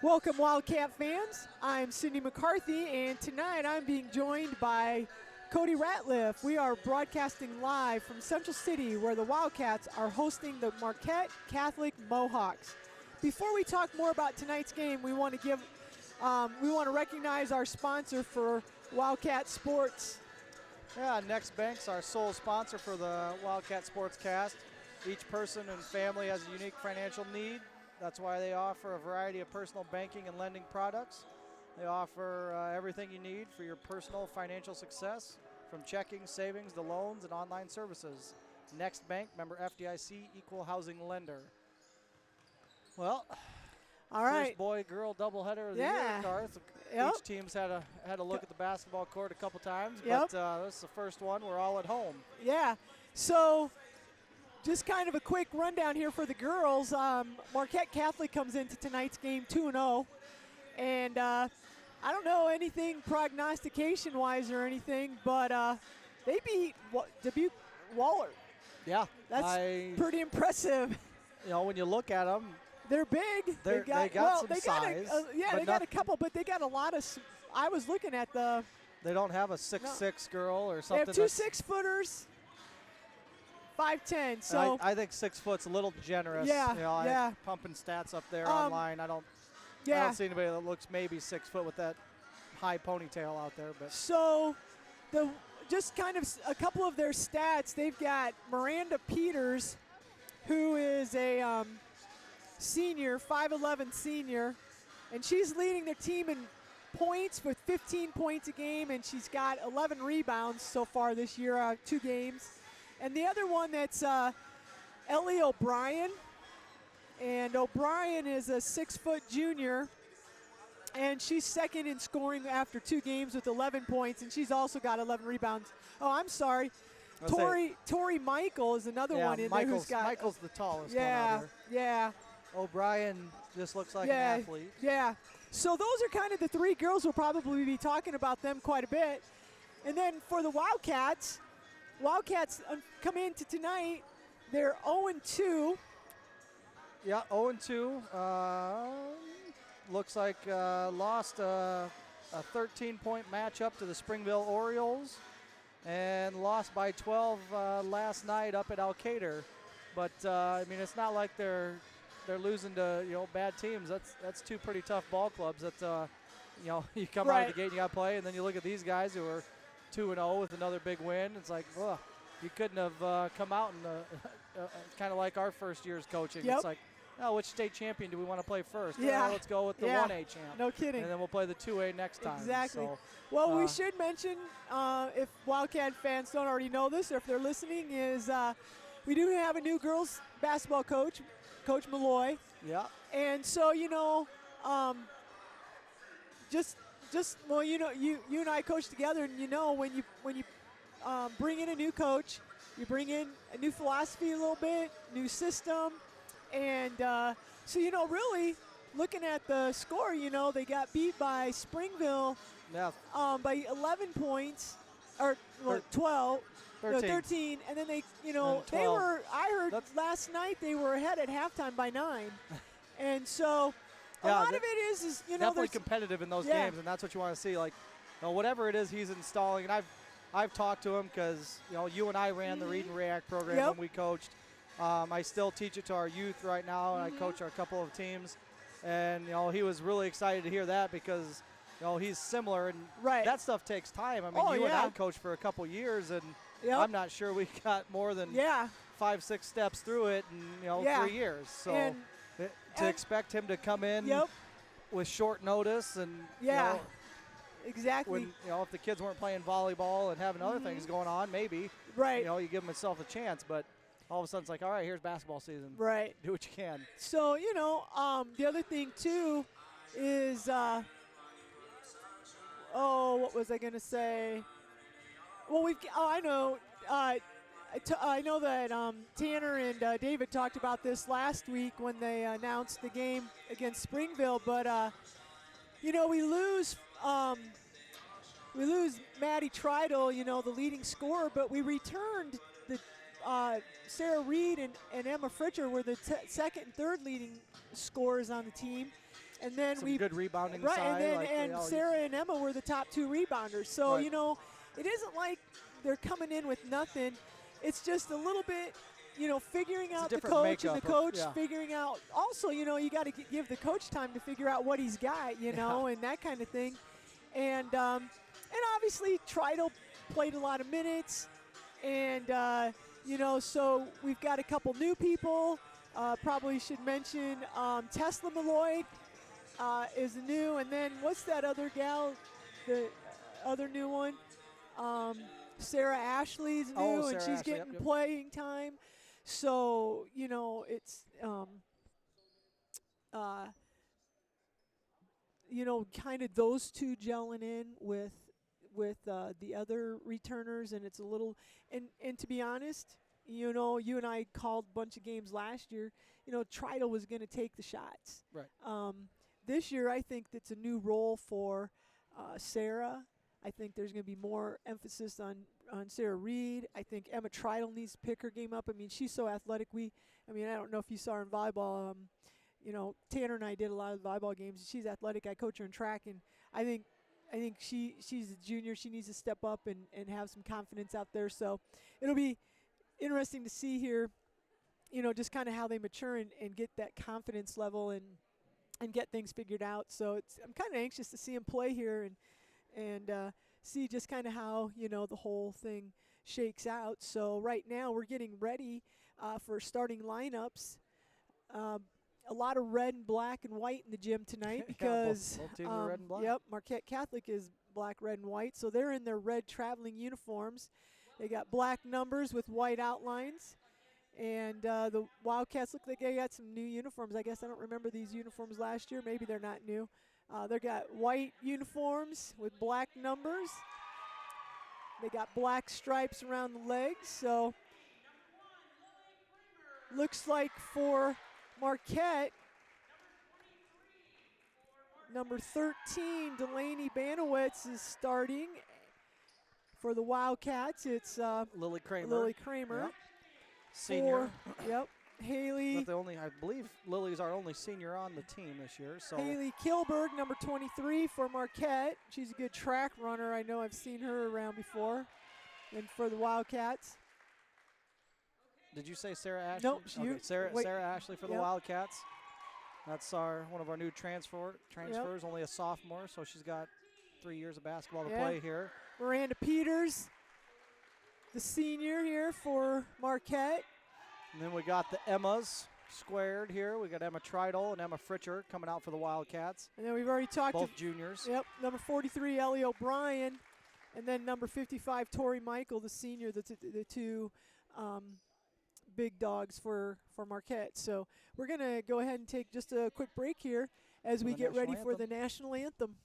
Welcome, Wildcat fans. I'm Cindy McCarthy, and tonight I'm being joined by Cody Ratliff. We are broadcasting live from Central City, where the Wildcats are hosting the Marquette Catholic Mohawks. Before we talk more about tonight's game, we want to recognize our sponsor for Wildcat Sports. Yeah, Next Bank's our sole sponsor for the Wildcat Sportscast. Each person and family has a unique financial need. That's why they offer a variety of personal banking and lending products. They offer everything you need for your personal financial success, from checking, savings, to loans and online services. Next Bank, member FDIC, equal housing lender. Well, all right. First boy-girl doubleheader of the year, Garth. Yep. Each team's had a look at the basketball court a couple times, but this is the first one. We're all at home. Yeah. So just kind of a quick rundown here for the girls. Marquette Catholic comes into tonight's game 2-0. And I don't know anything prognostication-wise or anything, but they beat Dubuque Waller. Yeah. That's pretty impressive. You know, when you look at them, they're big. They got some size. They got a couple, but they got a lot of – I was looking at the – They don't have a 6'6" girl or something. They have two 6-footers. 5'10", so I think 6 foot's a little generous. Yeah, you know, yeah. Pumping stats up there online. I don't see anybody that looks maybe 6 foot with that high ponytail out there. But so just kind of a couple of their stats. They've got Miranda Peters, who is a senior, 5'11" senior, and she's leading their team in points with 15 points a game, and she's got 11 rebounds so far this year, 2 games. And the other one that's Ellie O'Brien. And O'Brien is a 6-foot junior. And she's second in scoring after 2 games with 11 points. And she's also got 11 rebounds. Oh, I'm sorry. Tori Michael is another one in there who's got. Michael's the tallest one out there. Yeah. O'Brien just looks like an athlete. Yeah. So those are kind of the 3 girls. We'll probably be talking about them quite a bit. And then for the Wildcats come into tonight. They're 0-2. Yeah, 0-2. Looks like lost a 13-point matchup to the Springville Orioles and lost by 12 last night up at Alcater. But I mean, it's not like they're losing to bad teams. That's 2 pretty tough ball clubs. That you come out of the gate and you got to play, and then you look at these guys who are 2-0 with another big win. It's like, ugh, you couldn't have come out and kind of like our first year's coaching. Yep. It's like, oh, which state champion do we want to play first? Yeah. Well, let's go with the 1A champ. No kidding. And then we'll play the 2A next time. Exactly. So, well, we should mention, if Wildcat fans don't already know this, or if they're listening, is we do have a new girls basketball coach, Coach Malloy. Yeah. And so, you and I coach together, and when you bring in a new coach, you bring in a new philosophy a little bit, new system, and so really looking at the score, they got beat by Springville by 11 points, or 12. 13, and then they were. I heard last night they were ahead at halftime by 9, and so. A lot of it is definitely competitive in those games, and that's what you want to see. Like, whatever it is he's installing, and I've talked to him because you and I ran the Read and React program when we coached. I still teach it to our youth right now, and I coach a couple of teams, and he was really excited to hear that because he's similar, and that stuff takes time. I mean, and I coached for a couple years, and I'm not sure we got more than 5-6 steps through it in 3 years. So. To expect him to come in with short notice and exactly. When if the kids weren't playing volleyball and having other things going on, maybe you give himself a chance. But all of a sudden it's like, all right, here's basketball season. Right. Do what you can. So the other thing too is what was I gonna say? Well, I know. I know that Tanner and David talked about this last week when they announced the game against Springville, but we lose Maddie Treidel, the leading scorer, but we returned the Sarah Reed and Emma Fritcher were the second and third leading scorers on the team. And then Some good rebounding right, side. and Sarah and Emma were the top 2 rebounders. So, right. you know, it isn't like they're coming in with nothing. It's just a little bit, you know, figuring out the coach and the coach figuring out. Also, you know, you got to give the coach time to figure out what he's got, you know, and that kind of thing. And obviously Tridal played a lot of minutes. And, you know, so we've got a couple new people. Probably should mention Tesla Malloy is new. And then what's that other gal, the other new one? Sarah Ashley's new, and she's getting playing time. So, you know, it's, you know, kind of those two gelling in with the other returners, and it's a little, and to be honest, you know, you and I called a bunch of games last year. You know, Tridal was going to take the shots. Right. This year, I think that's a new role for Sarah. I think there's going to be more emphasis on Sarah Reed. I think Emma Tridal needs to pick her game up. I mean, she's so athletic. I mean, I don't know if you saw her in volleyball. You know, Tanner and I did a lot of volleyball games. She's athletic. I coach her in track, and I think she's a junior. She needs to step up and have some confidence out there. So it'll be interesting to see here, you know, just kind of how they mature and get that confidence level and get things figured out. So I'm kind of anxious to see them play here and see just kind of how, you know, the whole thing shakes out. So right now we're getting ready for starting lineups. A lot of red and black and white in the gym tonight because both teams are red and black. Yep, Marquette Catholic is black, red, and white. So they're in their red traveling uniforms. They got black numbers with white outlines. And the Wildcats look like they got some new uniforms. I guess I don't remember these uniforms last year. Maybe they're not new. They got white uniforms with black numbers. They got black stripes around the legs. So looks like for Marquette, number 13, Delaney Banowitz is starting. For the Wildcats, it's Lily Kramer. Yep. Senior. Yep. Haley. I believe Lily's our only senior on the team this year. So Haley Kilberg, number 23 for Marquette. She's a good track runner. I know I've seen her around before. And for the Wildcats. Did you say Sarah Ashley? Nope. Okay, Sarah Ashley for the Wildcats. That's one of our new transfers, only a sophomore, so she's got 3 years of basketball to play here. Miranda Peters, the senior here for Marquette. And then we got the Emmas squared here. We got Emma Tridal and Emma Fritcher coming out for the Wildcats. And then we've already talked both juniors. Yep, number 43, Ellie O'Brien. And then number 55, Tori Michael, the senior, the two big dogs for Marquette. So we're going to go ahead and take just a quick break here as we get ready for the national anthem.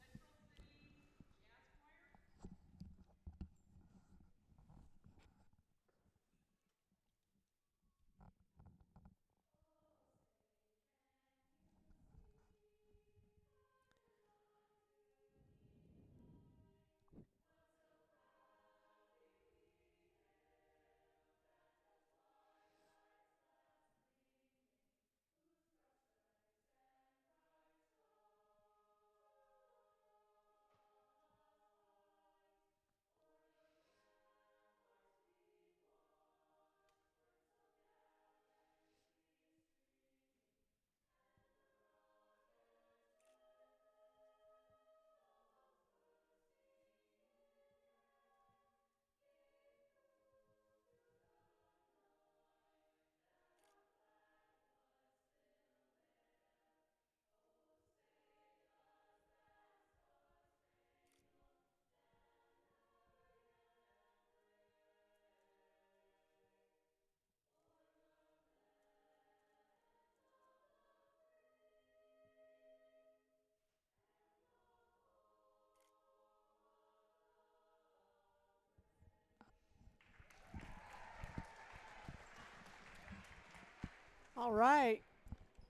All right.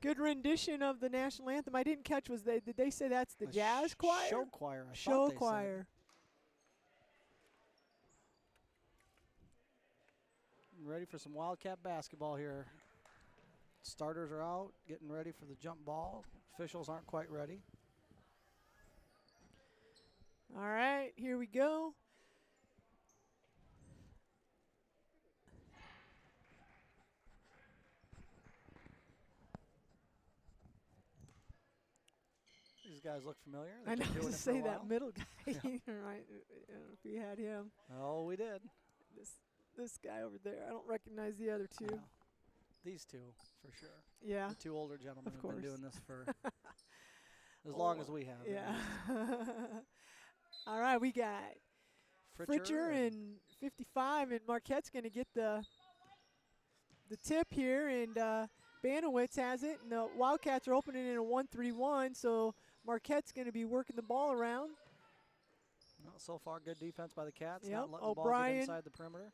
Good rendition of the national anthem. I didn't catch, did they say that's the jazz choir? Show choir. Show choir. ready for some Wildcat basketball here. Starters are out, getting ready for the jump ball. Officials aren't quite ready. All right, here we go. These guys look familiar. I know to say that middle guy, Yeah. right? If we had him. Oh, we did. This guy over there. I don't recognize the other two. Yeah. These two, for sure. Yeah. The two older gentlemen Of have been course. doing this for as long as we have. Yeah. All right, we got Fritcher and 55, and Marquette's going to get the tip here, and Banowitz has it, and the Wildcats are opening in a 1-3-1, so Marquette's going to be working the ball around. Well, so far, good defense by the Cats. Yep. Not letting the ball O'Brien get inside the perimeter.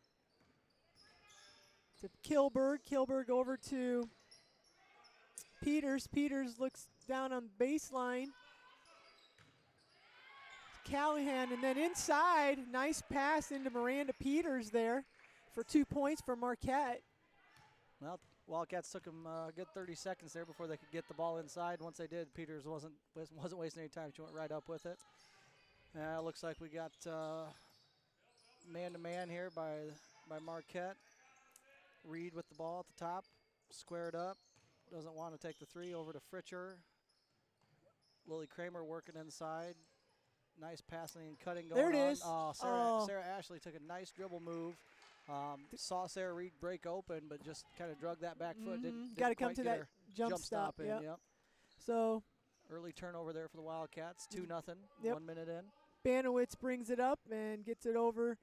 To Kilberg. Kilberg over to Peters. Peters looks down on the baseline. Callahan, and then inside, nice pass into Miranda Peters there for 2 points for Marquette. Well, Wildcats took them a good 30 seconds there before they could get the ball inside. Once they did, Peters wasn't wasting any time. She went right up with it. Looks like we got man-to-man here by Marquette. Reed with the ball at the top, squared up. Doesn't want to take the three. Over to Fritcher. Lily Kramer working inside. Nice passing and cutting going on. There it is. Sarah Ashley took a nice dribble move. Saw Sarah Reed break open, but just kind of drug that back foot. Got to come to that jump stop. In. Yep. Yep. So early turnover there for the Wildcats. 2-0. Yep. 1 minute in. Banowitz brings it up and gets it over.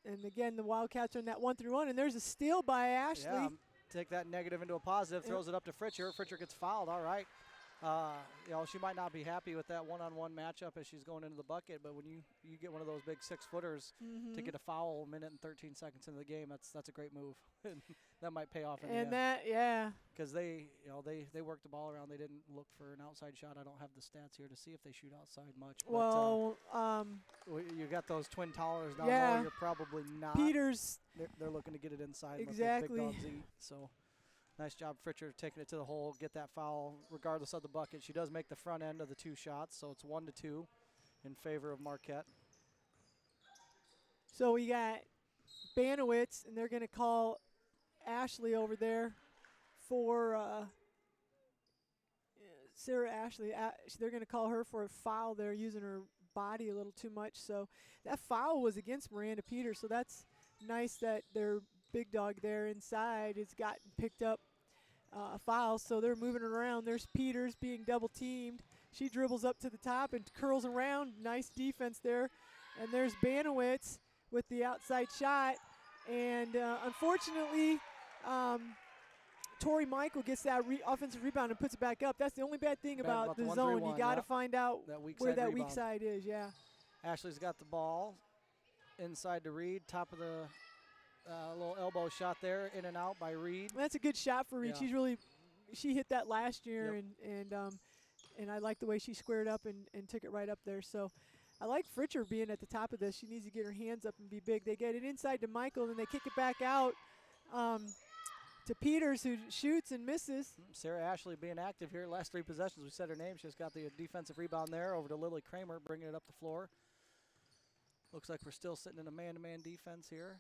And again, the Wildcats are in that 1-3-1, and there's a steal by Ashley. Yeah, take that negative into a positive. Throws it up to Fritcher. Fritcher gets fouled. All right. She might not be happy with that one-on-one matchup as she's going into the bucket, but when you get one of those big 6-footers to get a foul a minute and 13 seconds into the game, that's a great move. That might pay off in the end. Because they worked the ball around. They didn't look for an outside shot. I don't have the stats here to see if they shoot outside much. Well, you got those twin towers down yeah, low. You're probably not. Peters. They're looking to get it inside. Exactly. Let the big dogs eat. So. Nice job, Fritcher, taking it to the hole, get that foul regardless of the bucket. She does make the front end of the 2 shots, so it's 1-2 in favor of Marquette. So we got Banowitz, and they're going to call Ashley over there for Sarah Ashley. They're going to call her for a foul. They're using her body a little too much. So that foul was against Miranda Peters, so that's nice that their big dog there inside has gotten picked up a foul, so they're moving it around. There's Peters being double teamed. She dribbles up to the top and curls around. Nice defense there. And there's Banowitz with the outside shot. And unfortunately, Tori Michael gets that offensive rebound and puts it back up. That's the only bad thing about the zone. You got to find out where that weak side is, yeah. Ashley's got the ball inside to Reed, top of the little elbow shot there, in and out by Reed. That's a good shot for Reed. Yeah. She hit that last year, yep. and I like the way she squared up and took it right up there. So I like Fritcher being at the top of this. She needs to get her hands up and be big. They get it inside to Michael, and they kick it back out to Peters, who shoots and misses. Sarah Ashley being active here. Last 3 possessions, we said her name. She's got the defensive rebound there over to Lily Kramer, bringing it up the floor. Looks like we're still sitting in a man-to-man defense here.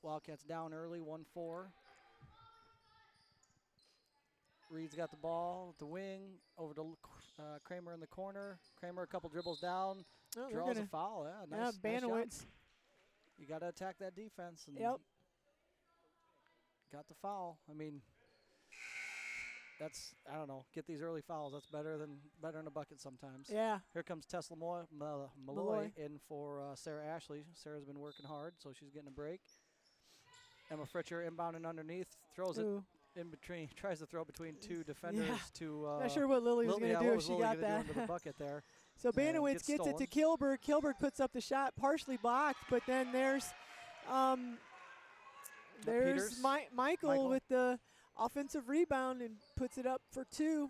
Wildcats down early, 1-4. Reed's got the ball at the wing, over to Kramer in the corner. Kramer a couple dribbles down, draws a foul. Yeah, nice Banowitz. You got to attack that defense. And yep. Got the foul. I mean, that's, I don't know, get these early fouls. That's better in a bucket sometimes. Yeah. Here comes Tessa Malloy in for Sarah Ashley. Sarah's been working hard, so she's getting a break. Emma Fritcher inbounding underneath, throws it in between, tries to throw it between 2 defenders to not sure what Lily was going to do if she got that. Into the bucket there. So Banowitz gets it to Kilberg. Kilberg puts up the shot, partially blocked, but then there's Michael with the offensive rebound and puts it up for 2.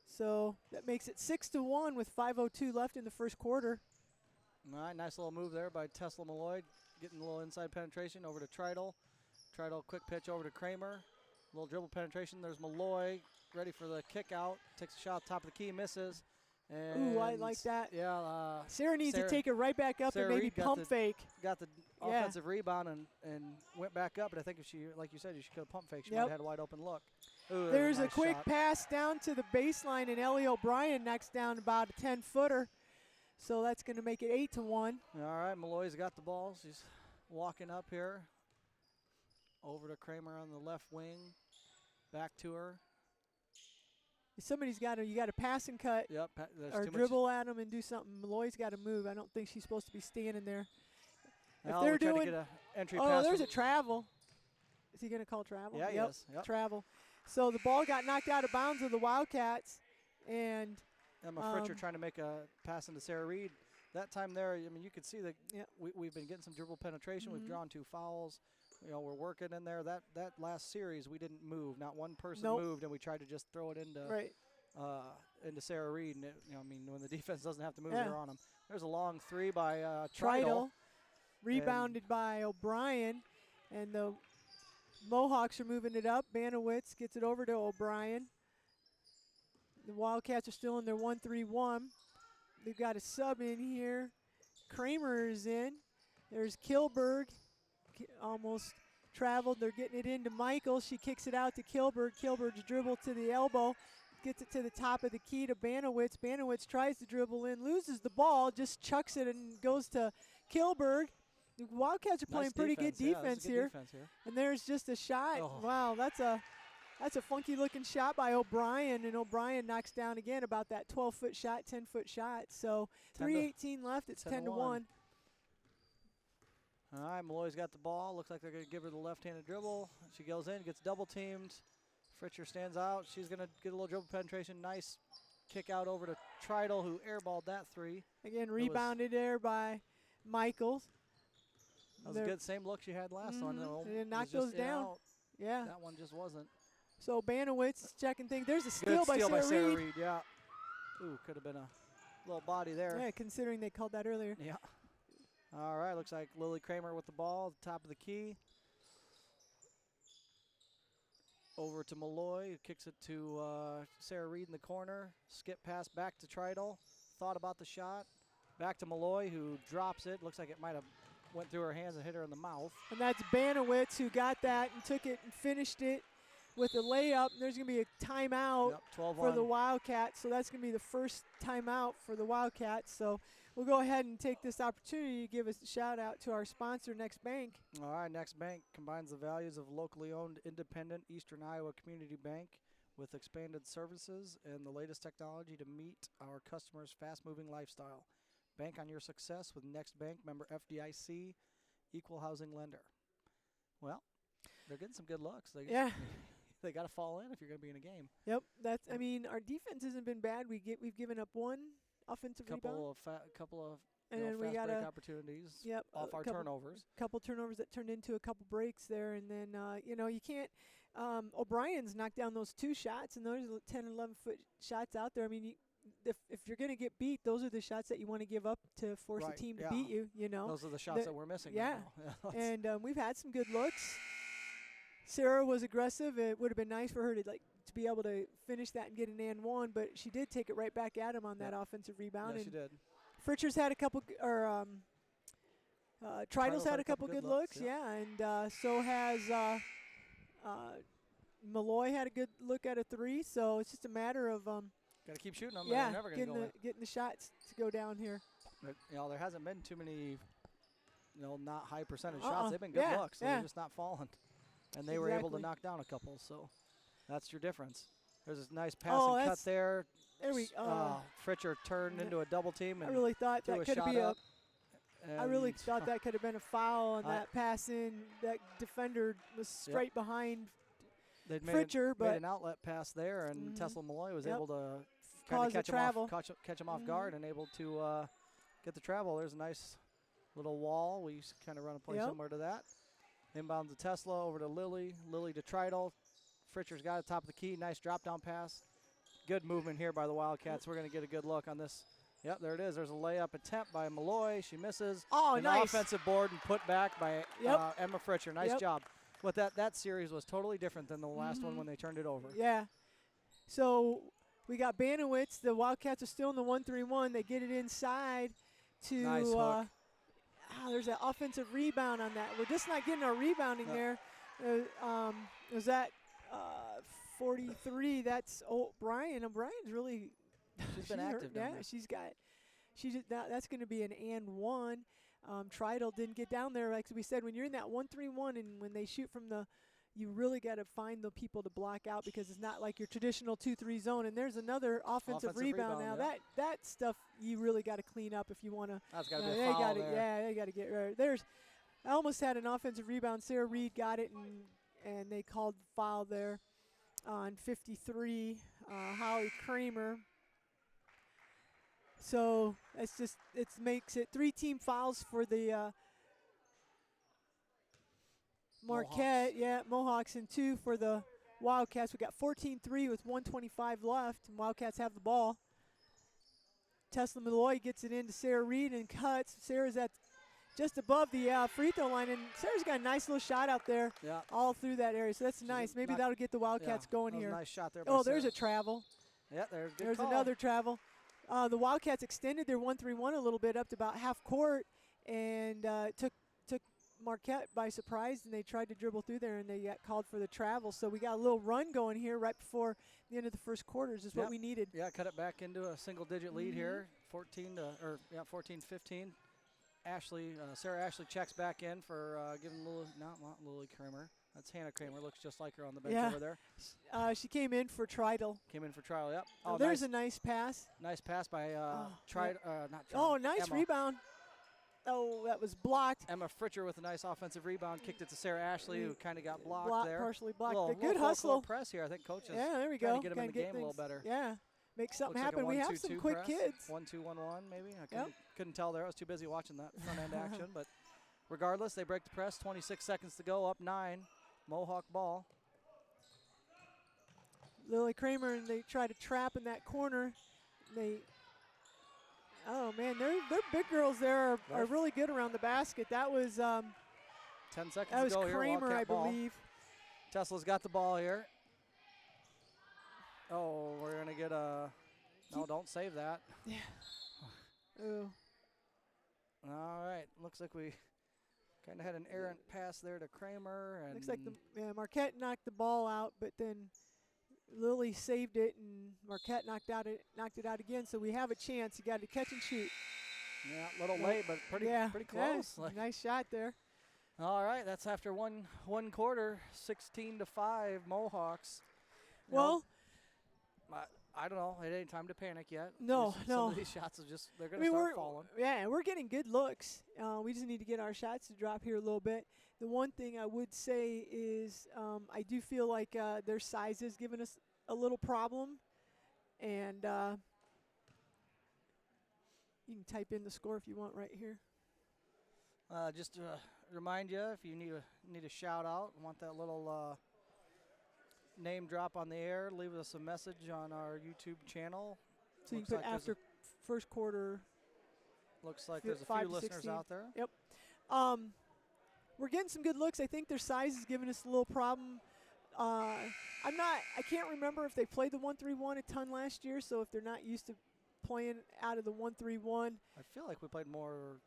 So that makes it 6-1 with 5:02 left in the first quarter. All right, nice little move there by Tesla Malloy. getting a little inside penetration over to Treidel. Treidel, quick pitch over to Kramer. A little dribble penetration. There's Malloy, ready for the kick out. Takes a shot top of the key, misses. And ooh, I like that. Yeah. Sarah needs to take it right back up Sarah and maybe Reed pump fake. Got the offensive rebound and went back up. But I think if she, like you said, she could have pump fake. She might have had a wide open look. Ooh, there's nice a quick shot. pass down to the baseline, and Ellie O'Brien knocks down about a 10-footer. So that's going to make it 8-1. All right, Malloy's got the ball. She's walking up here. Over to Kramer on the left wing. Back to her. Somebody's got to, you got to pass and cut. Yep. Or dribble at them and do something. Malloy's got to move. I don't think she's supposed to be standing there. Now if they're we're trying doing, to get a entry oh, pass. there's a travel. Is he going to call travel? Yeah, yep. he is. Yep. Travel. So the ball got knocked out of bounds of the Wildcats, and Emma Fritcher trying to make a pass into Sarah Reed. That time there, I mean, you could see that we've been getting some dribble penetration. We've drawn 2 fouls. You know, we're working in there. That last series, we didn't move. Not one person moved, and we tried to just throw it into into Sarah Reed. And it, I mean, when the defense doesn't have to move, they're on them. There's a long 3 by Treidel. Rebounded by O'Brien, and the Mohawks are moving it up. Banowitz gets it over to O'Brien. The Wildcats are still in their 1-3-1. They've got a sub in here. Kramer is in. There's Kilberg. Almost traveled. They're getting it into Michael. She kicks it out to Kilberg. Kilberg's dribble to the elbow. Gets it to the top of the key to Banowitz. Banowitz tries to dribble in, loses the ball, just chucks it and goes to Kilberg. The Wildcats are playing pretty good defense here. And there's just a shot. Oh. Wow, that's a funky looking shot by O'Brien, and O'Brien knocks down again about that 12-foot shot, 10-foot shot. So 3:18 left. It's 10-1. All right, Malloy's got the ball. Looks like they're going to give her the left-handed dribble. She goes in, gets double-teamed. Fritcher stands out. She's going to get a little dribble penetration. Nice kick out over to Treidel, who airballed that 3. Again, rebounded there by Michaels. That was a good same look she had last one. And knocked those down. Yeah. That one just wasn't. So Banowitz checking things. There's a steal by Sarah Reed. Yeah. Ooh, could have been a little body there. Yeah, considering they called that earlier. Yeah. All right, looks like Lily Kramer with the ball at the top of the key. Over to Malloy, who kicks it to Sarah Reed in the corner. Skip pass back to Treidel. Thought about the shot. Back to Malloy, who drops it. Looks like it might have went through her hands and hit her in the mouth. And that's Banowitz who got that and took it and finished it with a layup. And there's going to be a timeout for the Wildcats. So that's going to be the first timeout for the Wildcats. So we'll go ahead and take this opportunity to give a shout out to our sponsor, Next Bank. All right, Next Bank combines the values of locally owned, independent Eastern Iowa Community Bank with expanded services and the latest technology to meet our customers' fast-moving lifestyle. Bank on your success with Next Bank, member FDIC, equal housing lender. Well, they're getting some good looks. They got to fall in if you're going to be in a game. Yep, that's. I mean, our defense hasn't been bad. We've given up 1 offensive rebound. Couple of and then we got opportunities off our turnovers. Couple turnovers that turned into a couple breaks there, and then you can't. O'Brien's knocked down those 2 shots, and those are 10 and 11-foot shots out there. I mean, if you're going to get beat, those are the shots that you want to give up to force a team to beat you. You know, those are the shots that we're missing. Yeah, right now. And we've had some good looks. Sarah was aggressive. It would have been nice for her to be able to finish that and get an and 1, but she did take it right back at him on that offensive rebound. Yeah, she did. Fritcher's had a couple, Treidel's had a couple good looks. Yeah, and so has Malloy had a good look at a 3. So it's just a matter of got to keep shooting them. Yeah, never getting the shots to go down here. But, there hasn't been too many, not high percentage shots. They've been good looks. They're just not falling. And they were able to knock down a couple, so that's your difference. There's this nice pass and cut there. There we go. Fritcher turned into a double team. And I really thought that could be I really thought that could have been a foul on that pass in. That defender was straight behind Fritcher, but made an outlet pass there, and Tesla Malloy was able to catch him off guard and able to get the travel. There's a nice little wall. We kind of run a play similar to that. Inbound to Tesla, over to Lily. Lily to Treidel. Fritcher's got it top of the key. Nice drop-down pass. Good movement here by the Wildcats. We're going to get a good look on this Yep, there it is. There's a layup attempt by Malloy. She misses. Oh, An nice. offensive board and put back by Emma Fritcher. Nice job. But that series was totally different than the last one when they turned it over. Yeah. So we got Banowitz. The Wildcats are still in the 1-3-1. They get it inside to Nice hook. There's an offensive rebound on that. We're just not getting our rebounding there. Was that 43? That's Brian. And Brian's really she's been active down there. That's going to be an and one. Tridal didn't get down there. Like we said, when you're in that 1-3-1 and when they shoot from you really got to find the people to block out because it's not like your traditional 2-3 zone. And there's another offensive rebound now. Yeah. That stuff you really got to clean up if you want to. That's got to be a foul there. Yeah, they got to get right. I almost had an offensive rebound. Sarah Reed got it, and they called foul there on 53, Holly Kramer. So it makes it 3 team fouls for the Marquette, Mohawks, and 2 for the Wildcats. We got 14-3 with 1:25 left, and Wildcats have the ball. Tesla Malloy gets it into Sarah Reed and cuts. Sarah's at just above the free throw line, and Sarah's got a nice little shot out there all through that area. So that's nice. Maybe that'll get the Wildcats going here. Nice shot there. Oh, there's a travel. Yeah, there's another travel. The Wildcats extended their 1-3-1 a little bit up to about half court and took Marquette by surprise, and they tried to dribble through there, and they got called for the travel. So we got a little run going here right before the end of the first quarters is what we needed. Yeah, cut it back into a single-digit lead here, 14-15. Sarah Ashley checks back in for giving not Lily Kramer. That's Hannah Kramer. Looks just like her on the bench over there. She came in for Tridal. Yep. Oh, there's a nice pass. Nice pass by Tridal. Nice Emma. Rebound. Oh, that was blocked. Emma Fritcher with a nice offensive rebound. Kicked it to Sarah Ashley, who kind of got blocked there. Partially blocked. Little Good hustle. Press here. I think coach is there we trying go. to get him in the game a little better. Yeah, make something Looks happen. like we have some quick kids. 1-2-1-1 maybe. I couldn't tell there. I was too busy watching that front end action. But regardless, they break the press. 26 seconds to go. Up 9. Mohawk ball. Lily Kramer, and they try to trap in that corner. Oh man, their big girls there are really good around the basket. That was 10 seconds that was to go Kramer, here. I believe. Tesla's got the ball here. Oh, we're gonna get a. No, don't save that. Yeah. Ooh. All right, looks like we kind of had an errant pass there to Kramer, and looks like Marquette knocked the ball out, but then Lily saved it, and Marquette knocked it out again. So we have a chance. You got to catch and shoot. Yeah, a little late, but pretty close. Yeah, nice shot there. All right, that's after one quarter, 16-5 Mohawks. Well, I don't know. It ain't time to panic yet. No. Some of these shots they're going to start falling. Yeah, we're getting good looks. We just need to get our shots to drop here a little bit. The one thing I would say is I do feel like their size is giving us a little problem. And you can type in the score if you want right here. Just to remind you, if you need a shout out, want that little name drop on the air, leave us a message on our YouTube channel. So you can put after first quarter. Looks like there's a few listeners 16. out there. Yep. We're getting some good looks. I think their size is giving us a little problem. I can't remember if they played the 1-3-1 a ton last year, so if they're not used to playing out of the 1-3-1. I feel like we played more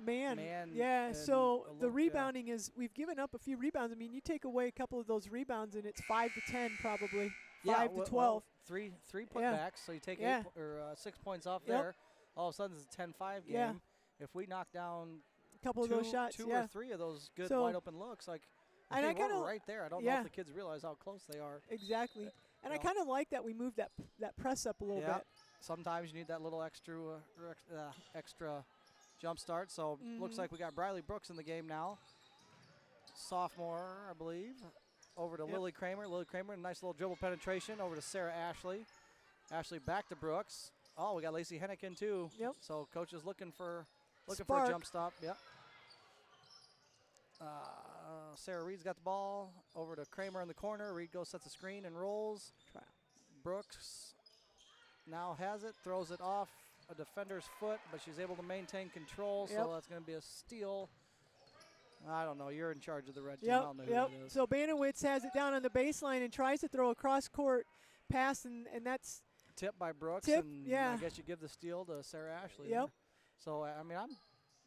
man. Yeah, so the rebounding is, we've given up a few rebounds. I mean, you take away a couple of those rebounds and it's 5 to 10 probably, 5 to 12. Well, three putbacks, so you take 6 points off there. All of a sudden it's a 10-5 game. Yeah. If we knock down a couple of those shots, two or three of those good wide open looks, like and I we're right there. I don't know if the kids realize how close they are. Exactly. And I kind of like that we moved that press up a little bit. Sometimes you need that little extra jump start. So looks like we got Briley Brooks in the game now. Sophomore, I believe. Over to Lily Kramer. Lily Kramer, nice little dribble penetration over to Sarah Ashley. Ashley back to Brooks. Oh, we got Lacey Hennigan too. Yep. So coach is looking for a jump stop. Yep. Sarah Reed's got the ball over to Kramer in the corner. Reed goes, sets a screen and rolls. Brooks now has it, throws it off a defender's foot, but she's able to maintain control, Yep. so that's going to be a steal. I don't know. You're in charge of the red team. Yep, I'll know yep. who it is. So Banowitz has it down on the baseline and tries to throw a cross-court pass, and that's Tip by Brooks, Tip, and yeah. I guess you give the steal to Sarah Ashley. Yep. there. So, I mean, I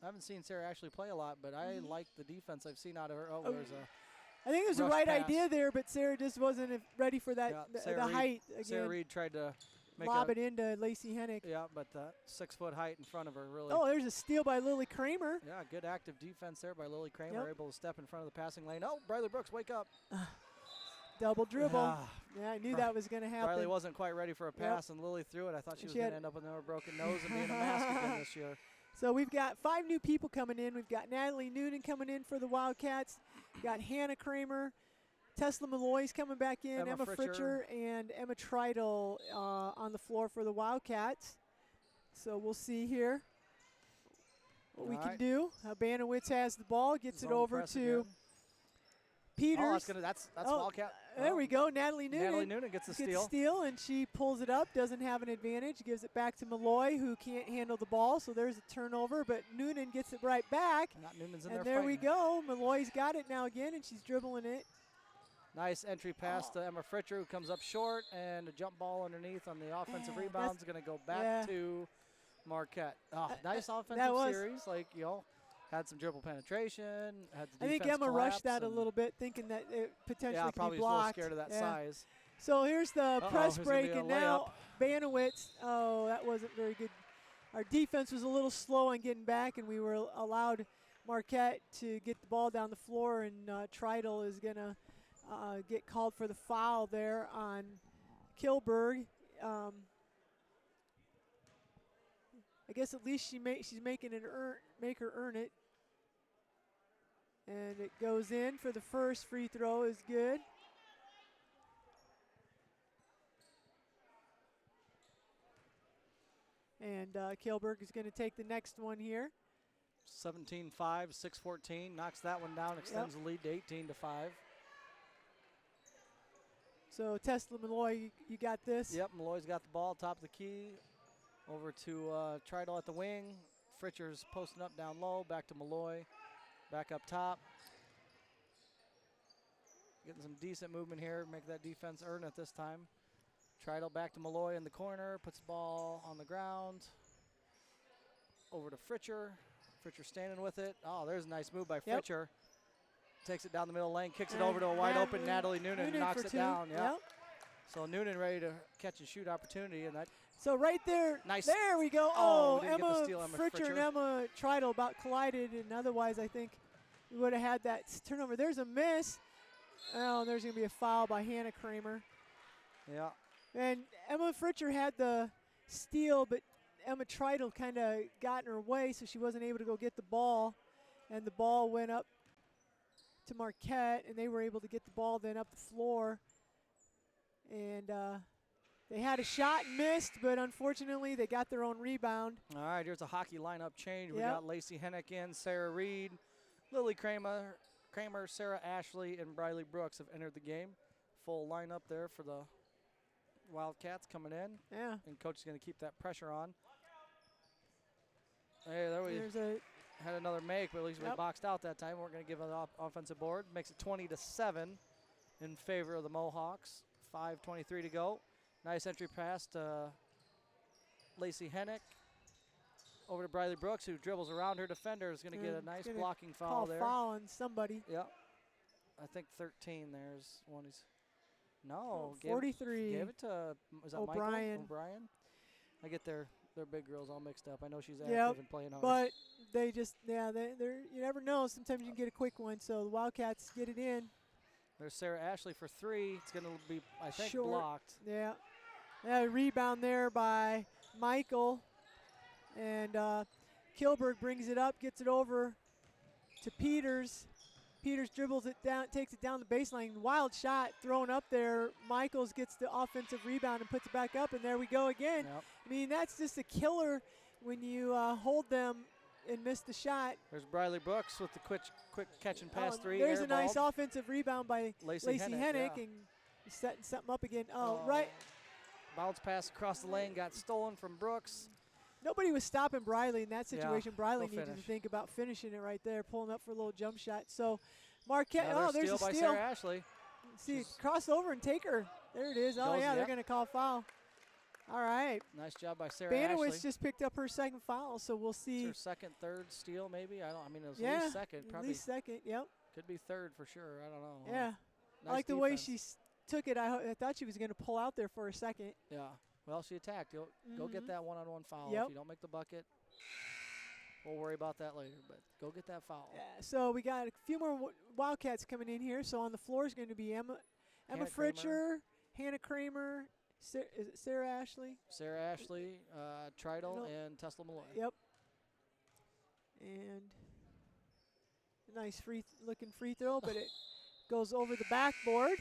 haven't seen Sarah Ashley play a lot, but I like the defense I've seen out of her. Oh, there's a I think it was the rush right pass. idea there, but Sarah just wasn't ready for that Yeah, the Sarah Reed- height again. Sarah Reed tried to make Lob a, it into Lacey Hennick. yeah, but 6-foot height in front of her really. Oh, there's a steal by Lily Kramer. Yeah, good active defense there by Lily Kramer, Yep. able to step in front of the passing lane. Oh, Briley Brooks, wake up. Double dribble. Ah, Yeah, I knew that was going to happen. Riley wasn't quite ready for a pass, and Lily threw it. I thought she was She going had- to end up with another broken nose and being a mask again this year. So we've got 5 new people coming in. We've got Natalie Noonan coming in for the Wildcats. We've got Hannah Kramer. Tesla Malloy's coming back in. Emma Fritcher Fritcher. and Emma Treidel on the floor for the Wildcats. So we'll see here what we All can right. do. Banowitz has the ball, gets it Zone over press to again. Peters. Oh, that's Oh, Wildcat. There Oh, we go. Natalie Noonan. Natalie Noonan gets the Gets steal. and she pulls it up, doesn't have an advantage, gives it back to Malloy, who can't handle the ball, so there's a turnover, but Noonan gets it right back, Not Noonan's in and there there we fighting. go. Malloy's got it now again, and she's dribbling it. Nice entry pass to Emma Fritcher, who comes up short, and a jump ball underneath on the offensive Yeah, rebound is going to go back yeah. to Marquette. Oh, nice that offensive was- series. Like, had some dribble penetration. Had the I think defense Emma rushed that collapse a and- little bit, thinking that it potentially Yeah, could probably be was a little blocked. scared of that Yeah. size. So here's the Uh-oh, press who's gonna be break, a and now layup? Banowitz. Oh, that wasn't very good. Our defense was a little slow on getting back, and we were allowed Marquette to get the ball down the floor, and Treidel is going to get called for the foul there on Kilberg. I guess at least she's making it make her earn it. And it goes in for the first free throw is good. And Kilberg is going to take the next one here. 17-5, 6-14. Knocks that one down, extends the lead to 18-5. So Tesla Malloy, you got this? Yep, Malloy's got the ball, top of the key. Over to Treidel at the wing. Fritcher's posting up down low, back to Malloy. Back up top. Getting some decent movement here, make that defense earn it this time. Treidel back to Malloy in the corner, puts the ball on the ground. Over to Fritcher. Fritcher standing with it. Oh, there's a nice move by Yep. Fritcher. Takes it down the middle lane, kicks it And over to a wide open Natalie Noonan, knocks for it two. down. Yeah. Yep. So Noonan ready to catch and shoot opportunity, and that So right there, Nice. there we go. Oh, Oh, we didn't get the Emma steal, Emma Fritcher and Fritcher. Emma Treidel about collided, and otherwise I think we would have had that turnover. There's a miss. Oh, there's going to be a foul by Hannah Kramer. yeah. And Emma Fritcher had the steal, but Emma Treidel kind of got in her way, so she wasn't able to go get the ball. And the ball went up to Marquette, and they were able to get the ball then up the floor. And they had a shot and missed, but unfortunately they got their own rebound. All right, here's a hockey lineup change. We Yep. got Lacey Hennick in, Sarah Reed, Lily Kramer, Sarah Ashley, and Briley Brooks have entered the game. Full lineup there for the Wildcats coming in, Yeah. and coach is going to keep that pressure on. Hey, there we There's a had another make, but at least we Yep. boxed out that time. We're going to give an offensive board. Makes it 20-7 in favor of the Mohawks. 5:23 to go. Nice entry pass to Lacey Hennick. Over to Briley Brooks, who dribbles around her defender. Is going to get a And nice gonna blocking foul call there. foul on somebody. Yep. I think 13 there's one. He's no, gave 43. it to, is that O'Brien. Michael? O'Brien? I get their big girls all mixed up. I know she's active Yep, and playing hard. But they just, they're you never know. Sometimes you can get a quick one. So the Wildcats get it in. There's Sarah Ashley for three. It's going to be, I think, Short. blocked. Yeah. A rebound there by Michael. And Kilberg brings it up, gets it over to Peters. Peters dribbles it down, takes it down the baseline. Wild shot thrown up there. Michaels gets the offensive rebound and puts it back up, and there we go again. Yep. I mean, that's just a killer when you hold them and miss the shot. There's Briley Brooks with the quick catch and pass three. There's a nice airballed. offensive rebound by Lacey Hennick yeah. and setting something up again. Oh, right. Bounce pass across the lane, got stolen from Brooks. nobody was stopping Briley in that situation. Briley go needed finish. to think about finishing it right there, pulling up for a little jump shot. So Marquette, Another there's a by steal. Sarah Ashley. See, cross over and take her. There it is. Oh, Goes, yeah, they're yep. going to call foul. All right. Nice job by Sarah Banowitz Ashley. just picked up her second foul, so we'll see. It's her second, third steal maybe. I mean, it was Yeah, at least second. Probably at least second, yep. could be third for sure. I don't know. Yeah. Nice I like the way defense. she took it. I thought she was going to pull out there for a second. Yeah. Well, she attacked. Go get that one-on-one foul. Yep. If you don't make the bucket, we'll worry about that later. But go get that foul. Yeah, so we got a few more Wildcats coming in here. So on the floor is going to be Emma Hannah Fritcher, Hannah Kramer, is it Sarah Ashley? Sarah Ashley, Tridal, No. and Tesla Malloy. Yep. And a nice looking free throw, but it goes over the backboard.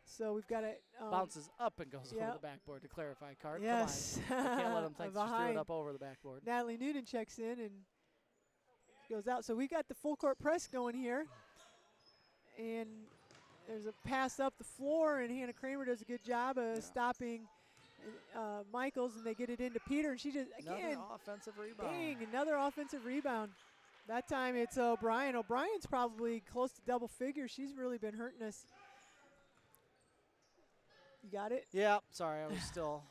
So we've got it. Bounces up and goes over yep. the backboard to clarify. Cart. Yes. Come on. I can't let them think she threw Behind. it up over the backboard. Natalie Noonan checks in and goes out. So we got the full court press going here. And there's a pass up the floor, and Hannah Kramer does a good job of stopping Michaels, and they get it into Peter, and she just, again, Another offensive rebound. dang, another offensive rebound. That time it's O'Brien. O'Brien's probably close to double figures. She's really been hurting us. You got it? Yeah, sorry, I was still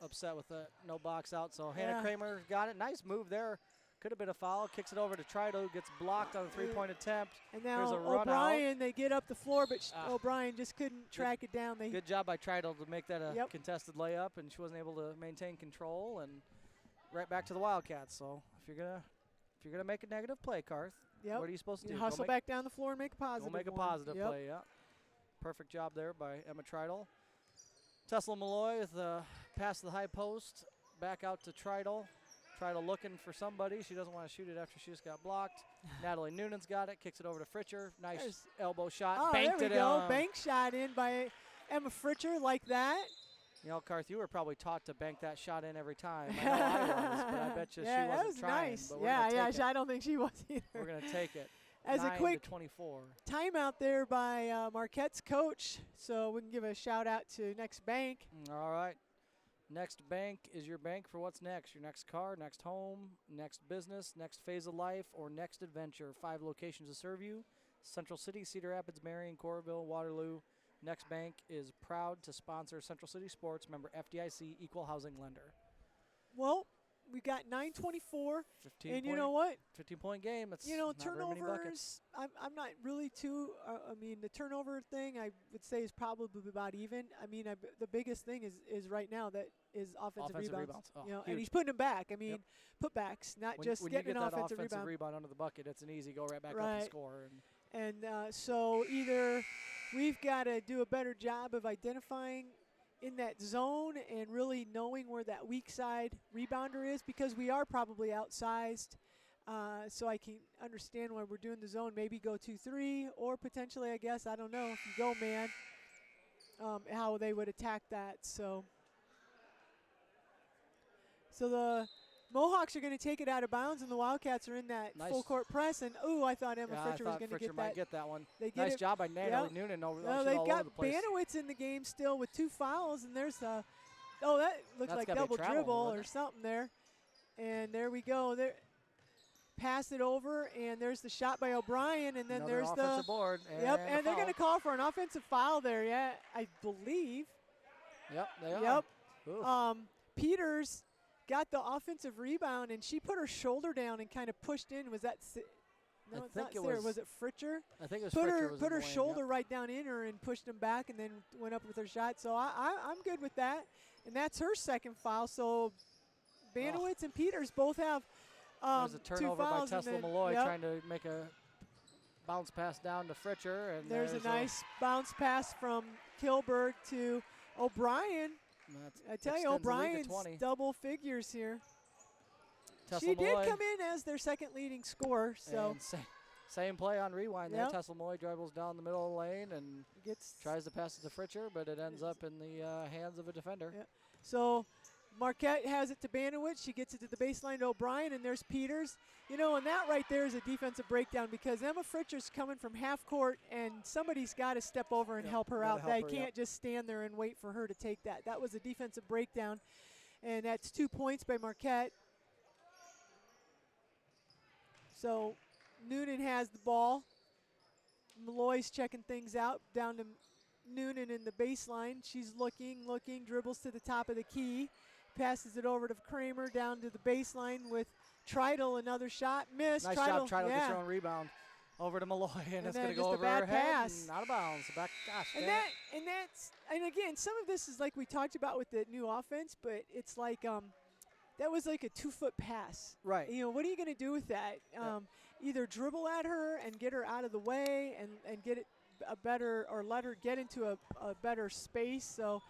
upset with the no box out. So Hannah Kramer got it. Nice move there. Could have been a foul. Kicks it over to Trido. Gets blocked on a three-point attempt. And There's now a run O'Brien, they get up the floor, but O'Brien just couldn't track it down. Good job by Trido to make that a Yep. contested layup, and she wasn't able to maintain control. And right back to the Wildcats. So if you're gonna make a negative play, Karth, Yep. what are you supposed to You do? hustle back down the floor and make a positive Go make a one. positive Yep. play, yeah. Perfect job there by Emma Tridal. Tesla Malloy with the pass to the high post. Back out to Tridal. Tridal looking for somebody. She doesn't want to shoot it after she just got blocked. Natalie Noonan's got it. Kicks it over to Fritcher. Nice elbow shot. Oh, Banked there we it go. in. Bank shot in by Emma Fritcher like that. You know, Karth, you were probably taught to bank that shot in every time. I know I was, but I bet you Yeah, she that wasn't was trying. nice. But we're Yeah, gonna take it. I don't think she was either. We're going to take it. As a 9 quick to 24. timeout there by Marquette's coach, so we can give a shout out to Next Bank. All right. Next bank is your bank for what's next. Your next car, next home, next business, next phase of life, or next adventure. 5 locations to serve you. Central City, Cedar Rapids, Marion, Coralville, Waterloo. Next Bank is proud to sponsor Central City Sports, member FDIC, equal housing lender. Well, we got 9:24, 15 and you point- know what? 15-point game. It's You know, not very many buckets. turnovers, I'm not really too, I mean, the turnover thing I would say is probably about even. I mean, the biggest thing is right now that is offensive rebounds. Oh, You know, huge. and he's putting them back. I mean, Yep. putbacks, not When just you getting get an that offensive offensive rebound. rebound under the bucket, it's an easy go right back up Right. and score. And And so either we've got to do a better job of identifying in that zone and really knowing where that weak side rebounder is, because we are probably outsized. So I can understand why we're doing the zone. Maybe go 2-3, or potentially, I guess, I don't know, if you go man, how they would attack that. So the Mohawks are going to take it out of bounds, and the Wildcats are in that Nice. full court press. And I thought Emma yeah, Fritcher I was thought going to Fritcher get might that. get that one. They get Nice it. job by Natalie Yep. Noonan. No, She's they've all got over the place. Banowitz in the game still with 2 fouls, and there's that looks That's like gotta be a double travel, dribble wasn't or it? something there. And there we go. There, pass it over, and there's the shot by O'Brien, and then Another there's offensive the board. yep, a and they're foul. going to call for an offensive foul there. Yeah, I believe. Yep, they are. Yep. Oof. Peters got the offensive rebound, and she put her shoulder down and kind of pushed in. Was that? No, I it's think not it Sarah. Was- Was it Fritcher? I think it was Put Fritcher her was put in her the lane, shoulder yep. right down in her and pushed him back, and then went up with her shot. So I'm good with that, and that's her second foul. So Banowitz and Peters both have There's a 2 turnover by fouls. and Tesla then- Malloy yep. trying to make a bounce pass down to Fritcher. And There's a nice bounce pass from Kilberg to O'Brien. I tell you, extends the lead to O'Brien's 20. double figures here. Tesla She did Malloy, come in as their second leading scorer, so and same play on rewind there. Yep. Tesla Malloy dribbles down the middle of the lane and gets tries to pass it to Fritcher, but it ends up in the hands of a defender. Yeah. So Marquette has it to Banowitz. She gets it to the baseline to O'Brien, and there's Peters. You know, and that right there is a defensive breakdown, because Emma Fritcher's coming from half court, and somebody's got to step over and Yep, help her gotta out. help They her, can't yep. just stand there and wait for her to take that. That was a defensive breakdown, and that's 2 points by Marquette. So Noonan has the ball. Malloy's checking things out down to Noonan in the baseline. She's looking, dribbles to the top of the key, passes it over to Kramer down to the baseline with Treidel. Another shot, missed. Nice job. Treidel gets her own rebound over to Malloy, and it's going to go over her head. And out of bounds. Back, gosh, and again, some of this is like we talked about with the new offense, but it's like that was like a 2-foot pass. Right. You know, what are you going to do with that? Either dribble at her and get her out of the way and get it a better, or let her get into a better space. So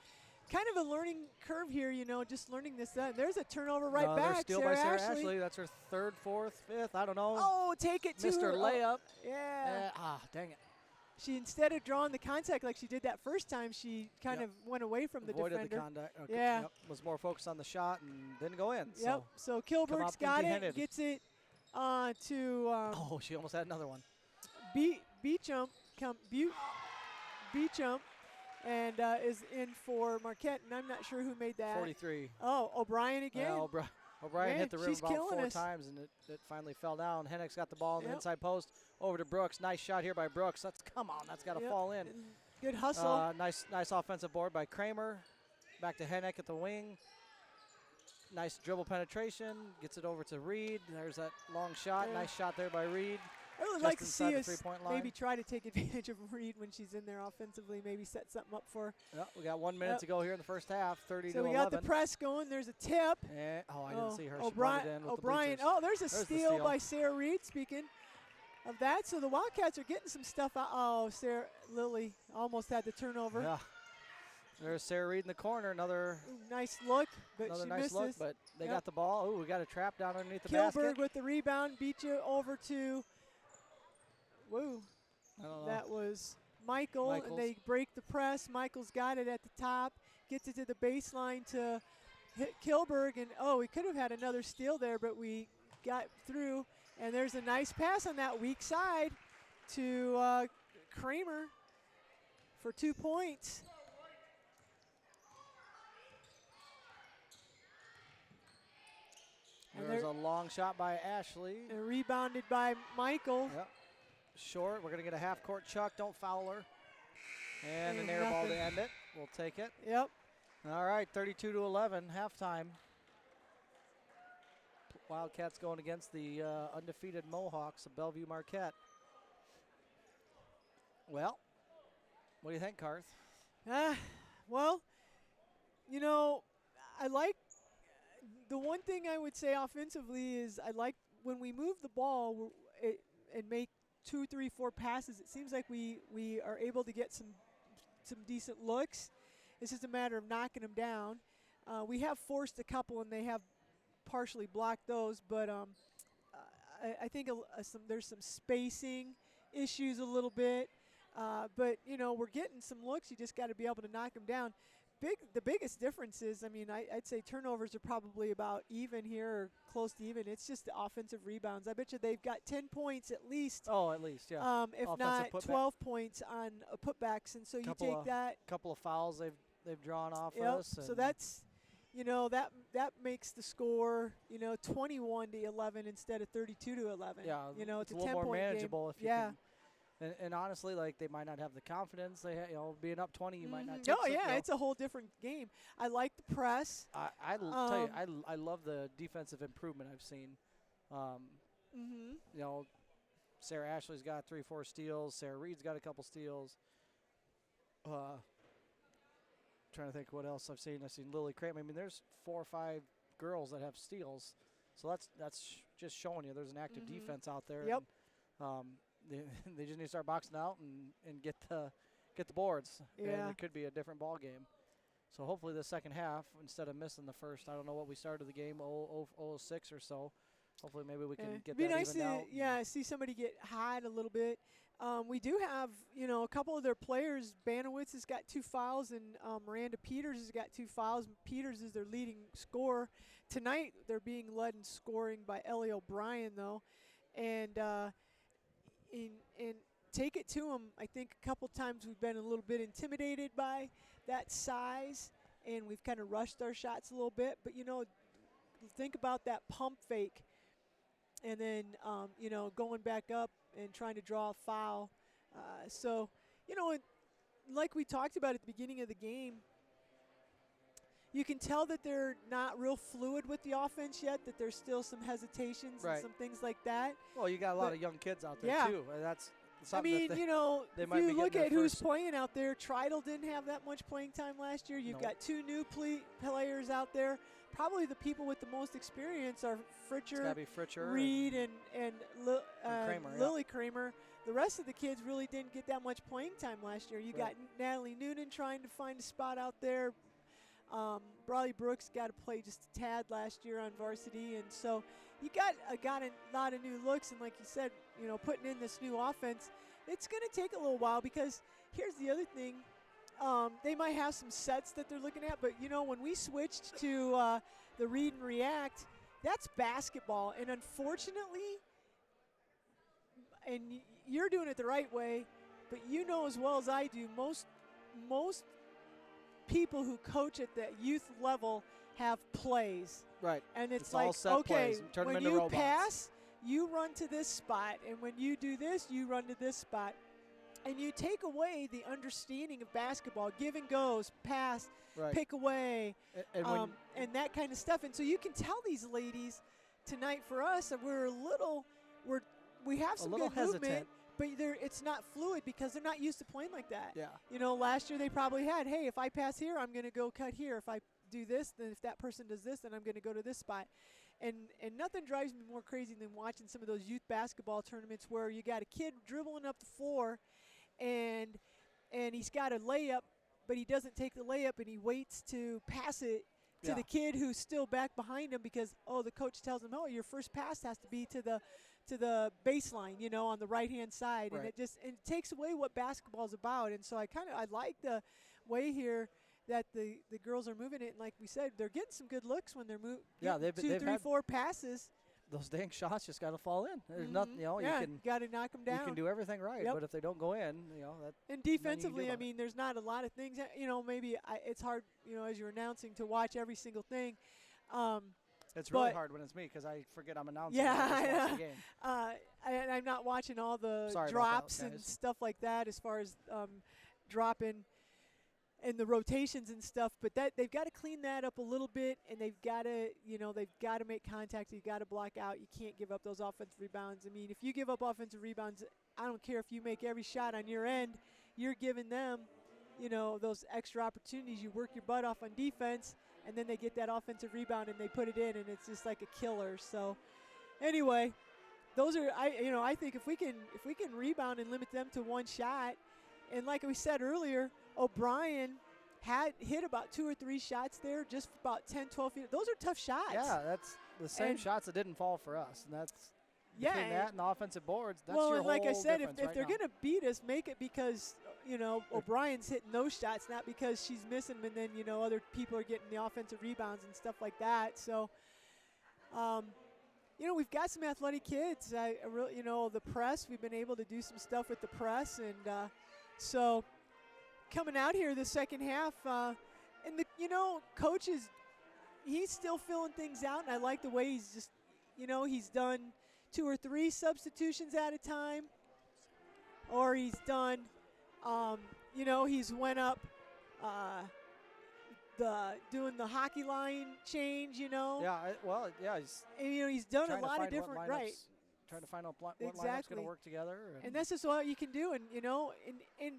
kind of a learning curve here, you know, just learning this. There's a turnover right back. Steal by Sarah Ashley. That's her third, fourth, fifth. I don't know. Oh, take it to her. Mr. Layup. Yeah. Dang it. She, instead of drawing the contact like she did that first time, she kind of went away from the defender. Avoided the contact. Okay. Yeah. Yep. Was more focused on the shot and didn't go in. Yep. So Kilberg's got it. Gets it to. She almost had another one. Beecham and is in for Marquette, and I'm not sure who made that. 43. Oh, O'Brien again. Yeah, O'Brien hit the rim about 4 us. times, and it finally fell down. Hennick's got the ball in the inside post. Over to Brooks. Nice shot here by Brooks. That's got to fall in. Good hustle. Nice offensive board by Kramer. Back to Hennick at the wing. Nice dribble penetration. Gets it over to Reed. There's that long shot. Yeah. Nice shot there by Reed. I would like to see us maybe try to take advantage of Reed when she's in there offensively, maybe set something up for her. Yep, we got 1 minute to go here in the first half, 30 to 11. So we got the press going. There's a tip. And, I didn't see her. O'Brien. There's a steal by Sarah Reed, speaking of that. So the Wildcats are getting some stuff out. Oh, Sarah Lily almost had the turnover. Yeah. There's Sarah Reed in the corner. Another nice look, but she nice misses. Look, but they got the ball. Oh, we got a trap down underneath the basket. Kilberg with the rebound, beat you over to. Woo. I don't know. That was Michaels, and they break the press. Michaels got it at the top, gets it to the baseline to hit Kilberg, and we could have had another steal there, but we got through. And there's a nice pass on that weak side to Kramer for 2 points. And there's a long shot by Ashley. And rebounded by Michael. Yep. Short. We're going to get a half-court chuck. Don't foul her. And an air ball to end it. We'll take it. Yep. All right, 32 to 11, halftime. Wildcats going against the undefeated Mohawks of Bellevue Marquette. Well, what do you think, Karth? Well, you know, I like the one thing I would say offensively is I like when we move the ball and make 2, 3, 4 passes. It seems like we are able to get some decent looks. It's just a matter of knocking them down. We have forced a couple, and they have partially blocked those. But I think there's some spacing issues a little bit. But you know, we're getting some looks. You just got to be able to knock them down. The biggest difference is, I mean, I'd say turnovers are probably about even here or close to even. It's just the offensive rebounds. I bet you they've got 10 points at least. Oh, at least, yeah. If not 12 points on putbacks. And so you take that. Couple of fouls they've drawn off us. So that's, you know, that makes the score, you know, 21 to 11 instead of 32 to 11. Yeah, you know, it's a 10-point little more manageable game. if you can. And honestly, like, they might not have the confidence. Being up 20, you might not take it's a whole different game. I like the press. Tell you, I love the defensive improvement I've seen. You know, Sarah Ashley's got 3, 4 steals. Sarah Reed's got a couple steals. Trying to think what else I've seen. I've seen Lily Kramer. I mean, there's 4 or 5 girls that have steals. So that's just showing you there's an active defense out there. Yep. And, they just need to start boxing out and get the boards. Yeah. And it could be a different ball game. So hopefully the second half, instead of missing the first, I don't know what we started the game, 0-6 or so. Hopefully maybe we can get that evened out. It'd be nice to see somebody get hot a little bit. We do have, you know, a couple of their players. Banowitz has got 2 fouls, and Miranda Peters has got 2 fouls. Peters is their leading scorer. Tonight they're being led in scoring by Ellie O'Brien, though. And take it to them. I think a couple times we've been a little bit intimidated by that size, and we've kind of rushed our shots a little bit. But, you know, think about that pump fake. and then, going back up and trying to draw a foul. So, like we talked about at the beginning of the game, you can tell that they're not real fluid with the offense yet, that there's still some hesitations and some things like that. Well, you got a lot of young kids out there, too. That's something if you look at who's playing out there, Treidel didn't have that much playing time last year. You've got 2 new players out there. Probably the people with the most experience are Fritcher, Reed, and Kramer, Lily Kramer. The rest of the kids really didn't get that much playing time last year. You got Natalie Noonan trying to find a spot out there. Brawley Brooks got to play just a tad last year on varsity, and so you got a lot of new looks. And like you said, putting in this new offense, it's going to take a little while, because here's the other thing. They might have some sets that they're looking at, but when we switched to the read and react, that's basketball, and unfortunately, and you're doing it the right way, but as well as I do, most people who coach at the youth level have plays. Right. And it's all like, set okay, plays. Turn them when into you robots. pass, you run to this spot, and when you do this, you run to this spot. And you take away the understanding of basketball, give and goes, pass, pick away, and that kind of stuff. And so you can tell these ladies tonight, for us, that we have some good movement, but it's not fluid because they're not used to playing like that. Yeah. Last year they probably had, hey, if I pass here, I'm going to go cut here. If I do this, then if that person does this, then I'm going to go to this spot. And nothing drives me more crazy than watching some of those youth basketball tournaments where you got a kid dribbling up the floor, and he's got a layup, but he doesn't take the layup, and he waits to pass it to the kid who's still back behind him because, the coach tells him, your first pass has to be to the baseline, on the right-hand side. Right. And it takes away what basketball is about. And so I like the way here that the girls are moving it. And like we said, they're getting some good looks when they're moving. Yeah, they've 2, 3, 4 passes. Those dang shots just got to fall in. There's nothing, you got to knock them down. You can do everything right, but if they don't go in, that. And defensively, there's not a lot of things. Maybe it's hard, as you're announcing, to watch every single thing. It's really hard when it's me because I forget I'm announcing. Yeah, the game. And I'm not watching all the Sorry drops about that, and stuff like that as far as dropping and the rotations and stuff. But they've got to clean that up a little bit, and they've got to make contact. You've got to block out. You can't give up those offensive rebounds. If you give up offensive rebounds, I don't care if you make every shot on your end, you're giving them, those extra opportunities. You work your butt off on defense, and then they get that offensive rebound and they put it in, and it's just like a killer. So anyway, those are I think if we can rebound and limit them to one shot, and like we said earlier, O'Brien had hit about 2 or 3 shots there, just about 10, 12 feet. Those are tough shots. Yeah, that's the same shots that didn't fall for us, and that's between that and the offensive boards. That's your whole like I said, if right they're going to beat us, make it because O'Brien's hitting those shots, not because she's missing them, and then other people are getting the offensive rebounds and stuff like that. So, we've got some athletic kids. I really, the press. We've been able to do some stuff with the press, and so coming out here the second half, and the coach he's still filling things out, and I like the way he's just he's done 2 or 3 substitutions at a time, or he's done he's went up doing the hockey line change, He's and, he's done a lot of different trying to find out what lineup's going to work together, and that's just what you can do, and and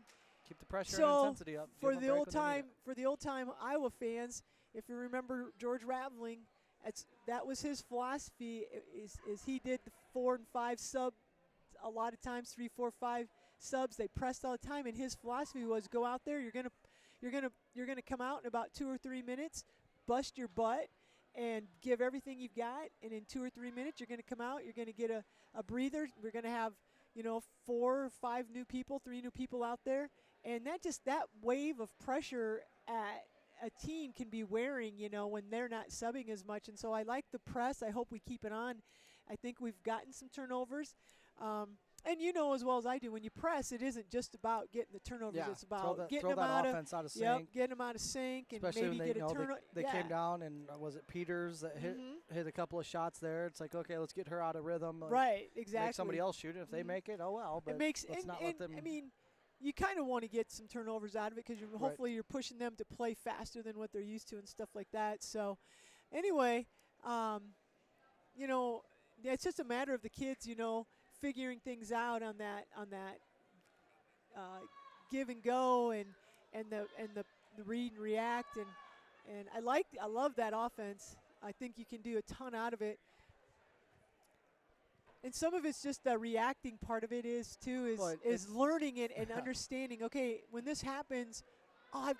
keep the pressure and intensity up. For the old time Iowa fans, if you remember George Raveling, that was his philosophy. Is he did the 4 and 5 sub a lot of times, 3, 4, 5 subs. They pressed all the time, and his philosophy was go out there. You're gonna come out in about 2 or 3 minutes, bust your butt, and give everything you've got. And in 2 or 3 minutes, you're gonna come out. You're gonna get a breather. We're gonna have 4 or 5 new people, 3 new people out there, and that wave of pressure at a team can be wearing, when they're not subbing as much. And so I like the press. I hope we keep it on. I think we've gotten some turnovers. And you know as well as I do, when you press, it isn't just about getting the turnovers. Yeah, It's about getting throw them that out offense out of Yep, sync. getting them out of sync, Especially and maybe when get a turnover. they came down, and was it Peters that hit a couple of shots there? It's like, okay, let's get her out of rhythm. Right, exactly. Make somebody else shoot it. If they make it, oh well. But let's not let them. I mean, you kind of want to get some turnovers out of it because hopefully you're pushing them to play faster than what they're used to and stuff like that. So, anyway, you know, it's just a matter of the kids, you know, figuring things out on that give and go and the read and react and I love that offense. I think you can do a ton out of it. And some of it's just the reacting part of it is learning it and understanding. Okay, when this happens, I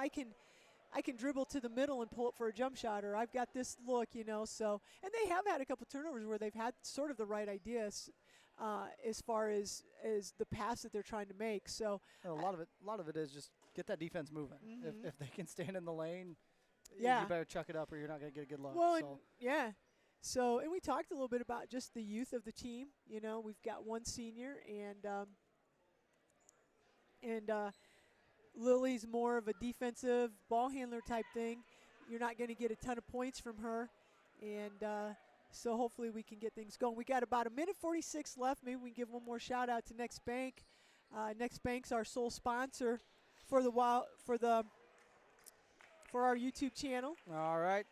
can dribble to the middle and pull it for a jump shot, or I've got this look, you know. So, and they have had a couple turnovers where they've had sort of the right ideas as far as the pass that they're trying to make. So a lot of it is just get that defense moving. If they can stand in the lane, you better chuck it up or you're not going to get a good look. Well, So, and we talked a little bit about just the youth of the team. You know, we've got one senior, and Lily's more of a defensive ball handler type thing. You're not going to get a ton of points from her, and so hopefully we can get things going. We got about 1:46 left. Maybe we can give one more shout out to Next Bank. Next Bank's our sole sponsor for our YouTube channel. All right.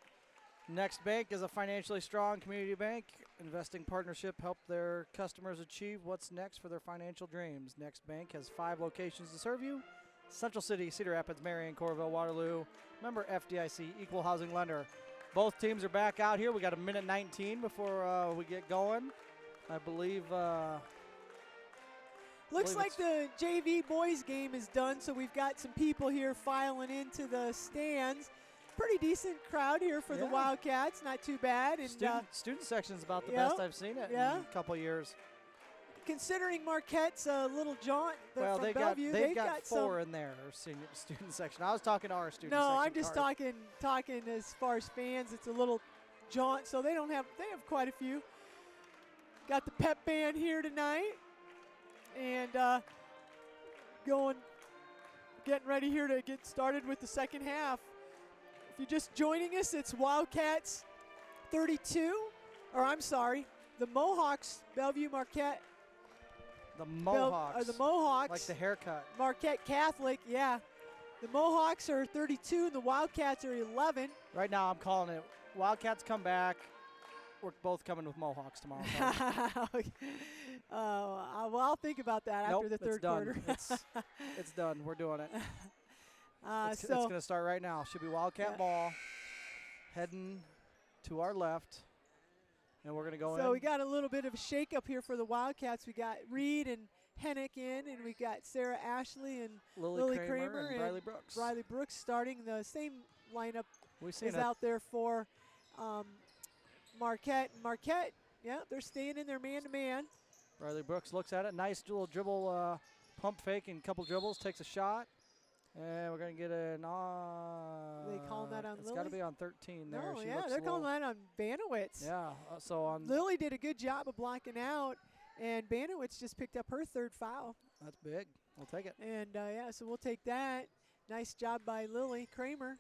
Next Bank is a financially strong community bank. Investing partnership help their customers achieve what's next for their financial dreams. Next Bank has 5 locations to serve you: Central City, Cedar Rapids, Marion, Coralville, Waterloo. Member FDIC, equal housing lender. Both teams are back out here. We got 1:19 before we get going. I believe. Looks like the JV boys game is done, so we've got some people here filing into the stands. Pretty decent crowd here for the Wildcats. Not too bad. And student section's about the best I've seen it in a couple years. Considering Marquette's a little jaunt well, from Bellevue, they've got 4 in there, senior student section. I was talking to our student section. No, I'm just talking as far as fans. It's a little jaunt, so they have quite a few. Got the pep band here tonight, and getting ready here to get started with the second half. If you're just joining us, it's Wildcats 32, or I'm sorry, the Mohawks, Bellevue Marquette. The Mohawks. The Mohawks. Like the haircut. Marquette Catholic, yeah. The Mohawks are 32 and the Wildcats are 11. Right now I'm calling it Wildcats come back. We're both coming with Mohawks tomorrow. Well, I'll think about that after the third quarter. It's done. We're doing it. It's going to start right now. Should be Wildcat ball heading to our left. And we're going to go in. So we got a little bit of a shake-up here for the Wildcats. We got Reed and Hennick in, and we got Sarah Ashley and Lily Kramer and Riley Brooks. Riley Brooks starting. The same lineup is out there for Marquette. Marquette, they're staying in their man-to-man. Riley Brooks looks at it. Nice little dribble, pump fake and couple dribbles. Takes a shot. And we're going to get an they calling that on Lily? It's got to be on 13 there. No, they're calling that on Banowitz. Yeah, so on Lily did a good job of blocking out, and Banowitz just picked up her 3rd foul. That's big. We'll take it. And, so we'll take that. Nice job by Lily Kramer.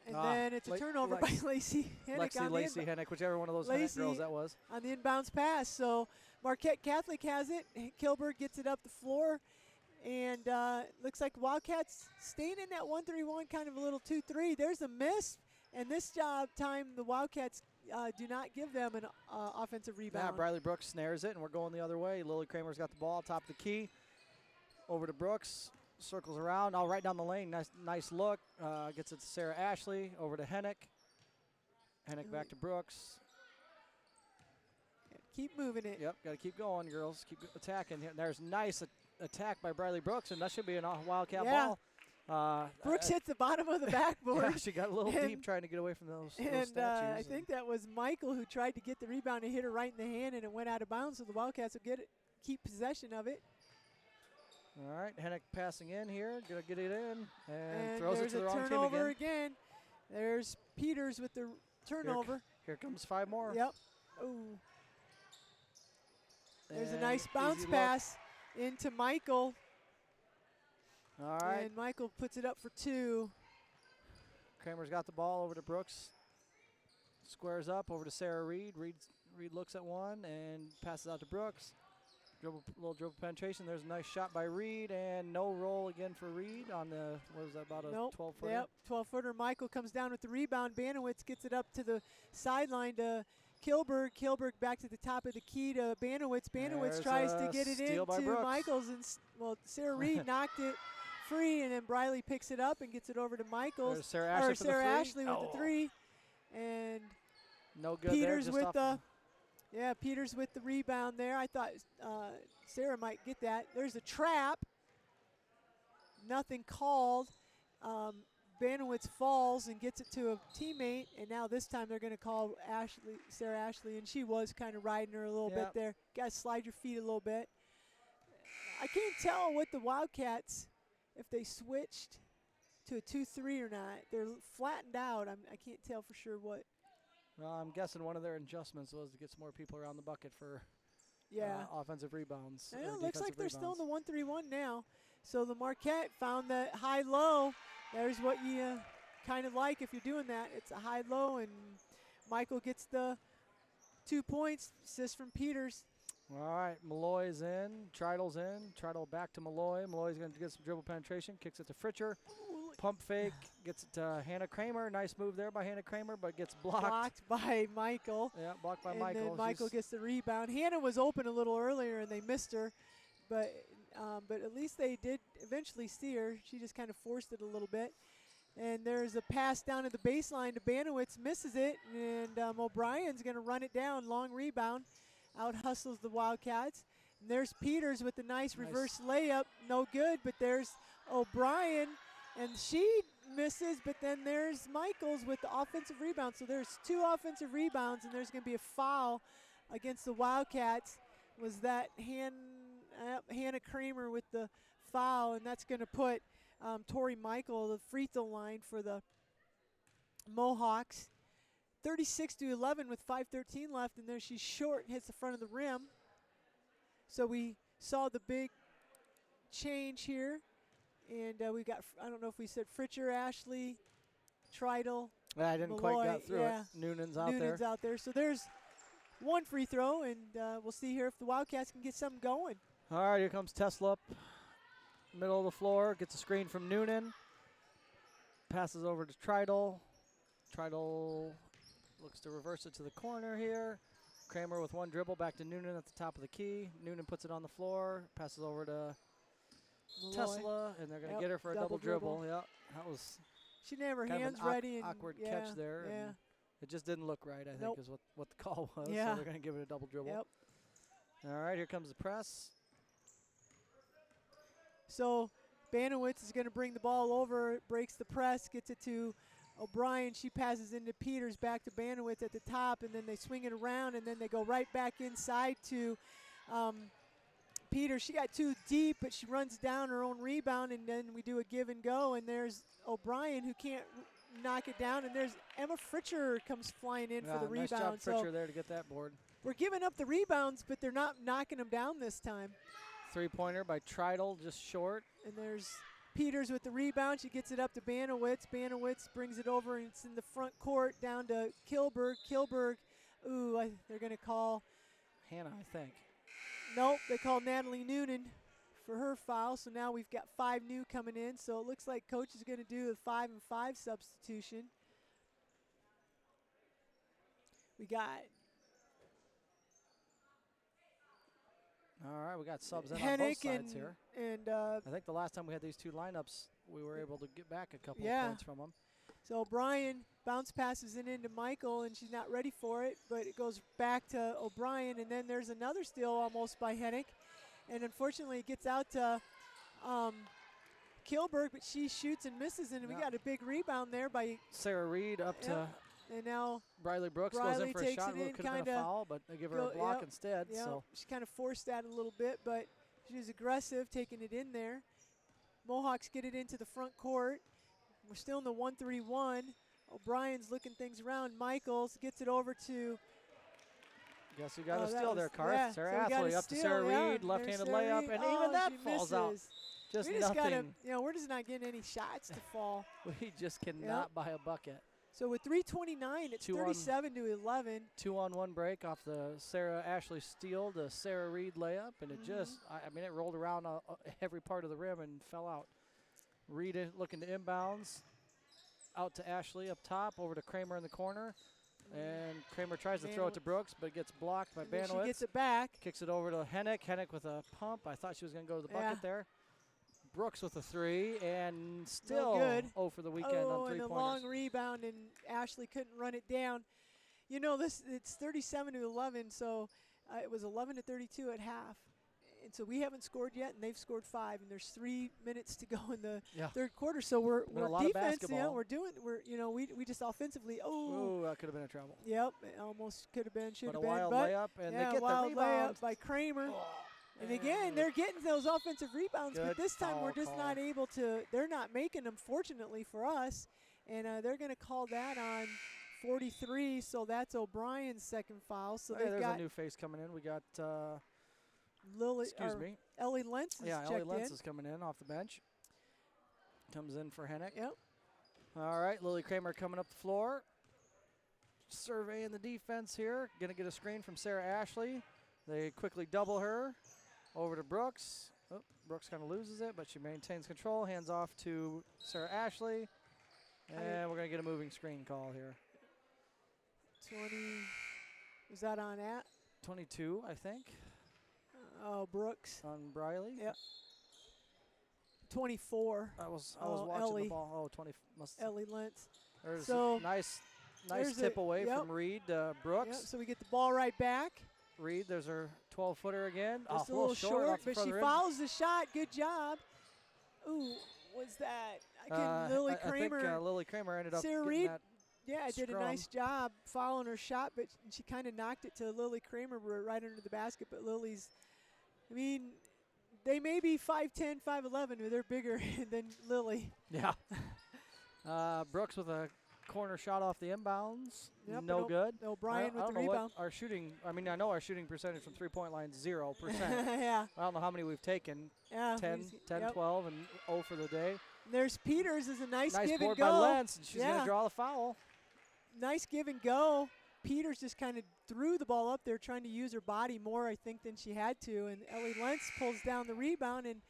And then it's a turnover by Lacey Hennick. Lacey Hennick, whichever one of those Hennick girls that was. On the inbounds pass. So Marquette Catholic has it. Kilberg gets it up the floor. And looks like Wildcats staying in that 1-3-1, kind of a little 2-3. There's a miss. And this time, the Wildcats do not give them an offensive rebound. Yeah, Briley Brooks snares it, and we're going the other way. Lily Kramer's got the ball top of the key. Over to Brooks. Circles around, all right down the lane. Nice look. Gets it to Sarah Ashley. Over to Hennick. Hennick back to Brooks. Keep moving it. Yep, got to keep going, girls. Keep attacking. There's nice attack by Briley Brooks, and that should be a Wildcat ball. Brooks hits the bottom of the backboard. Yeah, she got a little deep trying to get away from those statues. I think that was Michael who tried to get the rebound and hit her right in the hand, and it went out of bounds, so the Wildcats will keep possession of it. All right, Hennick passing in here, gonna get it in, and throws it to the wrong team again. There's a turnover again. There's Peters with the turnover. Here comes 5 more. Yep. Ooh. There's a And nice bounce easy look. pass into Michael. All right. And Michael puts it up for 2. Kramer's got the ball over to Brooks. Squares up over to Sarah Reed. Reed looks at one and passes out to Brooks. Little dribble penetration. There's a nice shot by Reed, and no roll again for Reed on the, what is that, about a 12-footer? Yep, 12-footer. Michael comes down with the rebound. Banowitz gets it up to the sideline to Kilberg. Kilberg back to the top of the key to Banowitz. Banowitz tries to get it into Michaels, and Sarah Reed knocked it free, and then Briley picks it up and gets it over to Michaels. There's Sarah Ashley with the 3, and no good Peters there, with the. Yeah, Peters with the rebound there. I thought Sarah might get that. There's a trap. Nothing called. Banowitz falls and gets it to a teammate, and now this time they're going to call Sarah Ashley, and she was kind of riding her a little bit there. Got to slide your feet a little bit. I can't tell with the Wildcats if they switched to a 2-3 or not. They're flattened out. I can't tell for sure what. Well, I'm guessing one of their adjustments was to get some more people around the bucket for offensive rebounds. And it looks like they're still in the 1-3-1 now. So the Marquette found that high-low. There's what you kind of like if you're doing that. It's a high-low, and Michael gets the 2 points. Assist from Peters. All right, Malloy's in. Tridle's in. Tridle back to Malloy. Malloy's going to get some dribble penetration. Kicks it to Fritcher. Pump fake, gets it to Hannah Kramer. Nice move there by Hannah Kramer, but gets blocked. Blocked by Michael. Yeah, blocked by and Michael. And then Michael gets the rebound. Hannah was open a little earlier, and they missed her. But at least they did eventually see her. She just kind of forced it a little bit. And there's a pass down to the baseline to Banowitz, misses it, and O'Brien's going to run it down. Long rebound. Out hustles the Wildcats. And there's Peters with the nice reverse layup. No good, but there's O'Brien. And she misses, but then there's Michaels with the offensive rebound. So there's 2 offensive rebounds, and there's going to be a foul against the Wildcats. Was that Hannah Kramer with the foul, and that's going to put Tori Michael, the free throw line for the Mohawks. 36-11 with 5:13 left, and there she's short, hits the front of the rim. So we saw the big change here. And we got, I don't know if we said Fritcher, Ashley, Tridle. I didn't Malloy, quite get through it. Noonan's out there. So there's 1 free throw, and we'll see here if the Wildcats can get something going. All right, here comes Tesla up. Middle of the floor, gets a screen from Noonan. Passes over to Tridle. Tridle looks to reverse it to the corner here. Kramer with 1 dribble back to Noonan at the top of the key. Noonan puts it on the floor, passes over to Malloy. Tesla, and they're going to get her for a double dribble. Yep, that was she didn't have her kind hands of an ready. And awkward catch there. Yeah. And it just didn't look right, I think, is what the call was. Yeah. So they're going to give it a double dribble. Yep. All right, here comes the press. So Banowitz is going to bring the ball over, breaks the press, gets it to O'Brien. She passes into Peters, back to Banowitz at the top, and then they swing it around, and then they go right back inside to Peters. She got too deep, but she runs down her own rebound, and then we do a give and go, and there's O'Brien who can't knock it down, and there's Emma Fritcher comes flying in for the nice rebound. Job, Fritcher there to get that board. We're giving up the rebounds, but they're not knocking them down this time. 3-pointer by Tridle, just short. And there's Peters with the rebound. She gets it up to Banowitz. Banowitz brings it over, and it's in the front court down to Kilberg. Kilberg, they're going to call Hannah, I think. Nope, they called Natalie Noonan for her foul. So now we've got 5 new coming in. So it looks like coach is going to do a 5-and-5 substitution. We got. All right, we got subs in on Hennick both sides here. And I think the last time we had these 2 lineups, we were able to get back a couple of points from them. So O'Brien bounce passes it into Michael, and she's not ready for it, but it goes back to O'Brien, and then there's another steal almost by Hennick. And unfortunately, it gets out to Kilberg, but she shoots and misses, and we got a big rebound there by Sarah Reed up to. And now Briley Brooks goes in for a shot. Could have been a foul, but they give her a block instead. So she kind of forced that a little bit, but she was aggressive, taking it in there. Mohawks get it into the front court. We're still in the 1-3-1. O'Brien's looking things around. Michaels gets it over to Guess who got a steal there, Carth? Yeah, Sarah so Athley up to Sarah Reed, left-handed layup, and even that falls out. Just we just nothing. Gotta, we're just not getting any shots to fall. We just cannot buy a bucket. So with 3:29, it's 37-11. 2-on-1 break off the Sarah Ashley steal to Sarah Reed layup, and it just, I mean, it rolled around every part of the rim and fell out. Reed looking to inbounds, out to Ashley up top, over to Kramer in the corner, and Kramer tries to throw it to Brooks, but gets blocked by Banowitz. She gets it back. Kicks it over to Hennick. Hennick with a pump. I thought she was going to go to the bucket there. Brooks with a 3, and still good. 0 for the weekend on 3-pointers. And a long rebound, and Ashley couldn't run it down. You know, it's 37-11, so it was 11-32 at half. And so we haven't scored yet, and they've scored 5, and there's 3 minutes to go in the third quarter. So we're defense, we just offensively. Oh, that could have been a trouble. Yep, it almost could have been, should have been. Wild layup, and they get the rebound. Layup by Kramer. And again, they're getting those offensive rebounds, but this time we're just not able to. They're not making them, fortunately for us, and they're going to call that on 43. So that's O'Brien's second foul. So there's a new face coming in. We got Ellie Lentz. Ellie Lentz is coming in off the bench. Comes in for Hennick. Yep. All right, Lily Kramer coming up the floor. Surveying the defense here. Going to get a screen from Sarah Ashley. They quickly double her. Over to Brooks. Oh, Brooks kind of loses it, but she maintains control. Hands off to Sarah Ashley. And we're going to get a moving screen call here. 20. Is that on at? 22, I think. Brooks. On Briley. Yep. 24. I was watching Ellie. the ball. Oh, 20. Ellie Lentz. There's a nice tip away from Reed to Brooks. Yep, so we get the ball right back. Reed, there's her 12-footer again. Just a little short, but she fouls the shot. Good job. Ooh, was that? Lily Kramer. I think Lily Kramer ended up Sarah getting Reed, that did a nice job following her shot, but she kind of knocked it to Lily Kramer right under the basket. But Lily's, I mean, they may be 5'10", 5'11", but they're bigger than Lily. Yeah. Brooks with a corner shot off the inbounds. Yep, no good. O'Brien with the rebound. Our shooting, I know our shooting percentage from three-point line is 0%. Yeah. I don't know how many we've taken. Yeah. 10, 12, and 0 for the day. There's Peters is a nice give and go. Nice board by Lentz, and she's going to draw the foul. Nice give and go. Peters just kind of threw the ball up there, trying to use her body more, I think, than she had to. And Ellie Lentz pulls down the rebound, and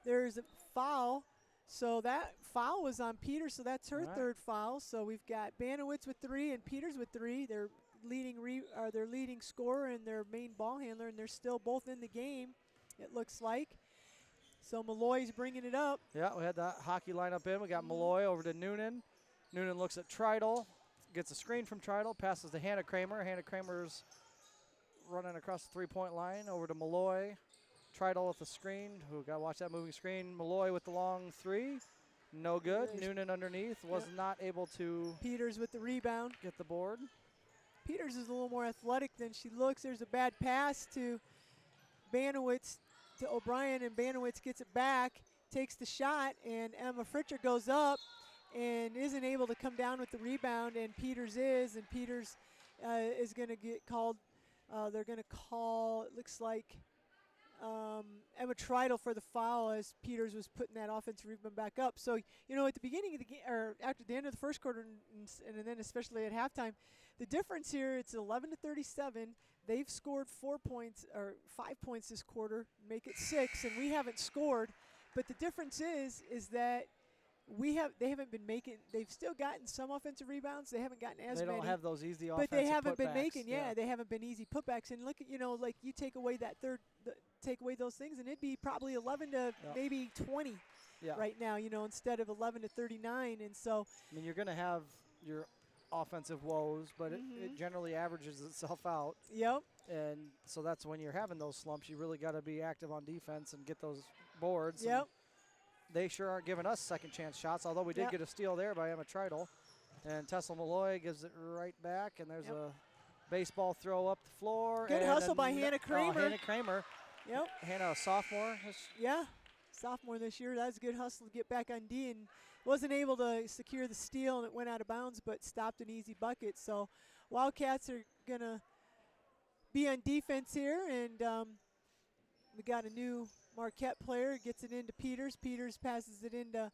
there's a foul. So that foul was on Peters, so that's her third foul. So we've got Banowitz with 3 and Peters with 3. They're leading scorer and their main ball handler, and they're still both in the game, it looks like. So Malloy's bringing it up. Yeah, we had that hockey lineup in. We got Malloy over to Noonan. Noonan looks at Treidel, gets a screen from Treidel, passes to Hannah Kramer. Hannah Kramer's running across the three-point line over to Malloy. Treidel with the screen. Got to watch that moving screen. Malloy with the long 3. No good. Noonan underneath was not able to. Peters with the rebound. Get the board. Peters is a little more athletic than she looks. There's a bad pass to Banowitz to O'Brien, and Banowitz gets it back, takes the shot, and Emma Fritcher goes up and isn't able to come down with the rebound, and Peters is, and Peters is going to get called. They're going to call, it looks like, Emma Treidel for the foul as Peters was putting that offensive rebound back up. So, you know, at the beginning of the game, or after the end of the first quarter, and then especially at halftime, the difference here, it's 11-37. They've scored 4 points or 5 points this quarter, make it 6, and we haven't scored. But the difference is that they haven't been making. They've still gotten some offensive rebounds. They haven't gotten as many. They don't have those easy offensive putbacks. But they haven't been making. Yeah, they haven't been easy putbacks. And look at, you know, like you take away that take away those things, and it'd be probably 11 to maybe 20 right now. You know, instead of 11 to 39. And so, I mean, you're going to have your offensive woes, but it generally averages itself out. Yep. And so that's when you're having those slumps. You really got to be active on defense and get those boards. Yep. They sure aren't giving us second chance shots, although we did get a steal there by Emma Treidel. And Tessa Malloy gives it right back, and there's a baseball throw up the floor. Good hustle by Hannah Kramer. Hannah Kramer. Yep. Hannah, a sophomore. Yeah, sophomore this year. That was a good hustle to get back on D, and wasn't able to secure the steal, and it went out of bounds, but stopped an easy bucket. So Wildcats are going to be on defense here, and we got a new Marquette player, gets it into Peters. Peters passes it into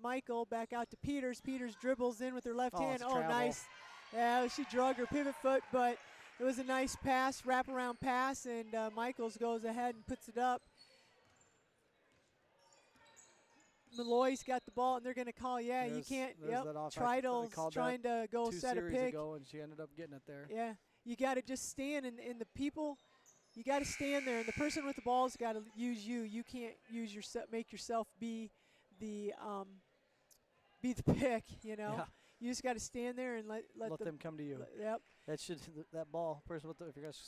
Michael, back out to Peters. Peters dribbles in with her left hand. Oh, nice. Yeah, she drug her pivot foot, but it was a nice pass, wraparound pass, and Michaels goes ahead and puts it up. Malloy's got the ball, and they're going to call, you can't. Yep, Tridle's trying to go set a pick. Ago, and she ended up getting it there. Yeah, you got to just stand, and the people, you got to stand there, and the person with the ball's got to use you. You can't use yourself, make yourself be the pick, you know. Yeah. You just got to stand there and let them come to you. Yep. That ball, person with the, if you're going to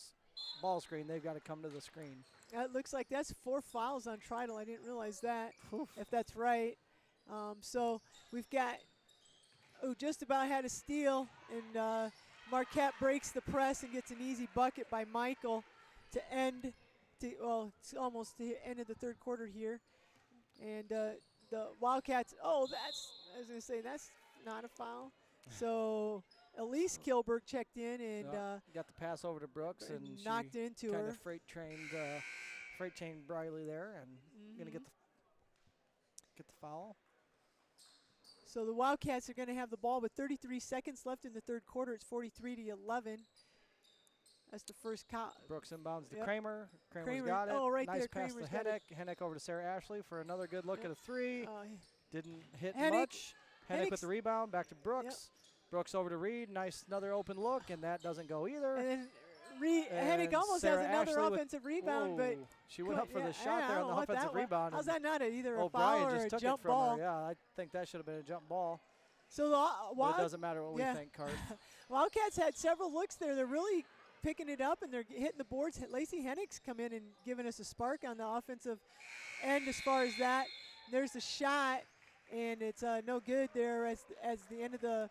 ball screen, they've got to come to the screen. It looks like that's 4 fouls on Tridle. I didn't realize that, Oof. if that's right. So we've got, just about had a steal, and Marquette breaks the press and gets an easy bucket by Michael to end, it's almost the end of the third quarter here. And the Wildcats, I was going to say, that's not a foul. So Elise Kilberg checked in and got the pass over to Brooks and knocked it into her. Kind of freight trained Briley there, and gonna get the foul. So the Wildcats are going to have the ball with 33 seconds left in the third quarter. It's 43-11. That's the first Brooks inbounds to Kramer. Kramer's Kramer, got it. Right nice there. pass Kramer's to Hennick. Hennick over to Sarah Ashley for another good look at a three. Didn't hit much. Hennick with the rebound. Back to Brooks. Yep. Brooks over to Reed. Nice, another open look, and that doesn't go either. And then Hennick almost Sarah has another Ashley offensive rebound, but she went up for the shot there on the offensive rebound. How's that not either a foul Brian or just a took jump it from ball? Her. Yeah, I think that should have been a jump ball. So but it doesn't matter what we think, Cart. Wildcats had several looks there. They're really picking it up, and they're hitting the boards. Lacey Hennick's come in and giving us a spark on the offensive end as far as that. There's the shot, and it's no good there as the end of the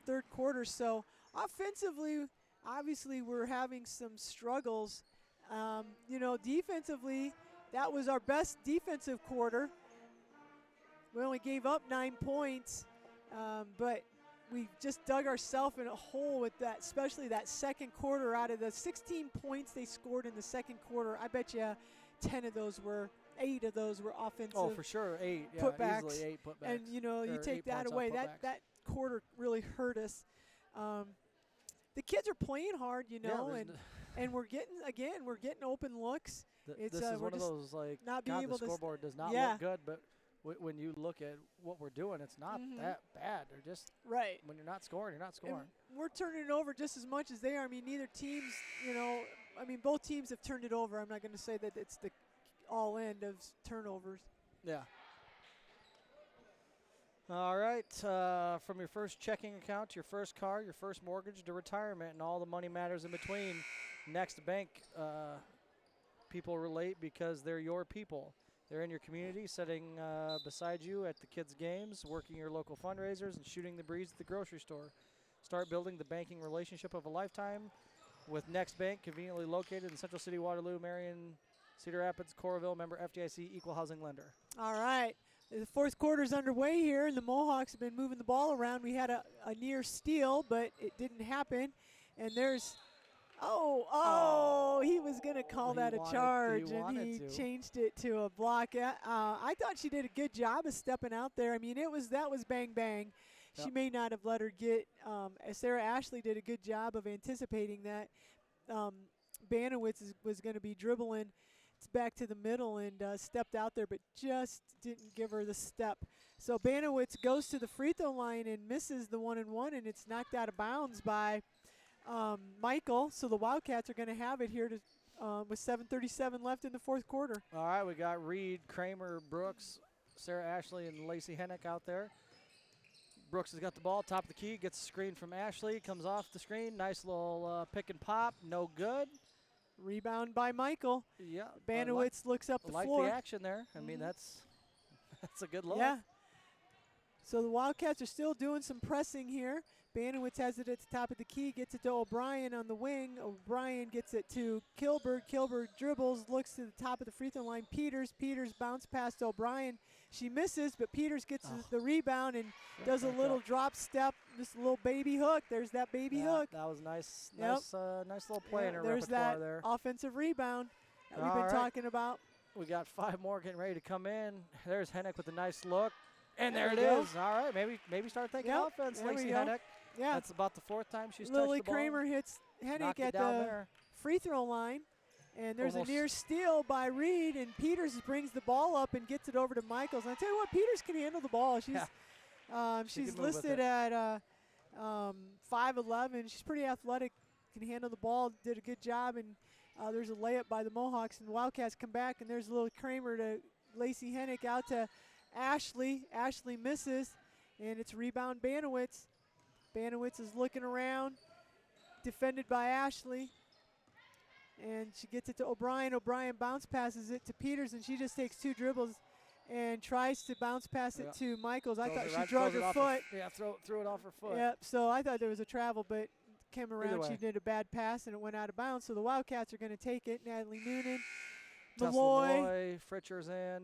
third quarter. So offensively, obviously we're having some struggles. Defensively, that was our best defensive quarter. We only gave up 9 points, but we just dug ourselves in a hole with that, especially that second quarter. Out of the 16 points they scored in the second quarter, I bet you 8 of those were offensive. Oh, for sure, 8. Yeah, putbacks. Easily 8 putbacks. And you take that away. That quarter really hurt us. The kids are playing hard, and we're getting open looks. This is one of those not being able the scoreboard does not look good, but when you look at what we're doing, it's not that bad. They're just when you're not scoring, you're not scoring. And we're turning it over just as much as they are. I mean, neither teams, both teams have turned it over. I'm not going to say that it's the all end of turnovers. Yeah. All right, from your first checking account to your first car, your first mortgage to retirement, and all the money matters in between, Next Bank people relate because they're your people. They're in your community, sitting beside you at the kids' games, working your local fundraisers, and shooting the breeze at the grocery store. Start building the banking relationship of a lifetime with Next Bank, conveniently located in Central City, Waterloo, Marion, Cedar Rapids, Coralville, member FDIC, equal housing lender. All right. The fourth quarter's underway here, and the Mohawks have been moving the ball around. We had a near steal, but it didn't happen. And there's, he was going to call that a charge, and he changed it to a block. I thought she did a good job of stepping out there. I mean, that was bang, bang. Yep. She may not have let her get, Sarah Ashley did a good job of anticipating that. Banowitz was going to be dribbling back to the middle and stepped out there, but just didn't give her the step. So Banowitz goes to the free throw line and misses the 1-and-1, and it's knocked out of bounds by Michael. So the Wildcats are going to have it here with 7:37 left in the fourth quarter. All right, we got Reed, Kramer, Brooks, Sarah Ashley, and Lacey Hennick out there. Brooks has got the ball, top of the key, gets a screen from Ashley, comes off the screen, nice little pick and pop, no good. Rebound by Michael. Yeah. Banowitz looks up the floor. I like the action there. I mean, that's a good look. Yeah. So the Wildcats are still doing some pressing here. Banowitz has it at the top of the key, gets it to O'Brien on the wing. O'Brien gets it to Kilberg. Kilberg dribbles, looks to the top of the free throw line. Peters bounce past O'Brien. She misses, but Peters gets the rebound and does a little drop step, just a little baby hook. There's that baby hook. That was nice. Yep. Nice little play in her there's repertoire that there. offensive rebound that we've been talking about. We got 5 more getting ready to come in. There's Hennick with a nice look. And there it go. is. All right, maybe start thinking offense, there Lacey we go. Hennick. Yeah. That's about the 4th time she's Lily touched the ball. Kramer hits Hennick Knocked it at down the there. free throw line. And there's Almost. a near steal by Reed, and Peters brings the ball up and gets it over to Michaels. And I tell you what, Peters can handle the ball. She's she's listed at 5'11". She's pretty athletic, can handle the ball, did a good job. And there's a layup by the Mohawks, and the Wildcats come back, and there's a little Kramer to Lacey Hennick out to Ashley. Ashley misses, and it's rebound Banowitz. Banowitz is looking around, defended by Ashley. And she gets it to O'Brien. O'Brien bounce passes it to Peters, and she just takes 2 dribbles and tries to bounce pass it to Michaels. I thought she drug her foot. Threw it off her foot. Yep, so I thought there was a travel, but came around. She did a bad pass, and it went out of bounds. So the Wildcats are going to take it. Natalie Noonan, Malloy, Fritcher's in.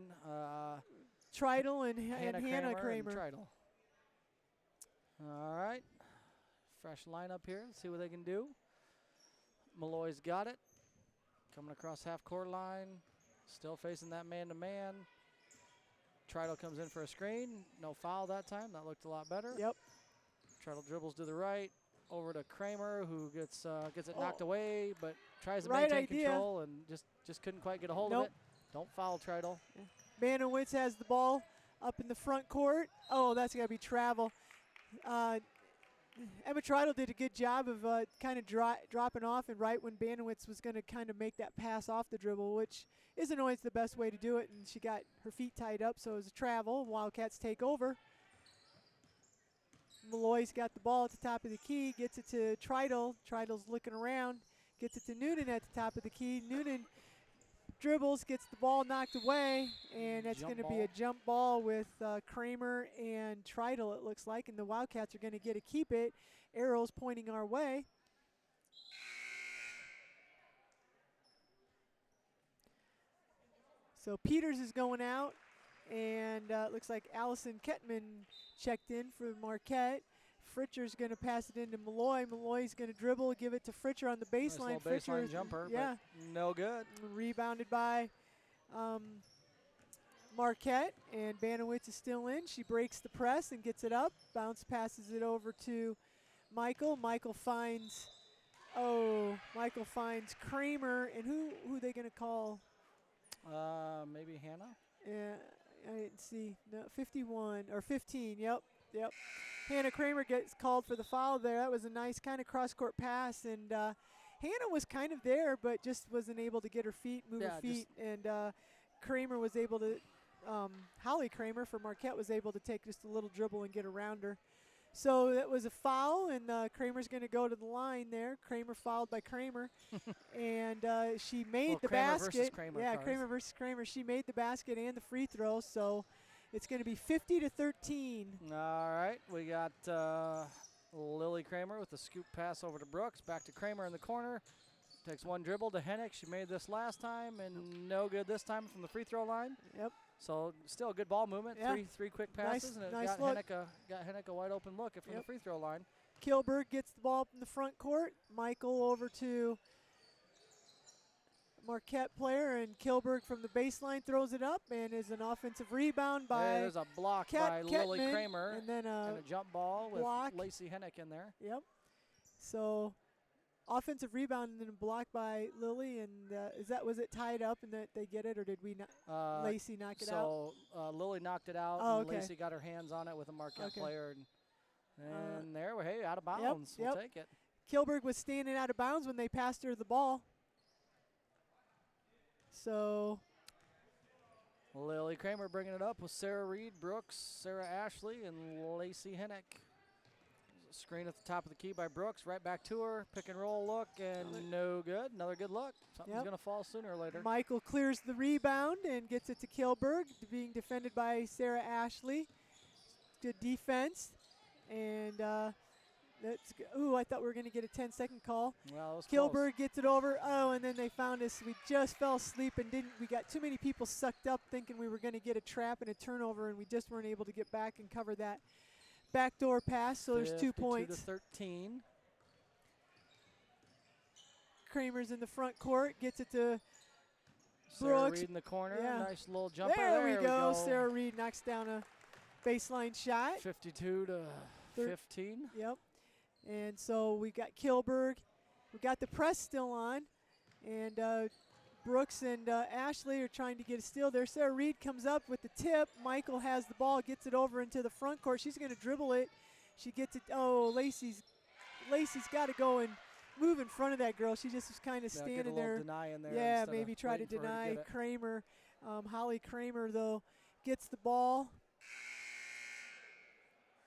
Tritle, and Hannah Kramer. Tritle. All right. Fresh lineup here. Let's see what they can do. Malloy's got it. Coming across half-court line. Still facing that man-to-man. Tritle comes in for a screen. No foul that time. That looked a lot better. Yep. Tritle dribbles to the right. Over to Kramer, who gets it knocked away, but tries to right maintain idea. control and just couldn't quite get a hold of it. Don't foul Tritle. Banowitz has the ball up in the front court. Oh, that's got to be travel. Emma Tritle did a good job of kind of dropping off, and right when Banowitz was going to kind of make that pass off the dribble, which isn't always the best way to do it, and she got her feet tied up, so it was a travel. Wildcats take over. Malloy's got the ball at the top of the key, gets it to Tritle. Tritle's looking around, gets it to Noonan at the top of the key. Noonan dribbles, gets the ball knocked away, and that's going to be a jump ball with Kramer and Tritle, it looks like, and the Wildcats are going to get to keep it. Arrows pointing our way. So Peters is going out, and it looks like Allison Kettman checked in for Marquette. Fritcher's going to pass it into Malloy. Malloy's going to dribble, give it to Fritcher on the baseline. Nice baseline jumper, but no good. Rebounded by Marquette, and Banowitz is still in. She breaks the press and gets it up. Bounce passes it over to Michael. Michael finds Kramer, and who are they going to call? Maybe Hannah? Yeah, I didn't see. No, 51 or 15. Yep. Hannah Kramer gets called for the foul there. That was a nice kind of cross-court pass, and Hannah was kind of there, but just wasn't able to get her feet, move her feet, and Kramer was able to. Holly Kramer for Marquette was able to take just a little dribble and get around her. So that was a foul, and Kramer's going to go to the line there. Kramer fouled by Kramer, and she made the Kramer basket. versus Kramer, yeah, Kramer versus Kramer. She made the basket and the free throw, so it's going to be 50-13. All right, we got Lily Kramer with the scoop pass over to Brooks. Back to Kramer in the corner. Takes one dribble to Hennick. She made this last time, and no good this time from the free throw line. Yep. So still a good ball movement. Yeah. Three quick passes, and it nice got Hennick a wide open look from the free throw line. Kilberg gets the ball up in the front court. Michael over to Marquette player, and Kilberg from the baseline throws it up, and is an offensive rebound by there's a block by Lily Kramer, and then and a jump ball with block. Lacey Hennick in there. Yep. So offensive rebound and then a block by Lily, and was it tied up and that they get it, or did we not? Lacey knock it out? So Lily knocked it out, and Lacey got her hands on it with a Marquette player, and there we're out of bounds. Yep. We'll take it. Kilberg was standing out of bounds when they passed her the ball. So Lily Kramer bringing it up with Sarah Reed, Brooks, Sarah Ashley, and Lacey Hennick. Screen at the top of the key by Brooks. Right back to her. Pick and roll look, and no good. Another good look. Something's going to fall sooner or later. Michael clears the rebound and gets it to Kilberg, being defended by Sarah Ashley. good defense. And I thought we were going to get a 10-second call. Well, it was Kilberg gets it over. Oh, and then they found us. We just fell asleep and didn't. We got too many people sucked up thinking we were going to get a trap and a turnover, and we just weren't able to get back and cover that backdoor pass. So there's 2 points. 13. Kramer's in the front court, gets it to Sarah Brooks. Reed in the corner. Yeah. Nice little jumper. There we go. Sarah Reed knocks down a baseline shot. 52 to 15. Yep. And so we got Kilberg. We got the press still on. And Brooks and Ashley are trying to get a steal there. Sarah Reed comes up with the tip. Michael has the ball, gets it over into the front court. She's going to dribble it. She gets it. Oh, Lacey's got to go and move in front of that girl. She just was kind of standing get a there. Deny in there. Yeah, maybe try to deny Kramer. Holly Kramer, though, gets the ball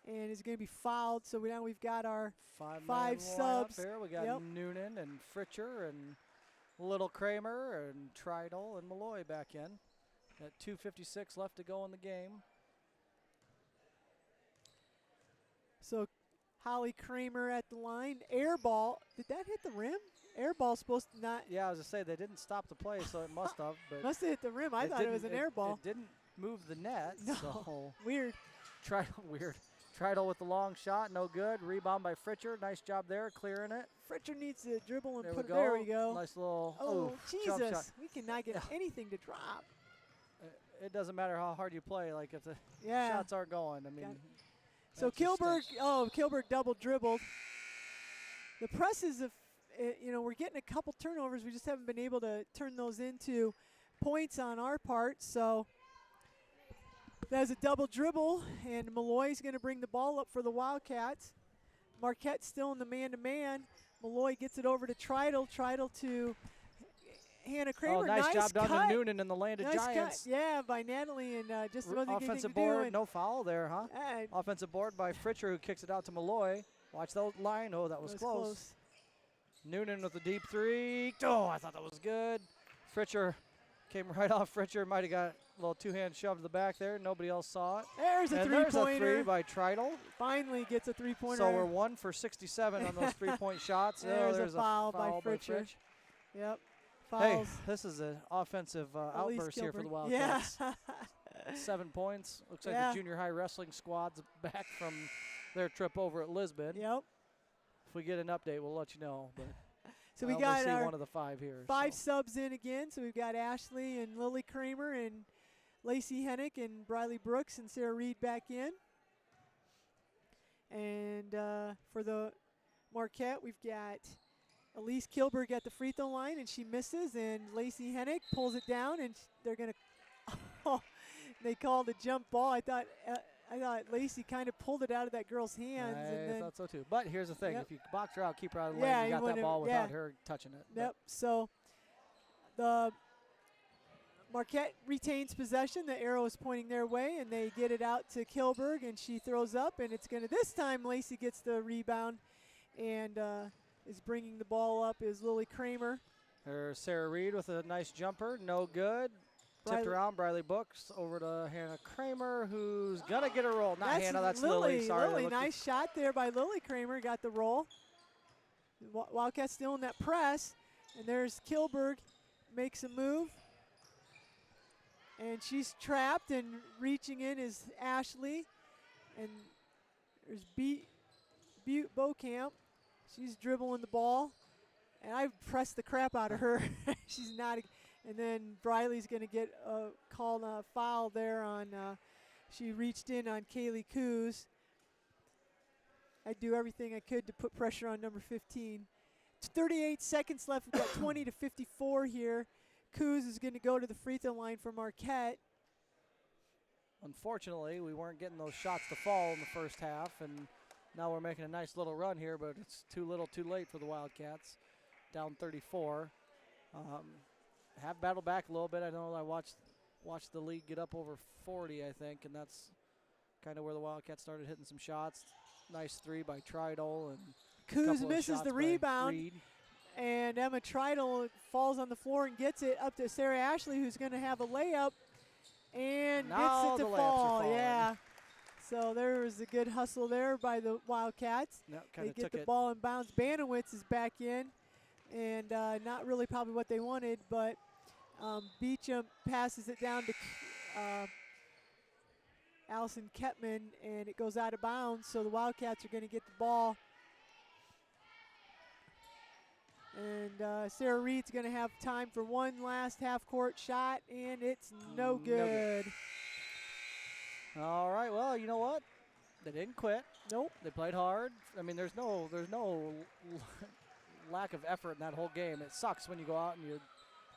and is going to be fouled. So now we've got our five subs. Here. We got Noonan and Fritcher and Little Kramer and Treidel and Malloy back in. Got 2:56 left to go in the game. So Holly Kramer at the line. Air ball. Did that hit the rim? Air ball's supposed to not. Yeah, I was going to say, they didn't stop the play, so it must have. But must have hit the rim. I thought it was an air ball. It didn't move the net. No. So Weird. Treidel with the long shot, no good. Rebound by Fritcher. Nice job there, clearing it. Fritcher needs to dribble and put it. Go. There we go. Nice little. Oh, jump shot. Jesus. We cannot get anything to drop. It doesn't matter how hard you play. Like, if the shots aren't going, I mean. So Kilberg double dribbled. The presses of, we're getting a couple turnovers. We just haven't been able to turn those into points on our part. So that's a double dribble, and Malloy's going to bring the ball up for the Wildcats. Marquette still in the man-to-man. Malloy gets it over to Treidel. Treidel to Hannah Kramer. Oh, nice job done to Noonan in the Landed Giants. Cut. Yeah, by Natalie, and just wasn't getting offensive to board, do. no foul there, huh? Offensive board by Fritcher, who kicks it out to Malloy. Watch that line. Oh, that was close. Noonan with the deep three. Oh, I thought that was good. Fritcher came right off. Fritcher might have got a little two-hand shove to the back there. Nobody else saw it. There's a three-pointer. There's a three by Treidel. Finally gets a three-pointer. So we're 1 for 67 on those three-point shots. There's a foul by Fritcher. Yep. Fouls. Hey, this is an offensive outburst here for the Wildcats. Yeah. 7 points. Looks like the junior high wrestling squad's back from their trip over at Lisbon. Yep. If we get an update, we'll let you know. But so we got our one of the 5 here. 5 subs in again. So we've got Ashley and Lily Kramer and Lacey Hennick and Briley Brooks and Sarah Reed back in. And for the Marquette, we've got Elise Kilberg at the free throw line, and she misses, and Lacey Hennick pulls it down, and they're going to they called a jump ball. I thought Lacey kind of pulled it out of that girl's hands. I thought so too. But here's the thing. If you box her out, keep her out of the lane, you got that ball without her touching it. Yep. So the Marquette retains possession. The arrow is pointing their way, and they get it out to Kilberg, and she throws up, and it's going to, this time Lacey gets the rebound and is bringing the ball up is Lily Kramer. There's Sarah Reed with a nice jumper, no good. Tipped around, Briley Brooks over to Hannah Kramer, who's going to get a roll. Not Hannah, that's Lily. Sorry. Lily, nice shot there by Lily Kramer, got the roll. Wildcats still in that press, and there's Kilberg, makes a move. And she's trapped, and reaching in is Ashley. And there's Butte Beaucamp. She's dribbling the ball. And I pressed the crap out of her. She's not. And then Briley's going to get called a foul there on. She reached in on Kaylee Coos. I'd do everything I could to put pressure on number 15. 38 seconds left. We've got 20 to 54 here. Coos is going to go to the free throw line for Marquette. Unfortunately, we weren't getting those shots to fall in the first half, and now we're making a nice little run here, but it's too little too late for the Wildcats. Down 34. Have battled back a little bit. I know I watched the lead get up over 40, I think, and that's kind of where the Wildcats started hitting some shots. Nice three by Treidel. And Coos misses the rebound. And Emma Treidel falls on the floor and gets it up to Sarah Ashley, who's going to have a layup and now gets it to fall. Yeah. So there was a good hustle there by the Wildcats. No, They get the ball in bounds. Banowitz is back in, and not really probably what they wanted, but Beecham passes it down to Allison Ketman, and it goes out of bounds, so the Wildcats are going to get the ball. And Sarah Reed's going to have time for one last half-court shot, and it's no good. All right, well, you know what? They didn't quit. Nope. They played hard. I mean, there's no lack of effort in that whole game. It sucks when you go out and you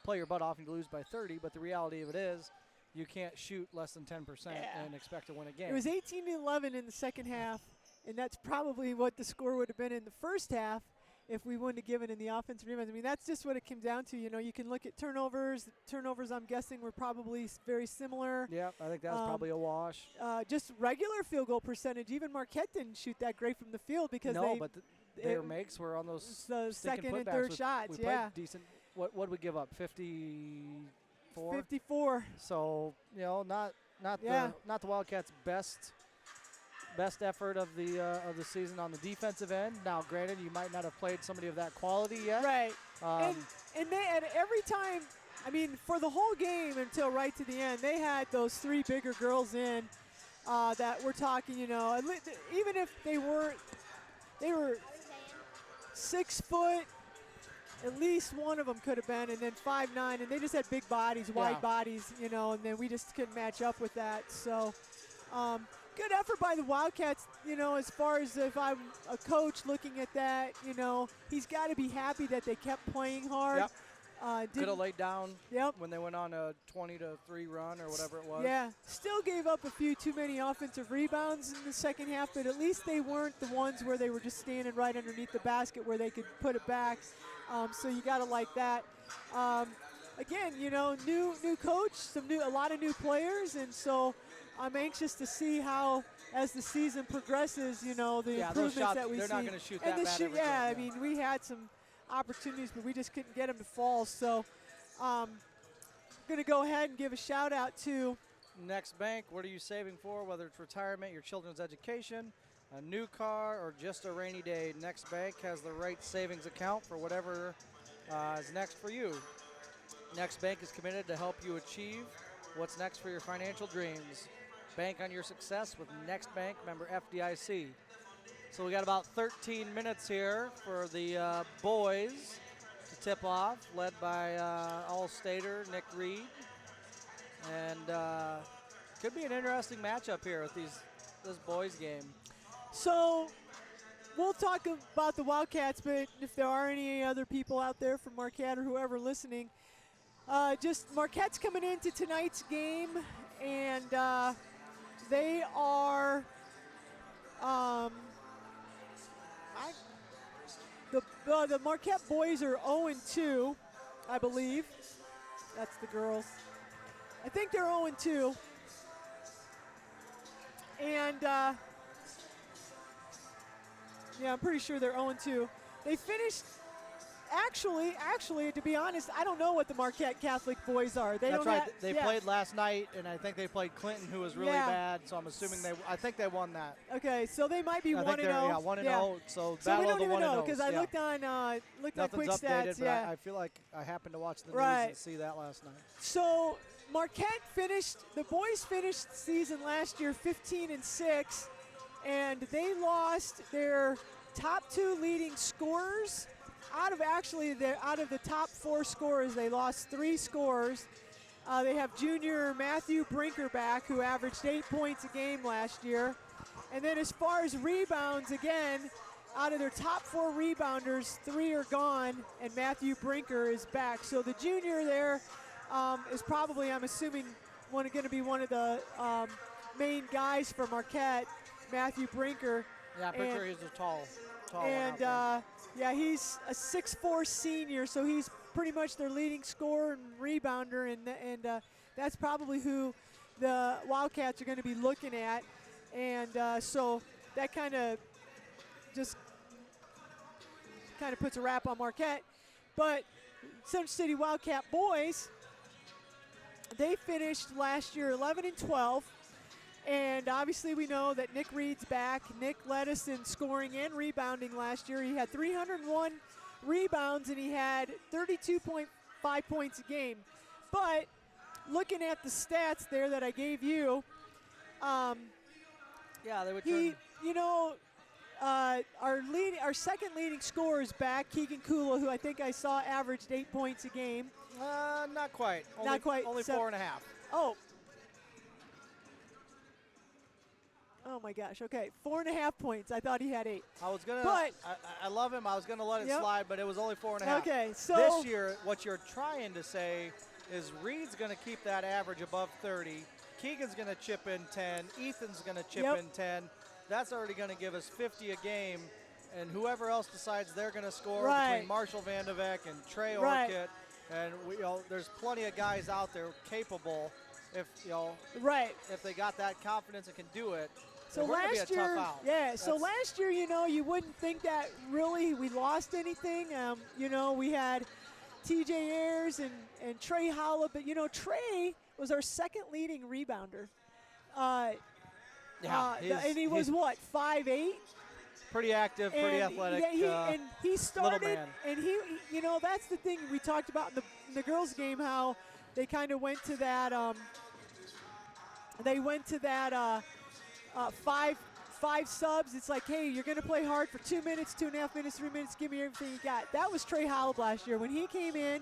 play your butt off and you lose by 30, but the reality of it is you can't shoot less than 10% and expect to win a game. It was 18-11 in the second half, and that's probably what the score would have been in the first half if we wouldn't have given in the offensive rebounds. I mean, that's just what it came down to. You know, you can look at turnovers. Turnovers, I'm guessing, were probably very similar. Yeah, I think that was probably a wash. Just regular field goal percentage. Even Marquette didn't shoot that great from the field because their makes were on those the second and third shots. We played decent. What did we give up? 54. 54. So not the Wildcats' best effort of the season on the defensive end. Now, granted, you might not have played somebody of that quality yet. Right. And every time, I mean, for the whole game until right to the end, they had those three bigger girls in that we're talking, even if they were 6 foot, at least one of them could have been, and then 5'9", and they just had big bodies, wide bodies, and then we just couldn't match up with that. So, good effort by the Wildcats, as far as if I'm a coach looking at that, he's got to be happy that they kept playing hard. Yep. Could have laid down when they went on a 20-3 run or whatever it was. Yeah, still gave up a few too many offensive rebounds in the second half, but at least they weren't the ones where they were just standing right underneath the basket where they could put it back. So you got to like that. Again, new coach, a lot of new players, and so I'm anxious to see how, as the season progresses, the improvements that we see. They're not going to shoot that bad every game. I mean, we had some opportunities, but we just couldn't get them to fall. So I'm going to go ahead and give a shout out to Next Bank. What are you saving for? Whether it's retirement, your children's education, a new car, or just a rainy day, Next Bank has the right savings account for whatever is next for you. Next Bank is committed to help you achieve what's next for your financial dreams. Bank on your success with Next Bank, member FDIC. So we got about 13 minutes here for the boys to tip off, led by All-Stater Nick Reed. And could be an interesting matchup here with this boys game. So we'll talk about the Wildcats, but if there are any other people out there from Marquette or whoever listening, just Marquette's coming into tonight's game, and they are the Marquette boys are 0-2, I believe. That's the girls. I think they're 0-2. And I'm pretty sure they're 0-2. They finished. Actually, to be honest, I don't know what the Marquette Catholic boys are. That's right. They played last night, and I think they played Clinton, who was really bad. So I'm assuming I think they won that. Okay, so they might be 1-0. 1-0. So we don't even know because I looked on quick updated, stats. But I feel like I happened to watch the news and see that last night. So Marquette the boys finished the season last year 15-6, and they lost their top 2 leading scorers. Out of the top 4 scorers, they lost 3 scorers. They have junior Matthew Brinker back, who averaged 8 points a game last year. And then as far as rebounds, again, out of their top 4 rebounders, 3 are gone, and Matthew Brinker is back. So the junior there is probably, I'm assuming, going to be one of the main guys for Marquette, Matthew Brinker. Yeah, Brinker is a tall and he's a 6'4" senior, so he's pretty much their leading scorer and rebounder, and that's probably who the Wildcats are going to be looking at. And so that kind of puts a wrap on Marquette. But Central City Wildcat boys, they finished last year 11-12, And obviously we know that Nick Reed's back. Nick led us in scoring and rebounding last year. He had 301 rebounds and he had 32.5 points a game. But looking at the stats there that I gave you, yeah, they would he, you know, our second leading scorer is back, Keegan Kula, who I think I saw averaged 8 points a game. Not quite. Not quite. Only 4.5. Oh. Oh my gosh. Okay, 4.5 points. I thought he had 8. I was gonna. But I love him. I was gonna let it slide, but it was only 4.5. Okay, so this year, what you're trying to say is Reed's gonna keep that average above 30. Keegan's gonna chip in 10. Ethan's gonna chip in 10. That's already gonna give us 50 a game, and whoever else decides they're gonna score between Marshall Vandevek and Trey Orchid, and we, there's plenty of guys out there capable. If if they got that confidence and can do it. So last year, so last year, you wouldn't think that really we lost anything. We had TJ Ayers and Trey Holla, but Trey was our second leading rebounder. And he was what, 5'8"? Pretty active, pretty athletic. Yeah, and he started, little man. and he, that's the thing we talked about in the girls' game, how they kind of went to that. They went to that. Five subs. It's like, hey, you're going to play hard for 2 minutes, 2.5 minutes, 3 minutes. Give me everything you got. That was Trey Hollop last year. When he came in,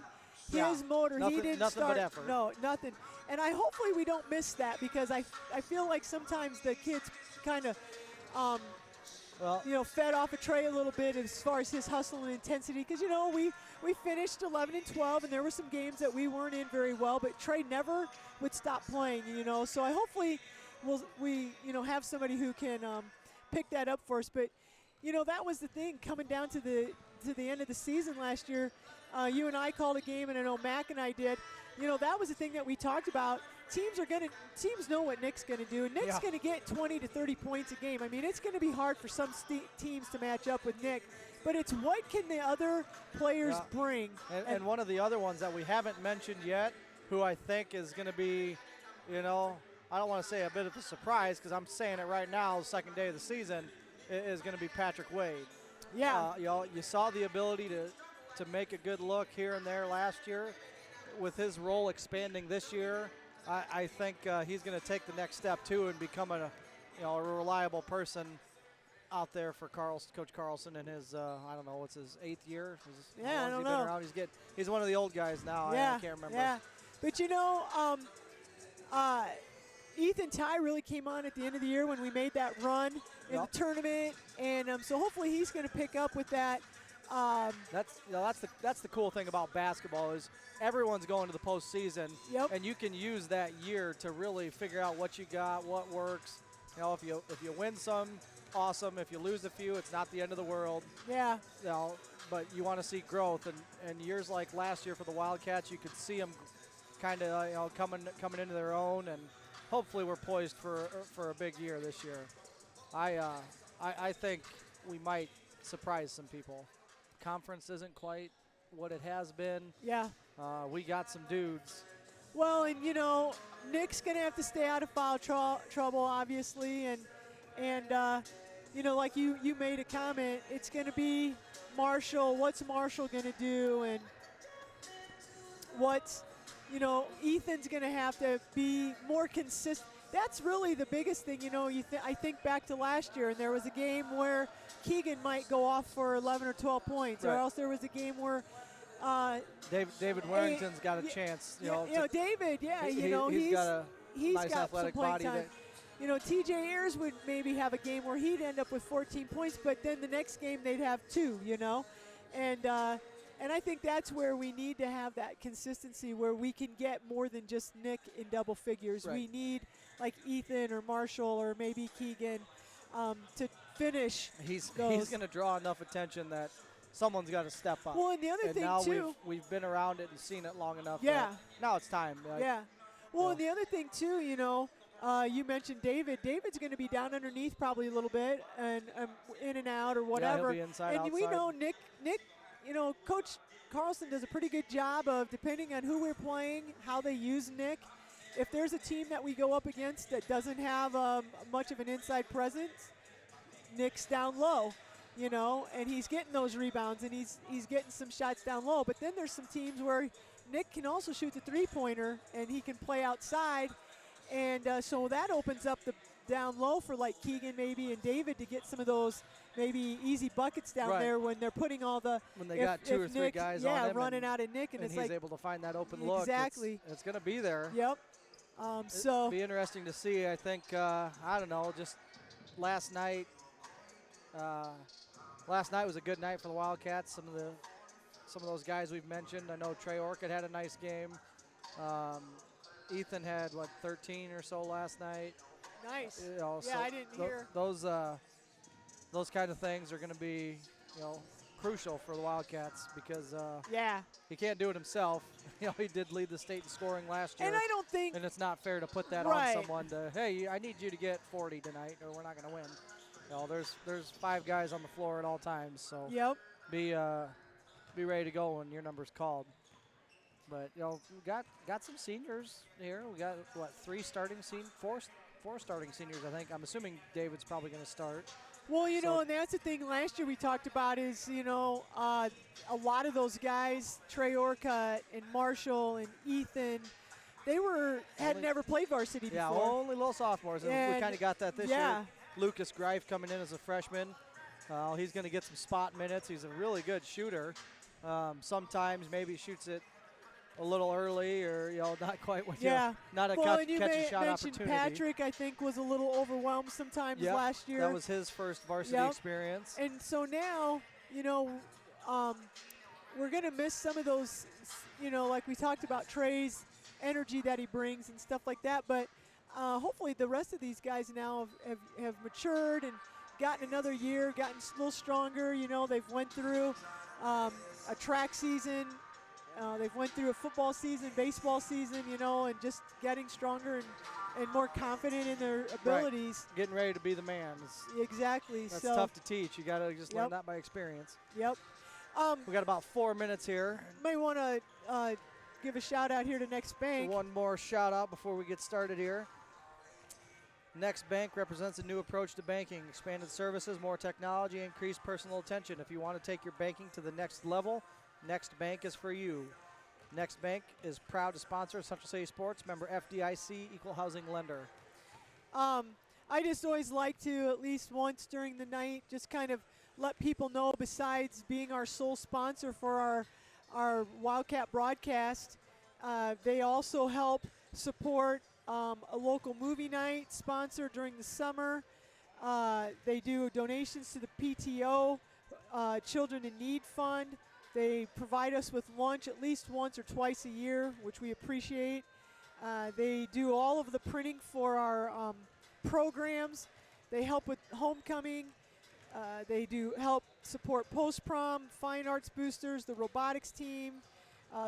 his motor, he didn't nothing start. But effort. No, nothing. And hopefully we don't miss that, because I feel like sometimes the kids kind of, fed off of Trey a little bit as far as his hustle and intensity. Because, we finished 11 and 12, and there were some games that we weren't in very well, but Trey never would stop playing, So I hopefully we have somebody who can pick that up for us. But that was the thing coming down to the end of the season last year. You and I called a game, and I know Mac and I did. That was the thing that we talked about. Teams know what Nick's going to do. Nick's going to get 20 to 30 points a game. I mean, it's going to be hard for some teams to match up with Nick, but it's what can the other players bring. And one of the other ones that we haven't mentioned yet, who I think is going to be, I don't want to say a bit of a surprise, because I'm saying it right now, the second day of the season, is going to be Patrick Wade. Yeah. You saw the ability to make a good look here and there last year. With his role expanding this year, I think he's going to take the next step too and become a reliable person out there for Coach Carlson in his I don't know, what's his 8th year? I don't know. He's one of the old guys now. I can't remember. Yeah, but Ethan Ty really came on at the end of the year when we made that run in the tournament, and so hopefully he's going to pick up with that. That's the cool thing about basketball is everyone's going to the postseason, and you can use that year to really figure out what you got, what works. If you win some, awesome. If you lose a few, it's not the end of the world. Yeah. But you want to see growth, and years like last year for the Wildcats, you could see them kind of coming into their own, and hopefully we're poised for a big year this year. I think we might surprise some people. Conference isn't quite what it has been. Yeah. We got some dudes. Well, and Nick's gonna have to stay out of foul trouble, obviously, and like you made a comment, it's gonna be Marshall. What's Marshall gonna do, and what's Ethan's gonna have to be more consistent. That's really the biggest thing. I think back to last year, and there was a game where Keegan might go off for 11 or 12 points, or else there was a game where David Warrington's got a chance. David, he's got athletic some body. Time. TJ Ayers would maybe have a game where he'd end up with 14 points, but then the next game they'd have 2. And I think that's where we need to have that consistency, where we can get more than just Nick in double figures. Right. We need like Ethan or Marshall or maybe Keegan to finish. He's going to draw enough attention that someone's got to step up. Well, and the other thing now too, we've been around it and seen it long enough. Yeah. Now it's time. Well, and the other thing too, you mentioned David. David's going to be down underneath probably a little bit and in and out or whatever. Yeah, he'll be inside, and outside. we know Nick. Coach Carlson does a pretty good job of, depending on who we're playing, how they use Nick. if there's a team that we go up against that doesn't have much of an inside presence, Nick's down low, you know, and he's getting those rebounds and he's getting some shots down low. But then there's some teams where Nick can also shoot the three-pointer and he can play outside, and so that opens up the down low for like Keegan maybe and David to get some of those maybe easy buckets down there when they're putting all the when they got two or three guys on him, running out of Nick, and it's he's like able to find that open look. Exactly. It's going to be there. Yep. So it'll be interesting to see. I think I don't know. Just last night. Last night was a good night for the Wildcats. Some of those guys we've mentioned. I know Trey Orchid had a nice game. Ethan had 13 or so last night. Nice. You know, yeah, so I didn't hear. Those kind of things are going to be, crucial for the Wildcats because he can't do it himself. He did lead the state in scoring last year. And I don't think. And it's not fair to put that on someone to, hey, I need you to get 40 tonight or we're not going to win. There's 5 guys on the floor at all times, so be ready to go when your number's called. But we got some seniors here. We got 4 starting seniors, I think. I'm assuming David's probably going to start. Well, and that's the thing last year we talked about is, a lot of those guys, Trey Orcutt and Marshall and Ethan, they had never played varsity before. Yeah, only little sophomores, and we kind of got that this year. Lucas Greif coming in as a freshman. He's going to get some spot minutes. He's a really good shooter. Sometimes maybe shoots it a little early or, not quite what not a catch and shot opportunity. Patrick, I think, was a little overwhelmed sometimes last year. That was his first varsity experience. And so now, we're going to miss some of those, like we talked about Trey's energy that he brings and stuff like that. But hopefully the rest of these guys now have matured and gotten another year, gotten a little stronger. They've went through a track season. They've went through a football season, baseball season, and just getting stronger and more confident in their abilities. Right. Getting ready to be the man. Exactly. That's tough to teach. You got to just learn that by experience. Yep. We got about 4 minutes here. May want to give a shout out here to Next Bank. One more shout out before we get started here. Next Bank represents a new approach to banking, expanded services, more technology, increased personal attention. If you want to take your banking to the next level, Next Bank is for you. Next Bank is proud to sponsor Central City Sports, member FDIC, equal housing lender. I just always like to, at least once during the night, just kind of let people know, besides being our sole sponsor for our Wildcat broadcast, they also help support a local movie night sponsor during the summer. They do donations to the PTO, Children in Need Fund. They provide us with lunch at least once or twice a year, which we appreciate. They do all of the printing for our programs. They help with homecoming. They do help support post-prom, fine arts boosters, the robotics team,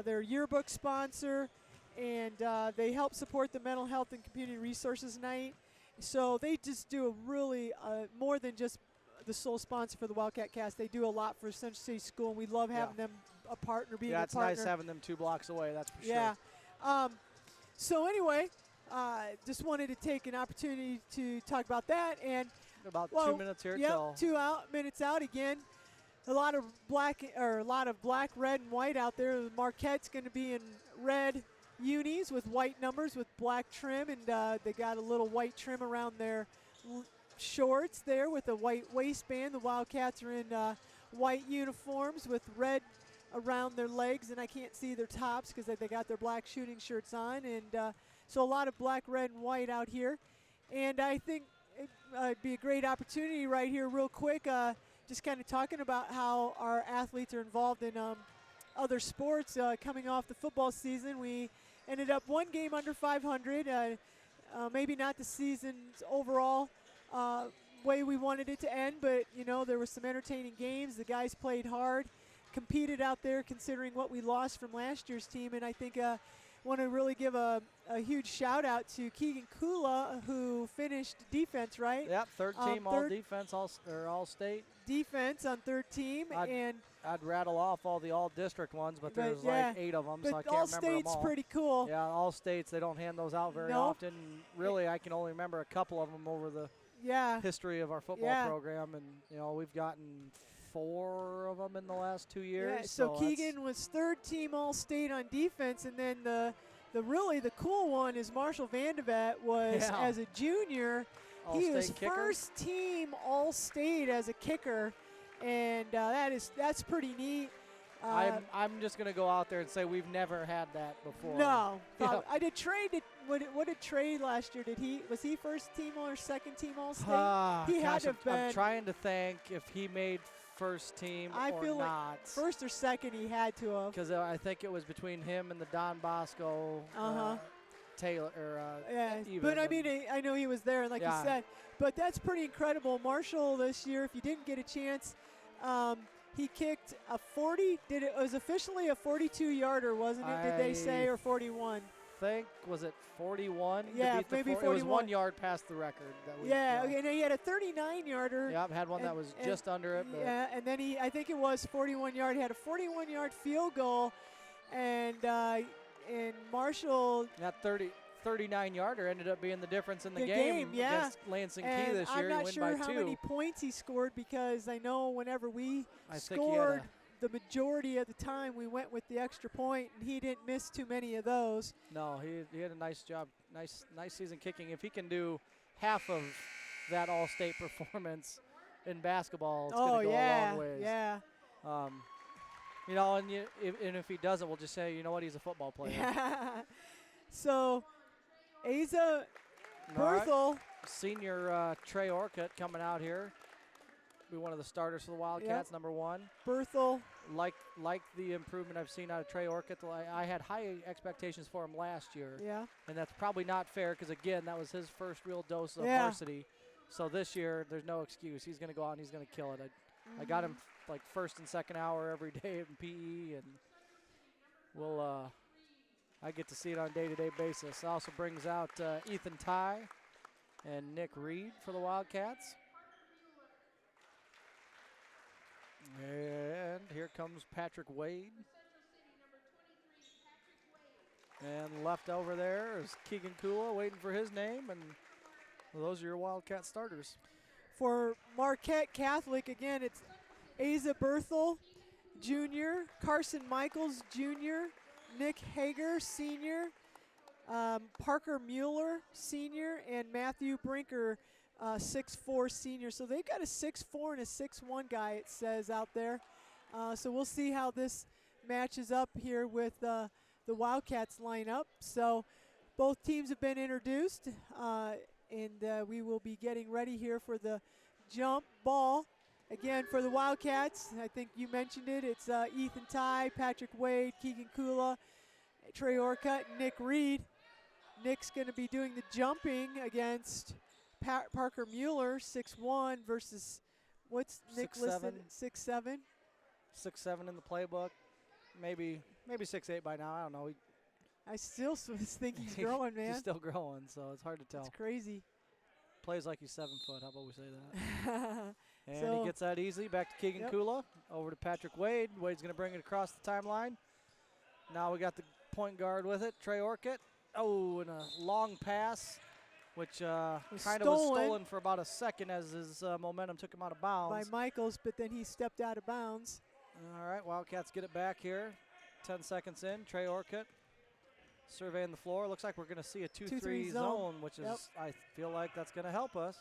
their yearbook sponsor, and they help support the mental health and community resources night. So they just do a really more than just the sole sponsor for the Wildcat Cast. They do a lot for Central City School, and we love having them a partner, being a partner. Yeah, it's nice having them 2 blocks away, that's for sure. So anyway, just wanted to take an opportunity to talk about that. And about 2 minutes here till 2 minutes out again. A lot of black, red, and white out there. Marquette's going to be in red unis with white numbers with black trim, and they got a little white trim around their shorts there with a white waistband. The Wildcats are in white uniforms with red around their legs, and I can't see their tops because they got their black shooting shirts on. And so a lot of black, red, and white out here. And I think it'd be a great opportunity right here real quick, just kind of talking about how our athletes are involved in other sports. Coming off the football season, we ended up 1 game under 500. Maybe not the season's overall way we wanted it to end, but there were some entertaining games. The guys played hard, competed out there considering what we lost from last year's team. And I think want to really give a huge shout out to Keegan Kula, who finished defense, right? Yep, third team all defense, all state defense on third team. I'd rattle off all the all-district ones, but there's yeah, like 8 of them, but so I can't remember them All-State's all. pretty cool. Yeah, all-states, they don't hand those out very often. Really, I can only remember a couple of them over the history of our football program, and we've gotten 4 of them in the last 2 years. Yeah, so Keegan was third team All-State on defense, and then the cool one is Marshall Vandevet was as a junior. He was first team All-State as a kicker, and that's pretty neat. I'm just going to go out there and say we've never had that before. No. I did Trey. What did Trey last year? Was he first team or second team All-State? He had to have been. I'm trying to think if he made first team I or feel not. Like first or second he had to have. Because I think it was between him and the Don Bosco Taylor. But I mean, I know he was there, and like you said. But that's pretty incredible. Marshall this year, if you didn't get a chance, he kicked a 40. It was officially a 42-yarder, wasn't it? Did they say, or 41? Think was it 41? Yeah, maybe 41. It was 1 yard past the record. Okay. Now he had a 39-yarder. Yeah, had one that was just under it. Yeah, and then I think it was 41-yard. He had a 41-yard field goal, and Marshall. That 39-yarder ended up being the difference in the game against Lansing Key this year. I'm not sure how many points he scored, because I know whenever we scored the majority of the time, we went with the extra point, and he didn't miss too many of those. No, he had a nice job, nice season kicking. If he can do half of that All-State performance in basketball, it's going to go a long ways. Yeah. And if he doesn't, we'll just say, you know what, he's a football player. So, Asa Berthel. Senior Trey Orcutt coming out here. Be one of the starters for the Wildcats, number 1. Berthel. Like the improvement I've seen out of Trey Orcutt. I had high expectations for him last year. Yeah. And that's probably not fair, because, again, that was his first real dose of varsity. So this year, there's no excuse. He's going to go out and he's going to kill it. I got him like first and second hour every day in PE, and I get to see it on a day-to-day basis. Also brings out Ethan Ty and Nick Reed for the Wildcats. And here comes Patrick Wade. And left over there is Keegan Kula waiting for his name, and those are your Wildcat starters. For Marquette Catholic, again, it's Asa Berthel, Jr., Carson Michaels, Jr., Nick Hager, Senior, Parker Mueller, Senior, and Matthew Brinker, 6'4", Senior. So they've got a 6'4" and a 6'1" guy, it says out there. So we'll see how this matches up here with the Wildcats lineup. So both teams have been introduced, and we will be getting ready here for the jump ball. Again, for the Wildcats, I think you mentioned it, it's Ethan Ty, Patrick Wade, Keegan Kula, Trey Orcutt, Nick Reed. Nick's going to be doing the jumping against Parker Mueller, 6'1", versus, what's Nick listed? 6'7"? 6'7" in the playbook. Maybe 6'8" by now. I don't know. I still think he's growing, man. He's still growing, so it's hard to tell. It's crazy. Plays like he's 7 foot. How about we say that? And so he gets that easily. Back to Keegan Kula. Over to Patrick Wade. Wade's going to bring it across the timeline. Now we got the point guard with it, Trey Orcutt. Oh, and a long pass, which kind of was stolen for about a second as his momentum took him out of bounds. By Michaels, but then he stepped out of bounds. All right, Wildcats get it back here. 10 seconds in. Trey Orcutt surveying the floor. Looks like we're going to see a 2-3 zone, which is, I feel like that's going to help us.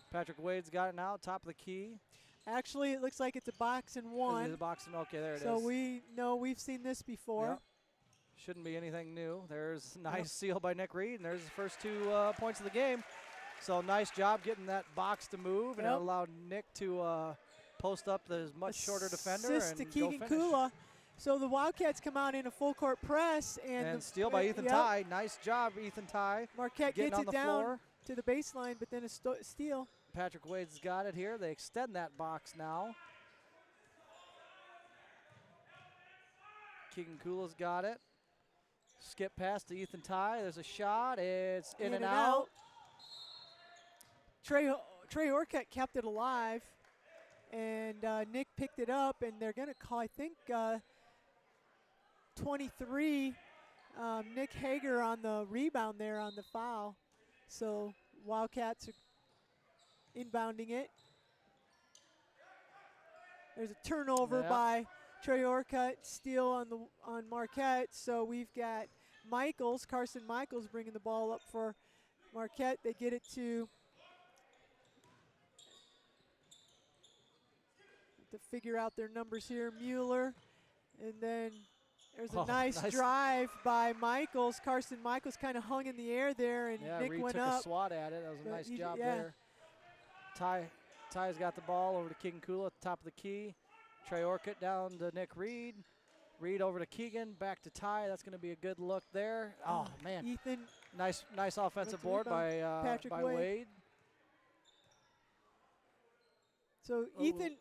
Patrick Wade's got it now, top of the key. Actually, it looks like it's a box and one. It's a box and okay, there it is. So we know we've seen this before. Yep. Shouldn't be anything new. There's a nice seal by Nick Reed, and there's the first 2 points of the game. So nice job getting that box to move, and it allowed Nick to post up the much shorter defender Assist and to Keegan go finish. Kula. So the Wildcats come out in a full court press. And steal by Ethan Ty. Nice job, Ethan Ty. Marquette gets it down to the baseline, but then a steal. Patrick Wade's got it here. They extend that box now. Keegan Kula's got it. Skip pass to Ethan Ty. There's a shot. It's in and out. Trey Orcutt kept it alive. And and Nick picked it up, and they're going to call, I think, 23, Nick Hager on the rebound there on the foul. So Wildcats are inbounding it. There's a turnover by Trey Orcutt, steal on Marquette. So we've got Carson Michaels bringing the ball up for Marquette. They get it to figure out their numbers here. Mueller, and then there's a nice drive by Michaels. Carson Michaels kind of hung in the air there, and Nick Reed went took up. a swat at it. That was a nice job there. Ty's got the ball over to Keegan Kula at the top of the key. Trey Orcutt down to Nick Reed. Reed over to Keegan, back to Ty. That's going to be a good look there. Oh, man. Ethan. Nice offensive board by Wade. So Ethan.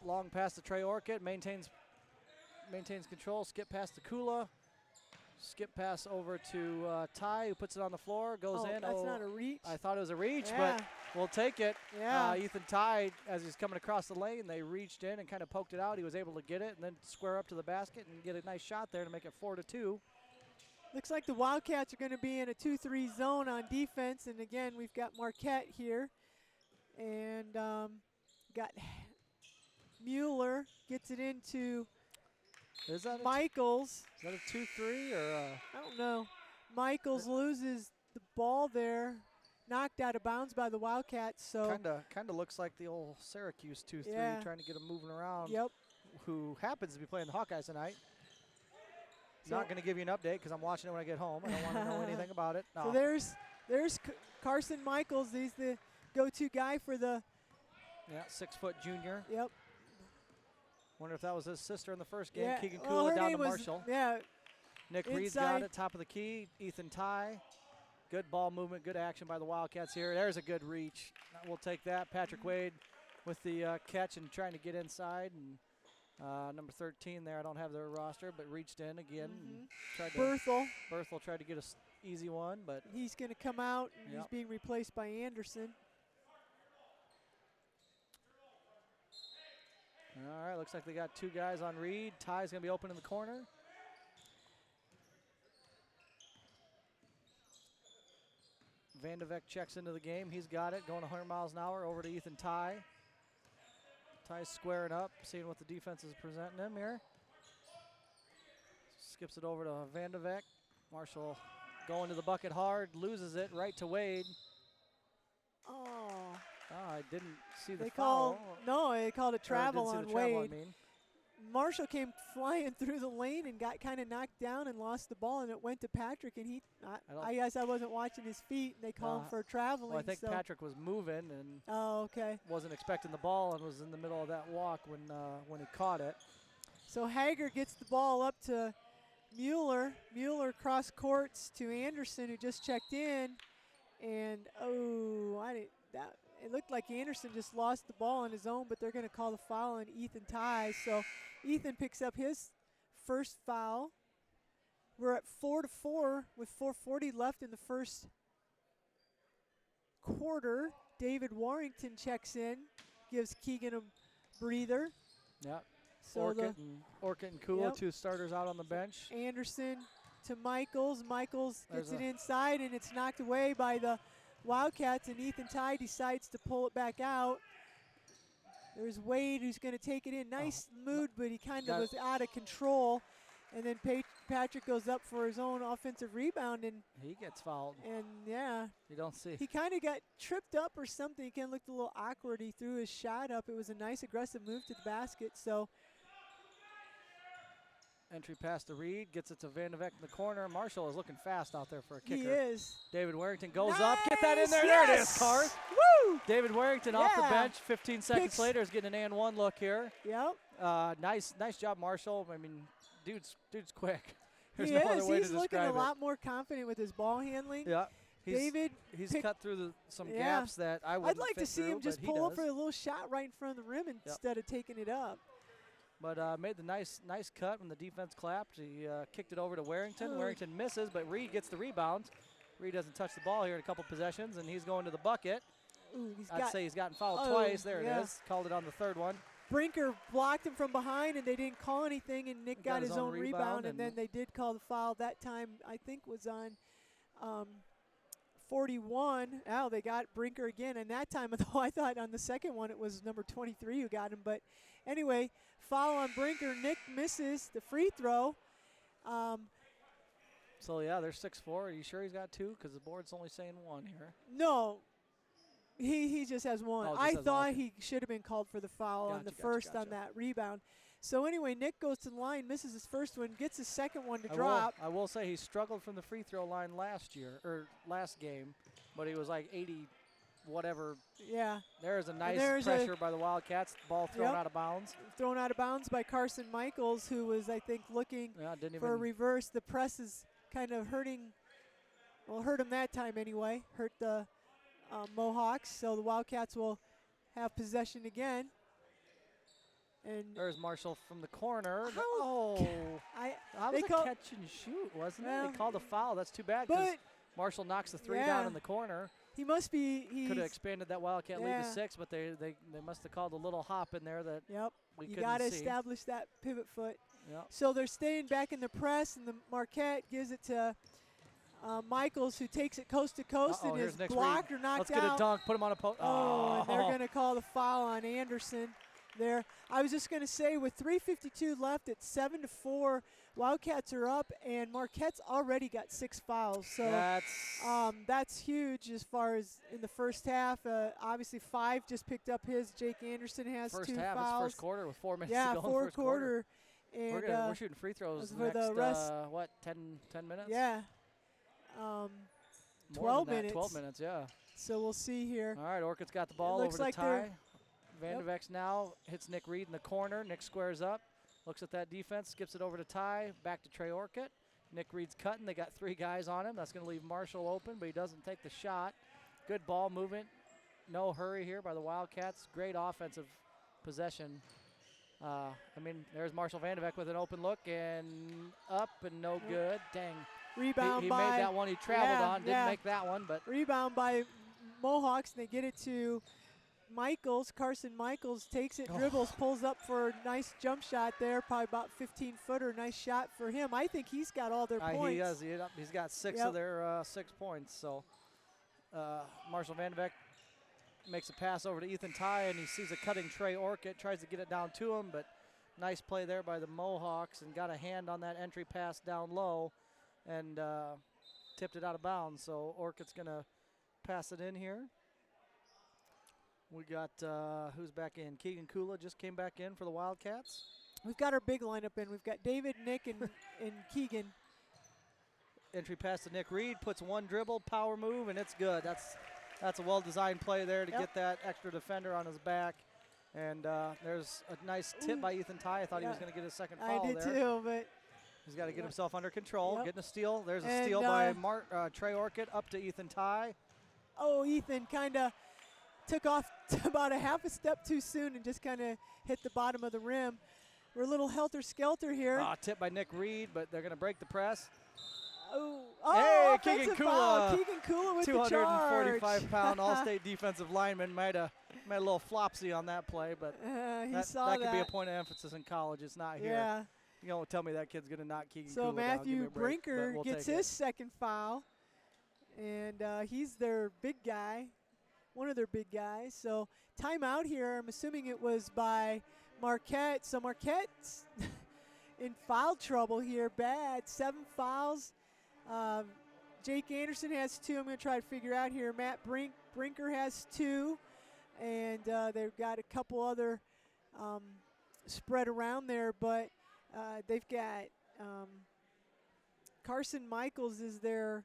Long pass to Trey Orcutt, maintains control, skip pass to Kula. Skip pass over to Ty, who puts it on the floor, goes in. That's not a reach. I thought it was a reach, but we'll take it. Yeah. Ethan Ty, as he's coming across the lane, they reached in and kind of poked it out. He was able to get it and then square up to the basket and get a nice shot there to make it 4-2. Looks like the Wildcats are going to be in a 2-3 zone on defense. And again, we've got Marquette here. And got Mueller, gets it into Michaels. Is that a 2-3 or I don't know. Michaels loses the ball there, knocked out of bounds by the Wildcats. So kind of looks like the old Syracuse 2-3, trying to get them moving around. Yep. Who happens to be playing the Hawkeyes tonight. So not going to give you an update because I'm watching it when I get home. I don't want to know anything about it. No. So there's Carson Michaels. He's the go-to guy for the 6-foot junior. Yep. Wonder if that was his sister in the first game. Yeah. Keegan Kula down to Marshall. Yeah. Nick Reed's got it, top of the key. Ethan Ty. Good ball movement, good action by the Wildcats here. There's a good reach. We'll take that. Patrick Wade with the catch and trying to get inside. And number 13 there, I don't have their roster, but reached in again. And Berthel tried to get an easy one, but he's going to come out, and he's being replaced by Anderson. All right, looks like they got two guys on Reed. Ty's going to be open in the corner. Vandevek checks into the game. He's got it, going 100 miles an hour over to Ethan Ty. Ty's squaring up, seeing what the defense is presenting him here. Skips it over to Vandevek. Marshall going to the bucket hard, loses it right to Wade. I didn't see the foul. They called a travel on Wade. I mean. Marshall came flying through the lane and got kind of knocked down and lost the ball, and it went to Patrick, and I guess I wasn't watching his feet, and they called him for traveling. Well, I think Patrick was moving and wasn't expecting the ball and was in the middle of that walk when he caught it. So Hager gets the ball up to Mueller. Mueller cross courts to Anderson, who just checked in, and it looked like Anderson just lost the ball on his own, but they're going to call the foul on Ethan Ty. So Ethan picks up his first foul. We're at 4-4 with 4:40 left in the first quarter. David Warrington checks in, gives Keegan a breather. Yep. So Orcutt and Kula, two starters out on the bench. Anderson to Michaels. Michaels gets it inside, and it's knocked away by the Wildcats, and Ethan Ty decides to pull it back out. There's Wade, who's going to take it in. Nice mood, but he kind of was out of control. And then Patrick goes up for his own offensive rebound, and he gets fouled. And you don't see. He kind of got tripped up or something. He kind of looked a little awkward. He threw his shot up. It was a nice aggressive move to the basket. So entry pass to Reed, gets it to Vandevek in the corner. Marshall is looking fast out there for a kicker. He is. David Warrington goes up. Get that in there. There it is, Cars. Woo! David Warrington off the bench. 15 seconds later is getting an and one look here. Yep. Nice job, Marshall. I mean, dude's quick. There's he no is. other way He's to describe looking a it. lot more confident with his ball handling. Yeah. He's cut through some gaps that I wouldn't I'd like to see him just pull up for a little shot right in front of the rim instead of taking it up. But made the nice cut when the defense clapped. He kicked it over to Warrington. Warrington misses, but Reed gets the rebound. Reed doesn't touch the ball here in a couple possessions, and he's going to the bucket. Ooh, I'd say he's gotten fouled twice. There it is. Called it on the third one. Brinker blocked him from behind, and they didn't call anything, and Nick got his own rebound, and then they did call the foul. That time, I think, was on 41. Oh, they got Brinker again, and that time, though, I thought on the second one it was number 23 who got him. But anyway, foul on Brinker. Nick misses the free throw. So, yeah, they're 6-4. Are you sure he's got two? Because the board's only saying one here. No. He just has one. Oh, I thought he should have been called for the foul on the first on that rebound. So anyway, Nick goes to the line, misses his first one, gets his second one to drop. I will say he struggled from the free throw line last game, but he was like 80 whatever. Yeah. There's a nice pressure by the Wildcats. Ball thrown out of bounds. Thrown out of bounds by Carson Michaels, who was, I think, looking for a reverse. The press is kind of hurt him that time anyway. Hurt the Mohawks, so the Wildcats will have possession again. And there's Marshall from the corner. That was a catch and shoot, wasn't it? They called a foul. That's too bad because Marshall knocks the three down in the corner. He must be. Could have expanded that Wildcat lead to 6, but they must have called a little hop in there that we couldn't see. You got to establish that pivot foot. Yep. So they're staying back in the press, and the Marquette gives it to Michaels, who takes it coast to coast and is blocked or knocked out. Let's get a dunk. Put him on a post. Oh, and they're going to call the foul on Anderson there. I was just going to say, with 3:52 left, it's 7-4. Wildcats are up, and Marquette's already got 6 fouls. So that's huge as far as in the first half. Obviously, 5 just picked up his. Jake Anderson has 2 fouls. First half, it's first quarter with 4 minutes to go in the first quarter. And we're shooting free throws for the rest. 10 minutes? Yeah. 12 minutes. 12 minutes, yeah. So we'll see here. All right, Orchid's got the ball over to Ty. Vandervex now hits Nick Reed in the corner. Nick squares up, looks at that defense, skips it over to Ty, back to Trey Orchid. Nick Reed's cutting. They got 3 guys on him. That's going to leave Marshall open, but he doesn't take the shot. Good ball movement. No hurry here by the Wildcats. Great offensive possession. There's Marshall Vanderveck with an open look and up and no good. Dang. Rebound he by. Made that one he traveled on. Didn't make that one, but. Rebound by Mohawks, and they get it to Michaels. Carson Michaels takes it, dribbles, pulls up for a nice jump shot there, probably about 15-footer. Nice shot for him. I think he's got all their points. He does. He's got 6 of their 6 points. So Marshall Vanderveck makes a pass over to Ethan Ty, and he sees a cutting Trey Orchid, tries to get it down to him, but nice play there by the Mohawks, and got a hand on that entry pass down low and tipped it out of bounds. So Orchid's going to pass it in here. We got, who's back in? Keegan Kula just came back in for the Wildcats. We've got our big lineup in. We've got David, Nick, and Keegan. Entry pass to Nick Reed, puts one dribble, power move, and it's good. That's a well-designed play there to get that extra defender on his back. And there's a nice tip by Ethan Ty. I thought he was going to get his second foul there. I did too, but he's got to get himself under control. Getting a steal. There's a steal by Trey Orchid up to Ethan Ty. Oh, Ethan kind of took off about a half a step too soon and just kind of hit the bottom of the rim. We're a little helter-skelter here. Tip by Nick Reed, but they're going to break the press. Hey, Keegan Kula. Keegan Kula with the charge. 245-pound All-State defensive lineman made a little flopsy on that play, but that could be a point of emphasis in college. It's not here. Yeah. You don't tell me that kid's going to knock Keegan Kula down. So Matthew Brinker gets his second foul, and he's their big guy, one of their big guys. So timeout here. I'm assuming it was by Marquette. So Marquette's in foul trouble here, bad. 7 fouls. Jake Anderson has 2. I'm going to try to figure out here. Matt Brinker has 2. And they've got a couple other spread around there. But they've got Carson Michaels is there.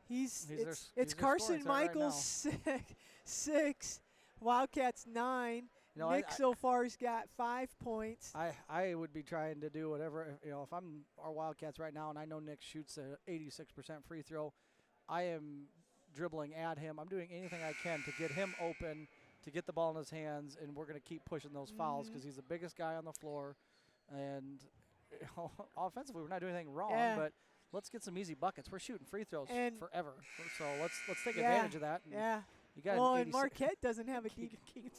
It's Carson Michaels right 6. Wildcats 9. Nick so far has got 5 points. I would be trying to do whatever, if I'm our Wildcats right now and I know Nick shoots a 86% free throw, I am dribbling at him. I'm doing anything I can to get him open, to get the ball in his hands, and we're going to keep pushing those fouls because he's the biggest guy on the floor. And offensively, we're not doing anything wrong, but let's get some easy buckets. We're shooting free throws forever. So let's take advantage of that. You got well, an and Marquette doesn't have a deep. Keegan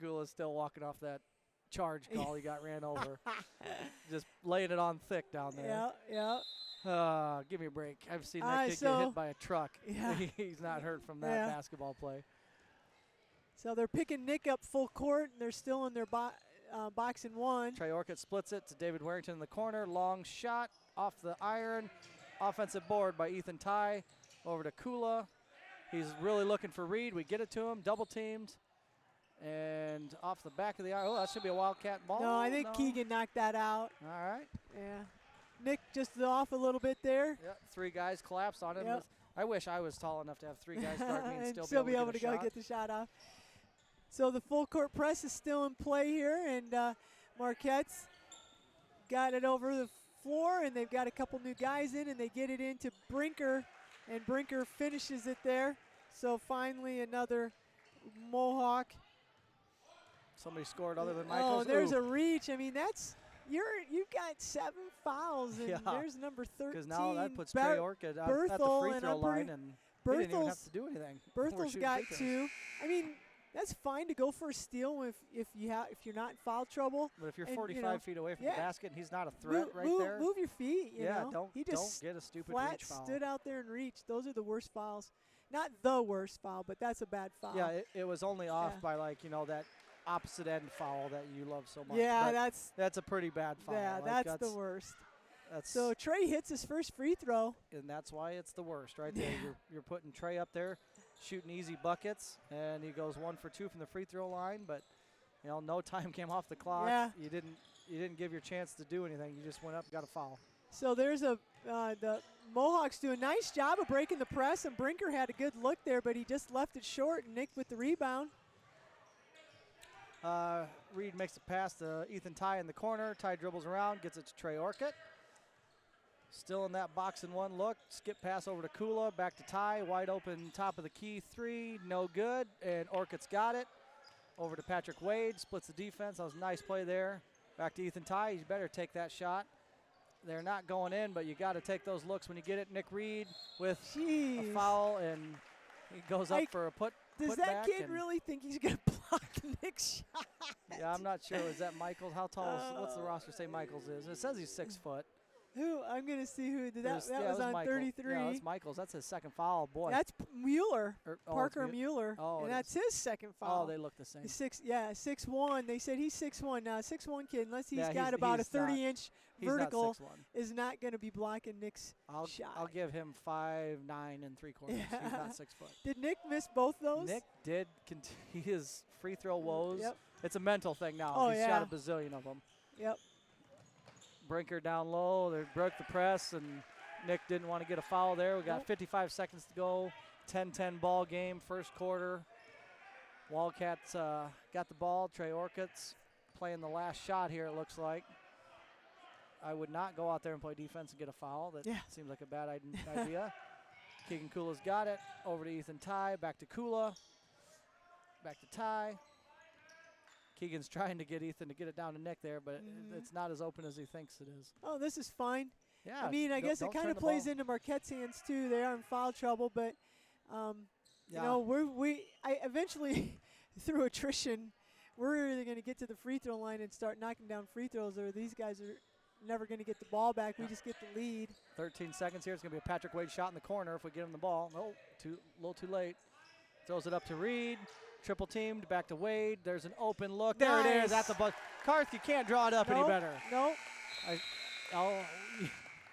Kula is still walking off that charge call. He got ran over. Just laying it on thick down there. Yeah. Give me a break. I've seen that kid get hit by a truck. Yeah. He's not hurt from that basketball play. So they're picking Nick up full court, and they're still in their box and one. Trey Orcutt splits it to David Warrington in the corner. Long shot off the iron. Offensive board by Ethan Ty over to Kula. He's really looking for Reed. We get it to him, double teamed. And off the back of the iron. Oh, that should be a Wildcat ball. No, I think Keegan knocked that out. All right. Yeah. Nick just off a little bit there. Yep, 3 guys collapsed on him. Yep. I wish I was tall enough to have 3 guys guard me and still be able to go get the shot off. So the full court press is still in play here, and Marquette's got it over the floor, and they've got a couple new guys in, and they get it into Brinker, and Brinker finishes it there. So finally another Mohawk. Somebody scored other than Michaels. Oh, there's a reach. I mean, that's you've got 7 fouls, and there's number 13. Because now that puts Trey Orcutt at the free throw line, and he didn't even have to do anything. Berthel's got 2. I mean, that's fine to go for a steal if you're not in foul trouble. But if you're 45 feet away from the basket and he's not a threat there. Move your feet, you know. Don't get a stupid flat reach foul. Stood out there and reached. Those are the worst fouls. Not the worst foul, but that's a bad foul. Yeah, it was only off by that opposite end foul that you love so much. Yeah, but that's a pretty bad foul. Yeah, that's the worst. That's so Trey hits his first free throw. And that's why it's the worst right there. You're putting Trey up there, shooting easy buckets, and he goes 1 for 2 from the free throw line, but no time came off the clock. Yeah. You didn't give your chance to do anything. You just went up and got a foul. So there's the Mohawks do a nice job of breaking the press, and Brinker had a good look there, but he just left it short, and Nick with the rebound. Reed makes a pass to Ethan Ty in the corner. Ty dribbles around, gets it to Trey Orcutt. Still in that box and one look. Skip pass over to Kula, back to Ty. Wide open top of the key 3, no good. And Orcutt's got it. Over to Patrick Wade, splits the defense. That was a nice play there. Back to Ethan Ty. You better take that shot. They're not going in, but you got to take those looks when you get it. Nick Reed with a foul, and he goes up for a put. Does that kid really think he's going to block Nick's shot? Yeah, I'm not sure. Is that Michaels? How tall is, what's the roster say Michaels is? It says he's 6 foot. Who? I'm going to see who. That was on Michael. 33. Yeah, that's Michaels. That's his second foul. Boy. That's Mueller. Parker it's Mueller. Oh, and that's his second foul. Oh, they look the same. He's 6'1". They said he's 6'1". Now, 6'1" kid, unless he's got about a 30-inch vertical, is not going to be blocking Nick's shot. I'll give him 5'9" and 3/4. He's not 6 foot. Did Nick miss both those? Nick did his free throw woes. Yep. It's a mental thing now. Oh, He's shot a bazillion of them. Yep. Brinker down low. They broke the press, and Nick didn't want to get a foul there. We got 55 seconds to go. 10-10 ball game, first quarter. Wildcats got the ball. Trey Orcutt's playing the last shot here, it looks like. I would not go out there and play defense and get a foul. That seems like a bad idea. Keegan Kula's got it. Over to Ethan Ty. Back to Kula. Back to Ty. Keegan's trying to get Ethan to get it down to Nick there, but it's not as open as he thinks it is. Oh, this is fine. Yeah. I mean, I guess it kind of plays into Marquette's hands too. They are in foul trouble, but you know, I eventually through attrition, we're either going to get to the free throw line and start knocking down free throws, or these guys are never going to get the ball back. We just get the lead. 13 seconds here. It's going to be a Patrick Wade shot in the corner if we get him the ball. No, a little too late. Throws it up to Reed. Triple teamed, back to Wade. There's an open look. There it is at the buzz. Karth, you can't draw it up any better. Nope.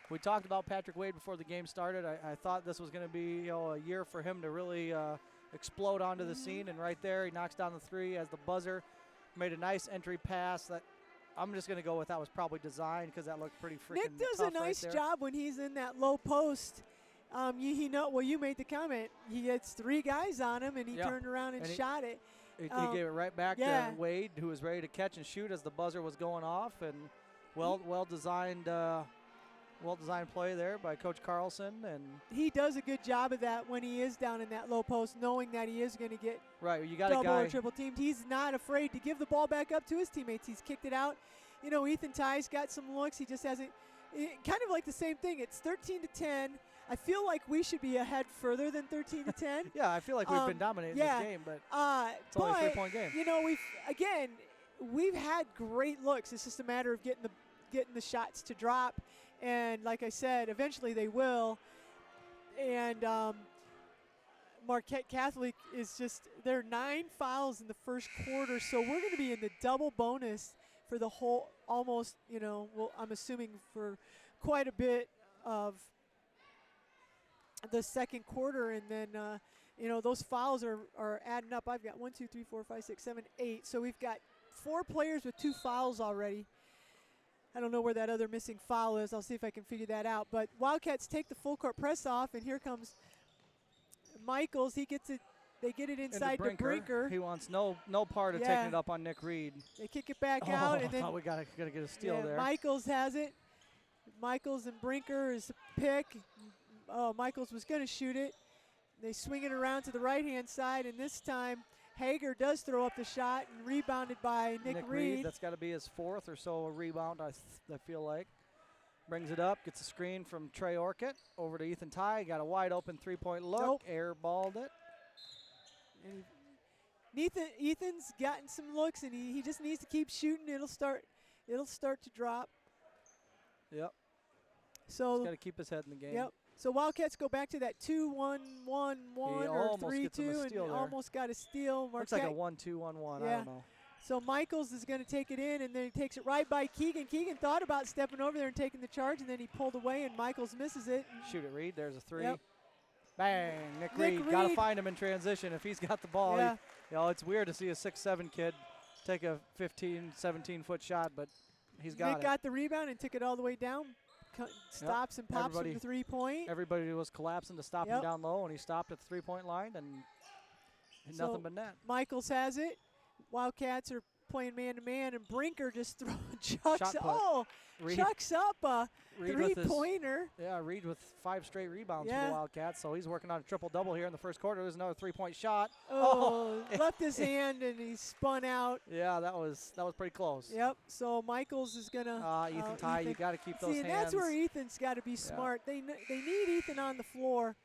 We talked about Patrick Wade before the game started. I thought this was going to be a year for him to really explode onto the scene, and right there he knocks down the 3 as the buzzer. Made a nice entry pass that I'm just going to go with that was probably designed because that looked pretty freaking Nick does tough a nice right job when he's in that low post. You made the comment. He gets 3 guys on him, and he turned around and shot it. He gave it right back to Wade, who was ready to catch and shoot as the buzzer was going off, and well designed play there by Coach Carlson, and he does a good job of that when he is down in that low post, knowing that he is going to get you got double a guy or triple teamed. He's not afraid to give the ball back up to his teammates. He's kicked it out. You know, Ethan Ty's got some looks. He just hasn't. Kind of like the same thing. It's 13-10. I feel like we should be ahead further than 13-10. Yeah, I feel like we've been dominating this game, but it's only a 3-point game. You know, we've had great looks. It's just a matter of getting the shots to drop, and like I said, eventually they will. And Marquette Catholic is just, there are 9 fouls in the first quarter, so we're going to be in the double bonus for the whole, almost, you know, well, I'm assuming for quite a bit of the second quarter, and then, you know, those fouls are adding up. I've got 1, 2, 3, 4, 5, 6, 7, 8. So we've got 4 players with 2 fouls already. I don't know where that other missing foul is. I'll see if I can figure that out. But Wildcats take the full court press off, and here comes Michaels. He gets it. They get it inside to Brinker. He wants no part of taking it up on Nick Reed. They kick it back out, and then we gotta get a steal there. Michaels has it. Michaels and Brinker is a pick. Oh, Michaels was going to shoot it. They swing it around to the right-hand side, and this time Hager does throw up the shot and rebounded by Nick Reed. That's got to be his 4th or so a rebound, I feel like. Brings it up, gets a screen from Trey Orcutt over to Ethan Ty. Got a wide open 3-point look, airballed it. And Ethan's gotten some looks, and he just needs to keep shooting. It'll start to drop. Yep. So he's got to keep his head in the game. Yep. So Wildcats go back to that 2-1-1-1 or 3-2 and almost got a steal. Looks like a 1-2-1-1. I don't know. So Michaels is going to take it in, and then he takes it right by Keegan. Keegan thought about stepping over there and taking the charge, and then he pulled away, and Michaels misses it. Shoot it, Reed. There's a 3. Yep. Bang, Nick Reed. Got to find him in transition if he's got the ball. Yeah. You know, it's weird to see a 6'7" kid take a 15, 17-foot shot, but he's got it. Nick got the rebound and took it all the way down. Stops and pops from the 3-point. Everybody was collapsing to stop him down low, and he stopped at the 3-point line and nothing but net. Michaels has it. Wildcats are playing man-to-man, and Brinker just chucks up a three-pointer. Reed with 5 straight rebounds for the Wildcats, so he's working on a triple-double here in the first quarter. There's another 3-point shot. Left his hand, and he spun out. Yeah, that was pretty close. Yep, so Michaels is going to Ethan Ty, you got to keep those hands. And that's where Ethan's got to be smart. They need Ethan on the floor,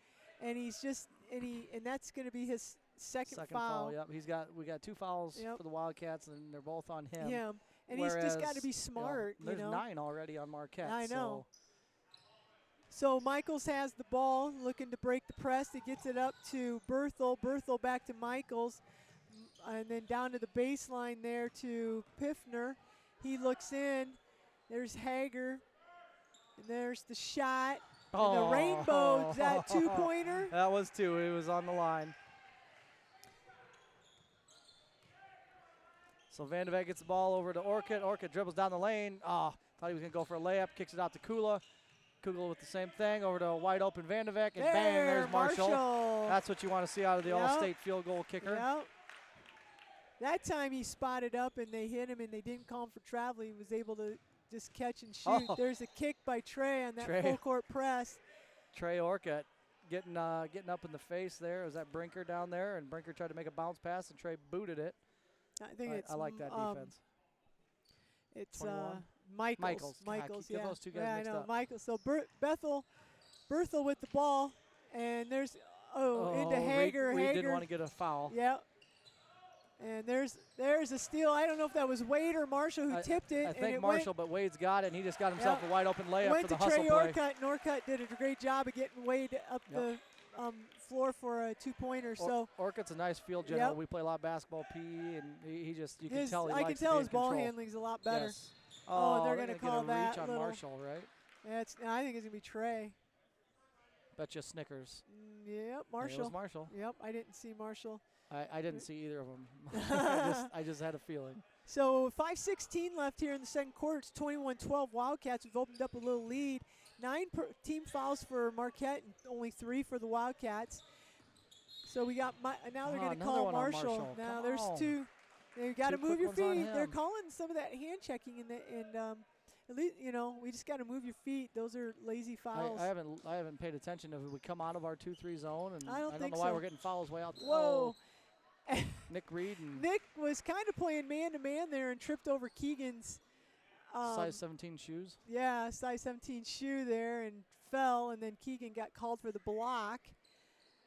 and he's just and that's going to be his second foul. Yep, we got 2 fouls for the Wildcats, and they're both on him. And he's just got to be smart. There's 9 already on Marquette. I know. So Michaels has the ball, looking to break the press. He gets it up to Berthel. Berthel back to Michaels, and then down to the baseline there to Piffner. He looks in. There's Hager. And there's the shot. And the rainbow, is that 2-pointer? That was 2. It was on the line. So Van de Beek gets the ball over to Orcutt. Orcutt dribbles down the lane. Thought he was going to go for a layup. Kicks it out to Kula. Kula with the same thing over to a wide open Van de Beek. And bang, there's Marshall. That's what you want to see out of the All-State field goal kicker. Yep. That time he spotted up and they hit him and they didn't call him for travel. He was able to just catch and shoot. There's a kick by Trey on that full court press. Trey Orcutt getting up in the face there. Was that Brinker down there? And Brinker tried to make a bounce pass and Trey booted it. I think I like that defense. It's Michaels. Get those two guys mixed up. Michaels. So Berthel with the ball, and there's into Hager. Reed didn't want to get a foul. Yep. And there's a steal. I don't know if that was Wade or Marshall who tipped it. I think Marshall, but Wade's got it, and he just got himself a wide open layup for the hustle play. Went to Trey Orcutt, and Orcutt did a great job of getting Wade up the floor for a 2-pointer. So Orcutt's a nice field general. We play a lot of basketball PE, and you can tell he likes to be in control. I can tell his ball handling's a lot better. Yes. They're going to call that reach on Marshall, right? Yeah, I think it's going to be Trey. Bet you Snickers. Yep, Marshall. It was Marshall. Yep, I didn't see Marshall. I didn't see either of them. I just had a feeling. So 5:16 left here in the second quarter. It's 21-12. Wildcats have opened up a little lead. 9 team fouls for Marquette and only 3 for the Wildcats. So we got now they're going to call Marshall. Now there's 2. You got to move your feet. They're calling some of that hand checking and at least we just got to move your feet. Those are lazy fouls. I haven't paid attention if we come out of our 2-3 zone, and I don't know why we're getting fouls way out. Whoa. Nick Reed. Nick was kind of playing man-to-man there and tripped over Keegan's size 17 shoes. Yeah, size 17 shoe there and fell, and then Keegan got called for the block.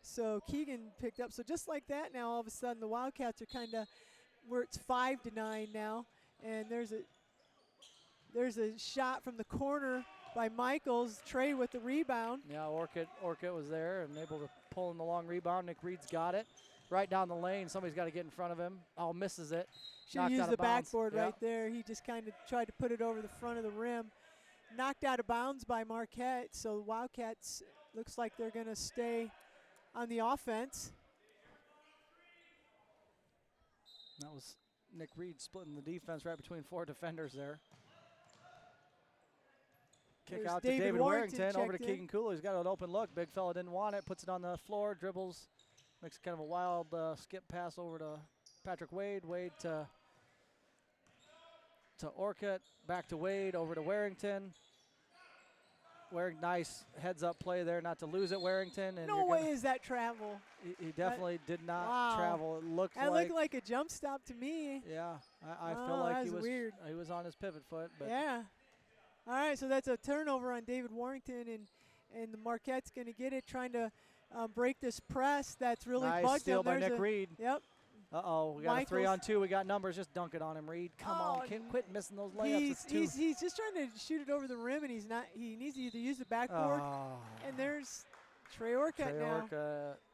So Keegan picked up. So just like that now, all of a sudden the Wildcats are kind of where it's 5-9 now. And there's a shot from the corner by Michaels. Trey with the rebound. Yeah, Orchid was there and able to pull in the long rebound. Nick Reed's got it. Right down the lane. Somebody's got to get in front of him. Oh, misses it. Should have used the backboard right there. He just kind of tried to put it over the front of the rim. Knocked out of bounds by Marquette. So the Wildcats looks like they're going to stay on the offense. That was Nick Reed splitting the defense right between 4 defenders there. Kick out to David Warrington over to Keegan Cooley. He's got an open look. Big fella didn't want it. Puts it on the floor, dribbles, makes kind of a wild skip pass over to Patrick Wade. Wade to Orchid, back to Wade, over to Warrington. Nice heads-up play there, not to lose it, Warrington. And no way is that travel. He definitely did not travel. It looked like a jump stop to me. Yeah, I feel like he was weird. He was on his pivot foot. But yeah. All right, so that's a turnover on David Warrington, and the Marquette's going to get it, trying to break this press that's really bugged nice steal them. by Nick Reed. Yep. Uh-oh, we got Michaels. a 3-on-2. We got numbers. Just dunk it on him, Reed. Come on, quit missing those layups. He's just trying to shoot it over the rim, and he's not. He needs to either use the backboard, and there's Trey Orchid now.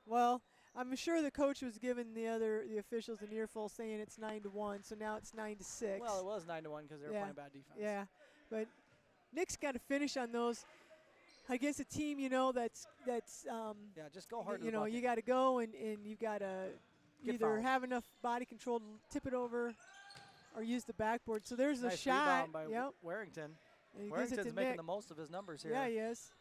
Well, I'm sure the coach was giving the officials an earful saying it's 9-1, so now it's 9-6. Well, it was 9-1 because they were playing bad defense. Yeah, but Nick's got to finish on those against a team, that's just go hard. You got to go and you got to either have enough body control to tip it over or use the backboard. So there's a shot. Rebound by Warrington. Warrington's making the most of his numbers here. Yeah, he is.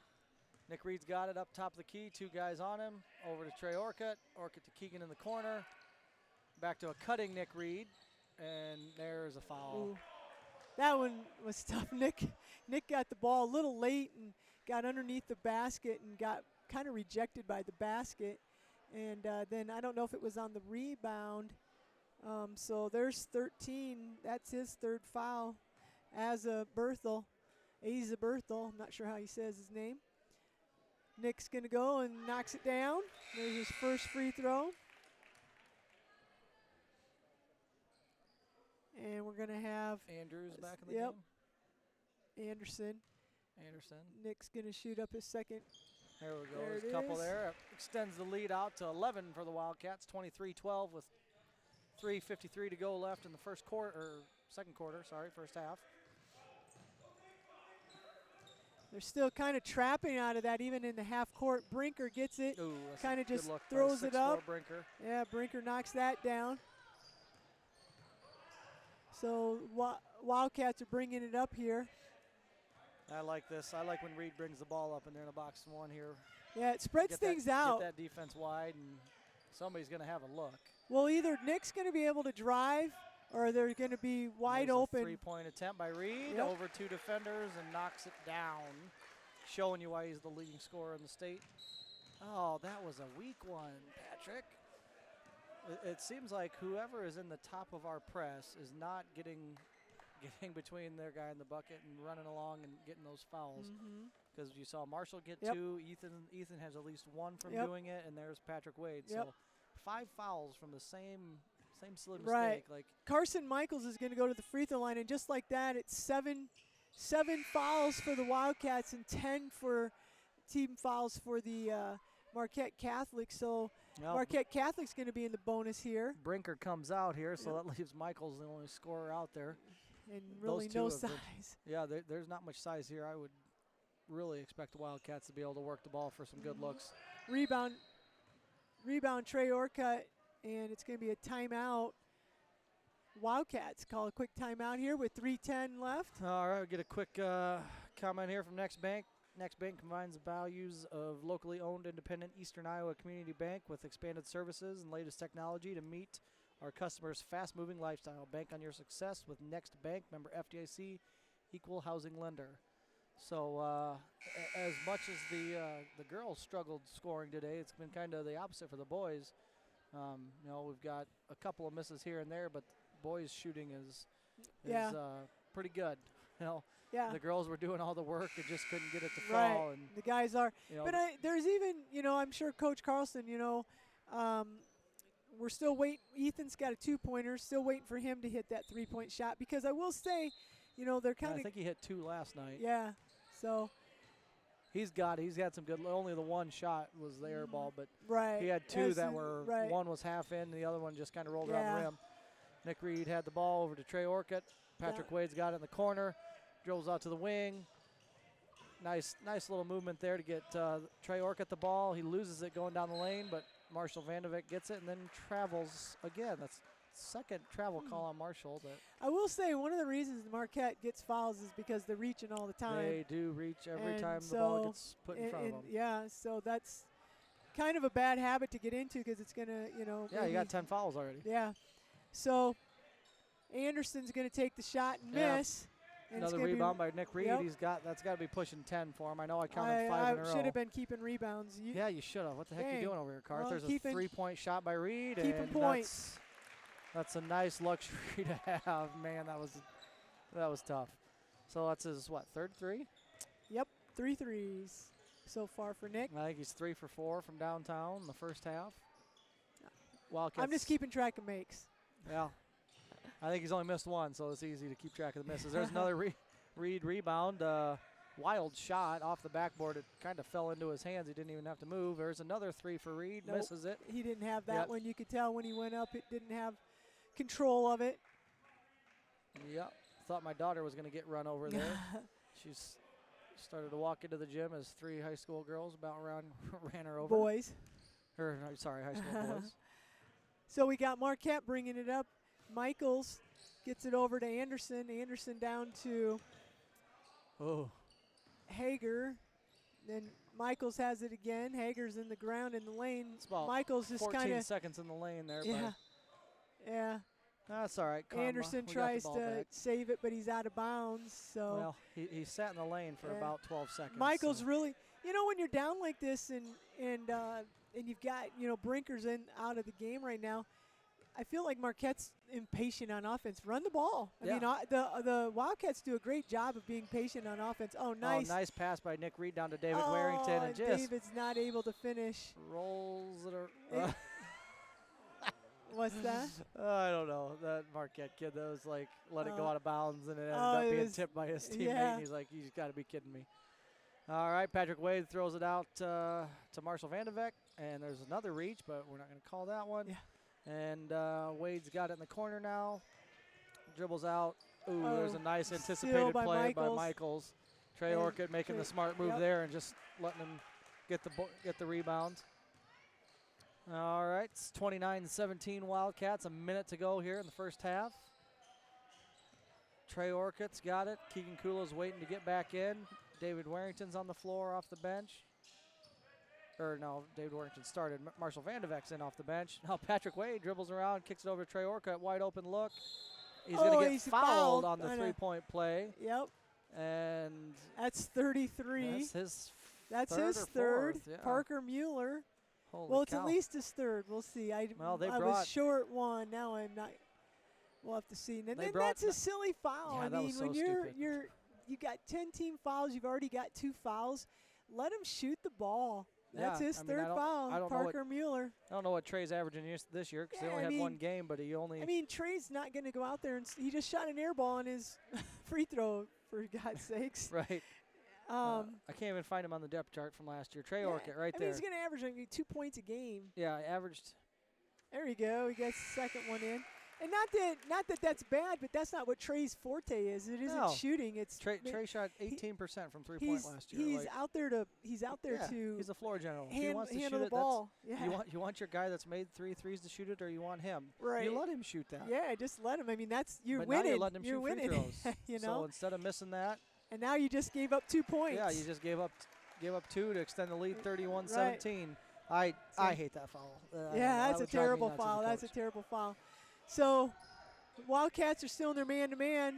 Nick Reed's got it up top of the key. 2 guys on him. Over to Trey Orchid. Orchid to Keegan in the corner. Back to a cutting Nick Reed. And there's a foul. Ooh. That one was tough. Nick got the ball a little late and got underneath the basket and got kind of rejected by the basket. And then I don't know if it was on the rebound. So there's 13. That's his 3rd foul. Asa Berthel. I'm not sure how he says his name. Nick's going to go and knocks it down. There's his first free throw. And we're going to have Andrews back in the game. Anderson. Nick's going to shoot up his second. There we go. There's a couple there. Extends the lead out to 11 for the Wildcats. 23-12 with 3:53 to go left in the first half. They're still kind of trapping out of that, even in the half court. Brinker gets it, kind of just throws it up. Brinker. Yeah, Brinker knocks that down. So Wildcats are bringing it up here. I like this. I like when Reed brings the ball up and they're in the box 1 here. Yeah, it spreads things out. Get that defense wide, and somebody's going to have a look. Well, either Nick's going to be able to drive or they're going to be wide open. A 3-point attempt by Reed over 2 defenders and knocks it down, showing you why he's the leading scorer in the state. Oh, that was a weak one, Patrick. It seems like whoever is in the top of our press is not getting between their guy in the bucket and running along and getting those fouls. Because you saw Marshall get 2. Ethan has at least 1 from doing it, and there's Patrick Wade. So 5 fouls from the same silly mistake. Right. Like Carson Michaels is going to go to the free throw line, and just like that, it's 7 fouls for the Wildcats and 10 for team fouls for the Marquette Catholic. So Marquette Catholic's going to be in the bonus here. Brinker comes out here, so that leaves Michaels the only scorer out there. And really no size. There's not much size here. I would really expect the Wildcats to be able to work the ball for some good looks. Rebound Trey Orchid, and it's going to be a timeout. Wildcats call a quick timeout here with 3:10 left. All right, we'll get a quick comment here from Next Bank. Next Bank combines the values of locally owned, independent Eastern Iowa Community Bank with expanded services and latest technology to meet our customers' fast-moving lifestyle. Bank on your success with Next Bank, member FDIC, equal housing lender. So as much as the girls struggled scoring today, it's been kind of the opposite for the boys. We've got a couple of misses here and there, but boys shooting is pretty good. You know, Yeah. the girls were doing all the work and just couldn't get it to Right. fall. And The guys are. you know, But there's even, I'm sure Coach Carlson, we're still waiting. Ethan's got a 2-pointer, still waiting for him to hit that 3-point shot because I will say, they're kind I of. think he hit 2 last night. Yeah. So. He's had some good. Only the one shot was the air ball, but Right. he had 2 that As- were. right. One was half in, and the other one just kind of rolled around Yeah. the rim. Nick Reed had the ball over to Trey Orcutt. Patrick Wade's got it in the corner, dribbles out to the wing. Nice little movement there to get Trey Orcutt the ball. He loses it going down the lane, but Marshall Vandeveck gets it and then travels again. That's second travel call on Marshall. But I will say one of the reasons Marquette gets fouls is because they're reaching all the time. they do reach every And time the so- ball gets put in front of them. Yeah, so that's kind of a bad habit to get into because it's going to, Yeah, maybe- you got 10 fouls already. Yeah. So Anderson's going to take the shot and Yeah. miss. And it's Another gonna be- rebound by Nick Reed. Yep. That's got to be pushing 10 for him. I know I counted 5 in a I row. should have been keeping rebounds. Yeah, you should have. What the heck are you Dang. doing over here, Carth? Well, There's a keeping- 3-point shot by Reed. keeping and points. That's a nice luxury to have. Man, that was tough. So that's his, third 3? Yep, 3 threes so far for Nick. I think he's 3 for 4 from downtown in the first half. Wildcats. I'm just keeping track of makes. Yeah. I think he's only missed 1, so it's easy to keep track of the misses. There's another Reed rebound. Wild shot off the backboard. It kind of fell into his hands. He didn't even have to move. There's another 3 for Reed. Nope. Misses it. He didn't have that Yep. one. You could tell when he went up, it didn't have control of it. Yep. Thought my daughter was going to get run over there. She's started to walk into the gym as 3 high school girls about ran her over. Boys. Or, no, sorry, high school boys. So we got Marquette bringing it up. Michaels gets it over to Anderson. Anderson down to Oh. Hager. Then Michaels has it again. Hager's in the ground in the lane. It's about Michaels just 14 kind of. seconds in the lane there. Yeah. Yeah. But that's all right. Karma. Anderson We got the tries ball to back. save it, but he's out of bounds. So Well, he sat in the lane for Yeah. about 12 seconds. Michael's so. really, when you're down like this and you've got Brinkers out of the game right now, I feel like Marquette's impatient on offense. Run the ball. I Yeah. mean, the Wildcats do a great job of being patient on offense. Oh, nice. Oh, nice pass by Nick Reed down to David Oh, Warrington and just David's not able to finish. rolls it. What's that? I don't know. That Marquette kid that was like, let it go out of bounds and it ended oh, up it being was- tipped by his teammate. yeah. And he's like, you got to be kidding me. All right, Patrick Wade throws it out to Marshall Vandeveck, and there's another reach, but we're not going to call that one. Yeah. And Wade's got it in the corner now. Dribbles out. Ooh, there's a nice steal anticipated by play by Michaels. Michaels. Trey And Orcutt making the Trey- smart move yep. there and just letting him get the rebound. All right, it's 29-17 Wildcats. A minute to go here in the first half. Trey Orcutt's got it. Keegan Kula's waiting to get back in. David Warrington's on the floor off the bench. Or no, David Warrington started. Marshall Vandeveck's in off the bench. Now Patrick Wade dribbles around, kicks it over to Trey Orcutt. Wide open look. He's going to get he's fouled fouled on the on a- three-point play. Yep. And That's 33. that's his his third or third. fourth, yeah. Parker Mueller. Holy Well, it's cow. at least his third. We'll see. Well, they I brought- was short one. Now I'm not. We'll have to see. And They then brought that's a silly foul. Yeah, I that mean, was so when stupid. you got 10 team fouls, you've already got 2 fouls. Let him shoot the ball. That's Yeah, his I mean, third I don't foul. know what- Parker Mueller. I don't know what Trey's averaging this year because Yeah, they only I had one mean- game, but he only. I mean, Trey's not going to go out there and he just shot an air ball on his free throw. For God's sakes. right. I can't even find him on the depth chart from last year. Trey Yeah, Orcutt right I there. mean, he's going to average like 2 points a game. Yeah, averaged. There you go. He gets the second one in. And not that that's bad, but that's not what Trey's forte is. It isn't No. shooting. It's Trey shot 18% from 3-point last year. He's like, out there to yeah, to he's a floor general. If he hand, wants to handle shoot the it, ball. that's, Yeah. you want your guy that's made 3 threes to shoot it, or you want him. Right. You let him shoot that. Yeah, just let him. I mean, you're but winning. now you're letting him shoot winning. free throws. you So know. instead of missing that, And now you just gave up 2 points. yeah, you just gave up 2 to extend the lead 31-17. I hate that foul. Yeah, that's a would drive me terrible nuts as a foul. That's a coach. terrible foul. So, Wildcats are still in their man-to-man,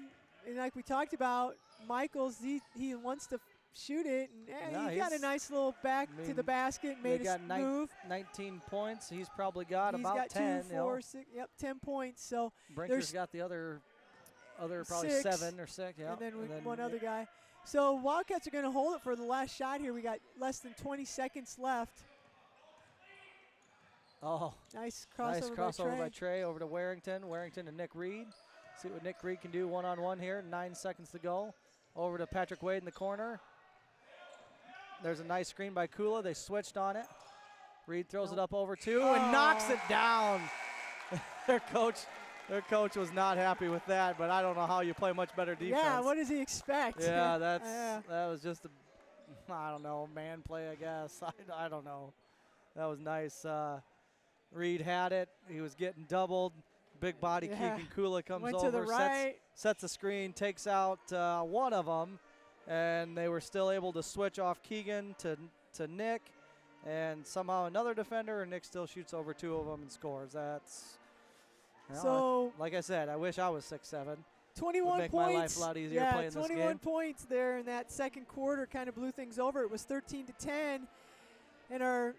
and like we talked about, Michaels he wants to shoot it, and Yeah, he got a he's- nice little back I to mean, the basket, they made a got move. 19 points. He's probably got He's about got 10. 2, 4, 6, 10 points. So Brinker's there's- got the other other probably 6, 7 or 6. Yeah. and then one other guy. So Wildcats are going to hold it for the last shot here. We got less than 20 seconds left. Oh, nice crossover, by Trey over to Warrington. Warrington and Nick Reed. See what Nick Reed can do one-on-one here. 9 seconds to go. Over to Patrick Wade in the corner. There's a nice screen by Kula. They switched on it. Reed throws it up over 2 and knocks it down. Their coach was not happy with that, but I don't know how you play much better defense. Yeah, what does he expect? Yeah, that was just I don't know, man play, I guess. I don't know. That was nice. Reed had it. He was getting doubled. Big body Keegan Kula comes Went over, to the right. sets the screen, takes out one of them, and they were still able to switch off Keegan to Nick, and somehow another defender, and Nick still shoots over 2 of them and scores. That's, so like I said, I wish I was 6'7". 21 would make points. my life a lot easier playing this game. 21 points there in that second quarter kind of blew things over. It was 13-10, and our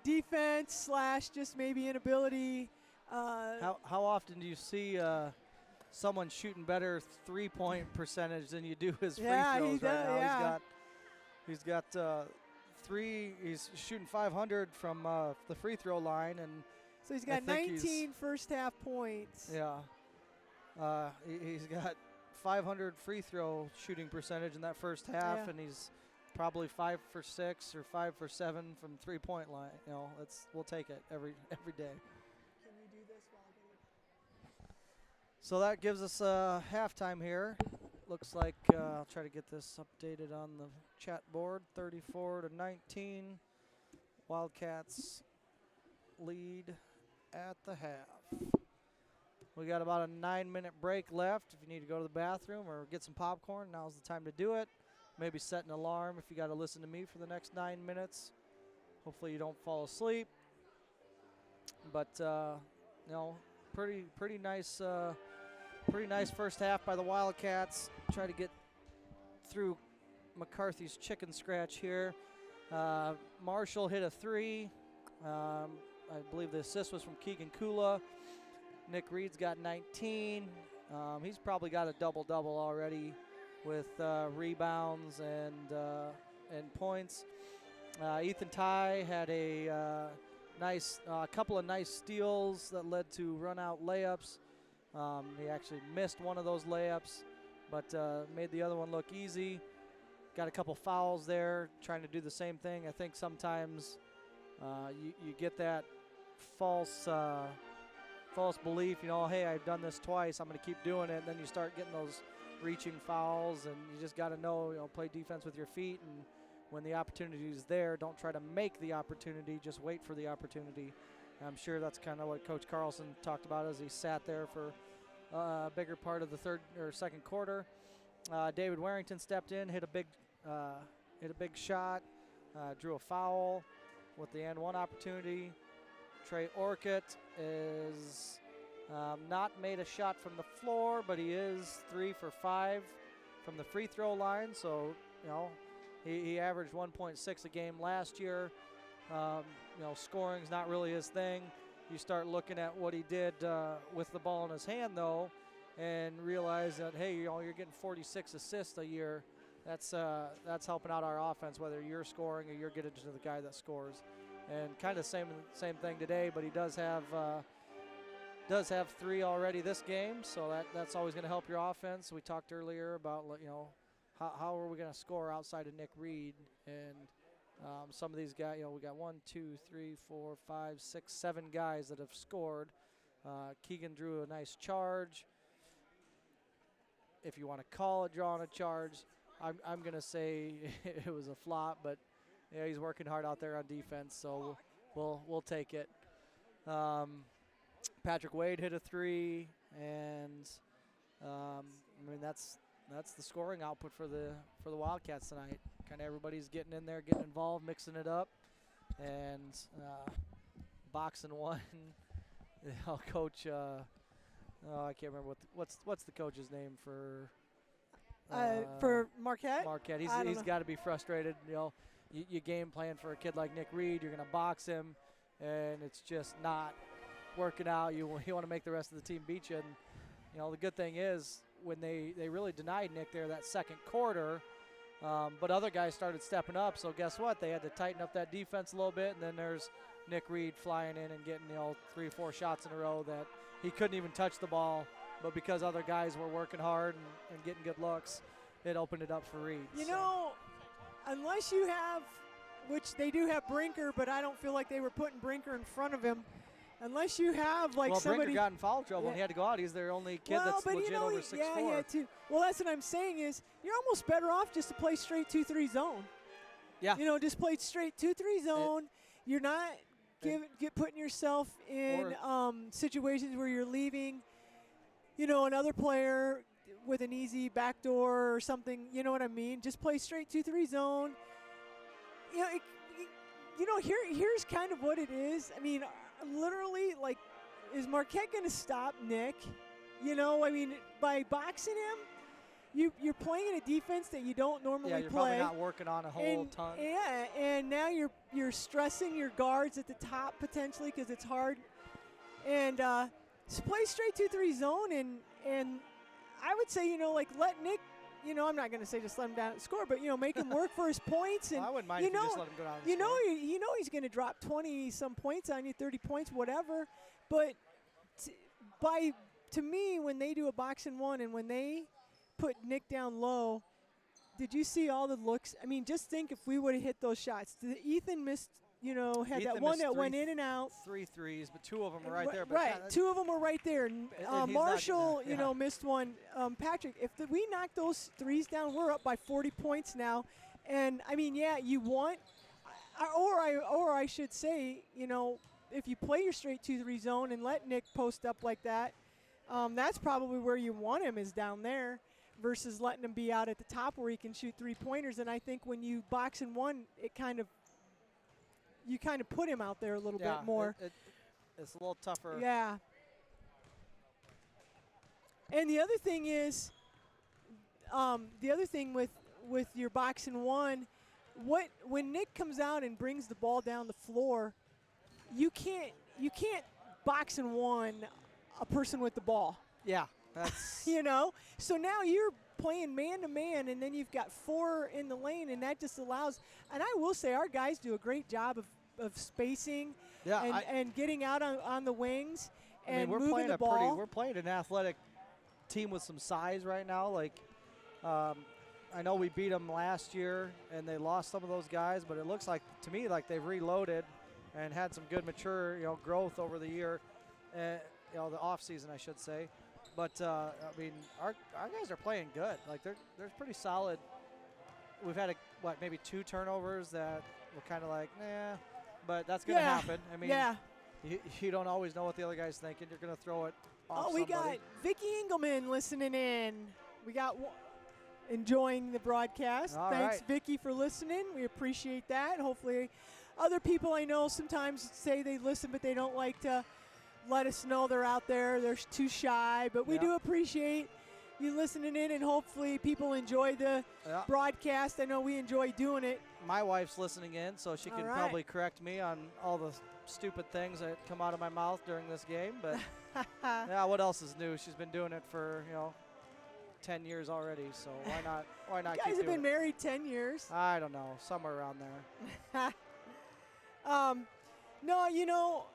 defense / just maybe inability. How often do you see someone shooting better 3-point percentage than you do his free throws right now? Yeah. He's got 3. He's shooting 500 from the free throw line, and so he's got 19 first half points. Yeah, he's got 500 free throw shooting percentage in that first half, and he's probably 5 for 6 or 5 for 7 from 3-point line. We'll take it every day. So that gives us halftime here. Looks like I'll try to get this updated on the chat board. 34-19. Wildcats lead at the half. We got about a 9-minute break left. If you need to go to the bathroom or get some popcorn, now's the time to do it. Maybe set an alarm if you got to listen to me for the next 9 minutes. Hopefully you don't fall asleep. But pretty nice. Pretty nice first half by the Wildcats. Try to get through McCarthy's chicken scratch here. Marshall hit a 3. I believe the assist was from Keegan Kula. Nick Reed's got 19. He's probably got a double-double already with rebounds and points. Ethan Ty had a couple of nice steals that led to run-out layups. He actually missed one of those layups, but made the other one look easy. Got a couple fouls there, trying to do the same thing. I think sometimes you get that false belief, hey, I've done this twice, I'm going to keep doing it. And then you start getting those reaching fouls, and you just got to know, play defense with your feet. And when the opportunity is there, don't try to make the opportunity, just wait for the opportunity. I'm sure that's kind of what Coach Carlson talked about as he sat there for a bigger part of the second quarter. David Warrington stepped in, hit a big shot, drew a foul with the and one opportunity. Trey Orcutt is not made a shot from the floor, but he is 3 for 5 from the free throw line. So he averaged 1.6 a game last year. Scoring's not really his thing. You start looking at what he did with the ball in his hand, though, and realize that, hey, you're getting 46 assists a year. That's helping out our offense, whether you're scoring or you're getting to the guy that scores. And kind of same thing today, but he does have 3 already this game, so that's always going to help your offense. We talked earlier about how are we going to score outside of Nick Reed, and some of these guys, we got 1, 2, 3, 4, 5, 6, 7 guys that have scored. Keegan drew a nice charge. If you want to call it drawing a charge, I'm going to say it was a flop, but he's working hard out there on defense, so we'll take it. Patrick Wade hit a 3, and that's the scoring output for the Wildcats tonight. Kind of everybody's getting in there, getting involved, mixing it up, and boxing one. Coach, I can't remember what's the coach's name for Marquette. Marquette. He's got to be frustrated. You game plan for a kid like Nick Reed. You're going to box him, and it's just not working out. You want to make the rest of the team beat you. And the good thing is when they really denied Nick there that second quarter. But other guys started stepping up, so guess what? They had to tighten up that defense a little bit, and then there's Nick Reed flying in and getting 3 or 4 shots in a row that he couldn't even touch the ball, but because other guys were working hard and getting good looks, it opened it up for Reed. Unless you have, which they do have Brinker, but I don't feel like they were putting Brinker in front of him. Unless you have somebody. Brinker got in foul trouble and he had to go out. He's their only kid that's legit over 6'4". Yeah, he had to. Well, that's what I'm saying is you're almost better off just to play straight 2-3 zone. Yeah. Just play straight 2-3 zone. You're not putting yourself in situations where you're leaving, another player with an easy backdoor or something. You know what I mean? Just play straight 2-3 zone. Here's kind of what it is. I mean, literally, is Marquette going to stop Nick? By boxing him, you're playing in a defense that you don't normally play. Yeah, you're play. probably not working on a whole ton. Yeah, and now you're stressing your guards at the top potentially because it's hard. And just play straight 2-3 zone, and I would say, let Nick. I'm not going to say just let him down and score, but make him work for his points. And I wouldn't mind if you just let him go down and score. He's going to drop 20-some points on you, 30 points, whatever. But to me, when they do a box and one and when they put Nick down low, did you see all the looks? I mean, just think if we would have hit those shots. Ethan missed. Had that one that went in and out. 3 threes, but 2 of them were right there. But right, 2 of them were right there. Marshall, missed one. Patrick, if we knock those threes down, we're up by 40 points now. And I mean, you want, or I should say, if you play your straight 2-3 zone and let Nick post up like that, that's probably where you want him is down there, versus letting him be out at the top where he can shoot 3-pointers. And I think when you box in one, you kind of put him out there a little bit more. It's a little tougher. Yeah. And the other thing is, with your box and one, when Nick comes out and brings the ball down the floor, you can't box and one a person with the ball. Yeah, that's So now you're playing man-to-man, and then you've got 4 in the lane, and that just allows – and I will say our guys do a great job of spacing and getting out on the wings and moving the ball. We're playing an athletic team with some size right now. I know we beat them last year, and they lost some of those guys, but it looks like, to me, like they've reloaded and had some good mature growth over the year, the offseason, I should say. But, our guys are playing good. They're pretty solid. We've had, maybe 2 turnovers that were kind of like, nah, but that's going to happen. I mean, you don't always know what the other guy's thinking. You're going to throw it off somebody. We got Vicky Engelman listening in. We got enjoying the broadcast. Thanks, Vicky, for listening. We appreciate that. Hopefully other people I know sometimes say they listen, but they don't like to let us know they're out there. They're too shy, but we do appreciate you listening in, and hopefully people enjoy the broadcast. I know we enjoy doing it. My wife's listening in, so she can probably correct me on all the stupid things that come out of my mouth during this game. But what else is new? She's been doing it for 10 years already, so why not? You guys have been married 10 years. I don't know, somewhere around there. No,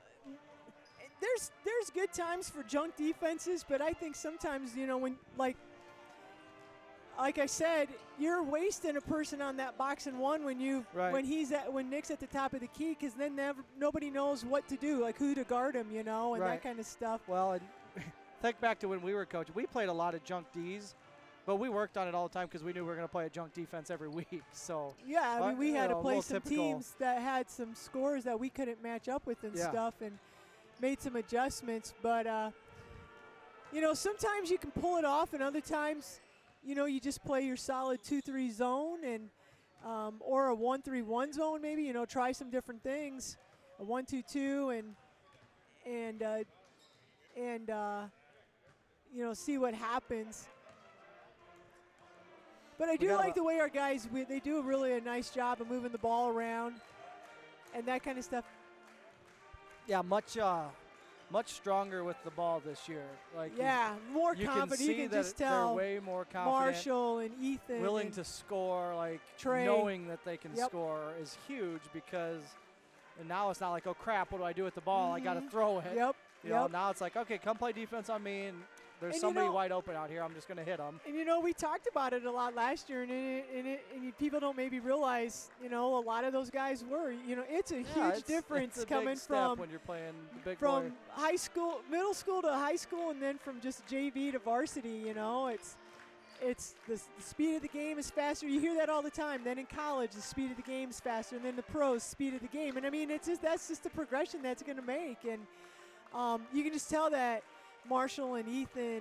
there's good times for junk defenses, but I think sometimes, when like I said, you're wasting a person on that box and one when when Nick's at the top of the key, because then nobody knows what to do, like who to guard him, and that kind of stuff. Well, and think back to when we were coaching. We played a lot of junk Ds, but we worked on it all the time because we knew we were going to play a junk defense every week. So we had to play some teams that had some scores that we couldn't match up with and stuff, and made some adjustments. But sometimes you can pull it off, and other times you just play your solid 2-3 zone and or a 1-3-1 zone, maybe, try some different things, a 1-2-2, and see what happens. But I do like the way our guys, they do really a nice job of moving the ball around and that kind of stuff. Yeah, much much stronger with the ball this year. Like more you confident. can see you can that just tell they're way more confident. Marshall and Ethan. Willing and to score, like Trey. knowing that they can score is huge because and now it's not like, oh crap, what do I do with the ball? I got to throw it. Yep. You know, now it's like, okay, come play defense on me, and there's somebody wide open out here. I'm just going to hit them. And, we talked about it a lot last year, and people don't maybe realize, a lot of those guys were. It's a huge difference it's a coming big step from when you're playing the big from boy. high school, middle school to high school, and then from just JV to varsity. It's the speed of the game is faster. You hear that all the time. Then in college, the speed of the game is faster, and then the pros, speed of the game. And I mean, that's just the progression that's going to make. And you can just tell that Marshall and Ethan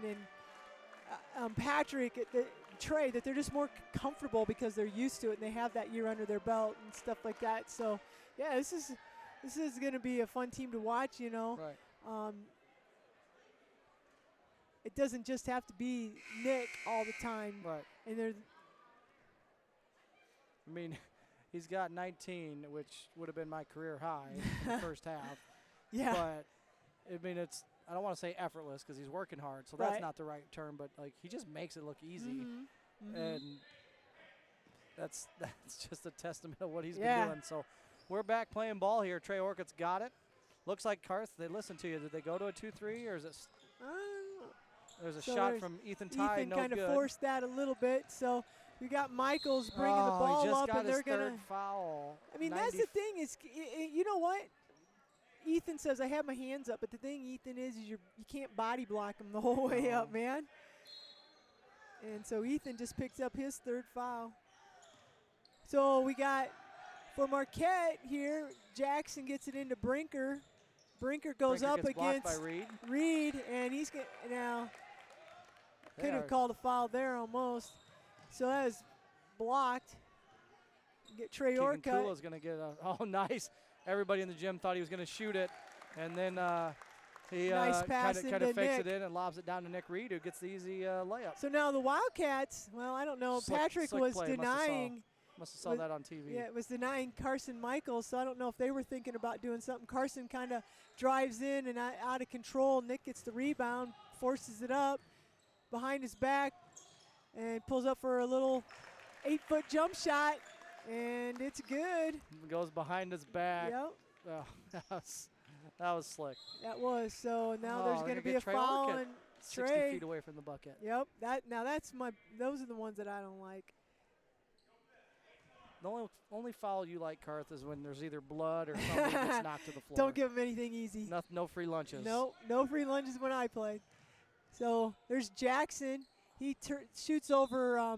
and Patrick, Trey, that they're just more comfortable because they're used to it and they have that year under their belt and stuff like that. So, yeah, this is going to be a fun team to watch. Right. It doesn't just have to be Nick all the time. Right. And I mean, he's got 19, which would have been my career high in the first half. Yeah. But, I mean, I don't want to say effortless because he's working hard, so that's not the right term, but, like, he just makes it look easy. And that's just a testament of what he's been doing. So we're back playing ball here. Trey Orcutt's got it. Looks like Karth, they listened to you. Did they go to a 2-3, or is it there's a shot from Ethan Ty, Ethan no kind of good. forced that a little bit. So we got Michaels bringing the he ball just up, got and they're his going to third foul. I mean, that's the thing is, you know what? Ethan says, I have my hands up, but the thing, Ethan, is you can't body block him the whole way up, man. And so Ethan just picks up his third foul. So we got, for Marquette here, Jackson gets it into Brinker. Brinker goes up against Reed, and he's going to now could have called a foul there almost. So that was blocked. Get Trey Orcutt. Kula's going to get a, nice. Everybody in the gym thought he was going to shoot it, and then he nice pass kind of fakes Nick. it in and lobs it down to Nick Reed, who gets the easy layup. So now the Wildcats, well, I don't know. Patrick was denying. Must have saw that on TV. Yeah, it was denying Carson Michaels, so I don't know if they were thinking about doing something. Carson kind of drives in and out of control. Nick gets the rebound, forces it up behind his back, and pulls up for a little 8-foot jump shot, and it's good. Goes behind his back. Yep. Oh, that was slick. That was. So now there's going to be a Trey foul Orcutt on 60 Trey. feet away from the bucket. Yep. Those are the ones that I don't like. The only foul you like, Karth, is when there's either blood or somebody gets knocked to the floor. Don't give him anything easy. No free lunches. No free lunches when I played. So there's Jackson. He shoots over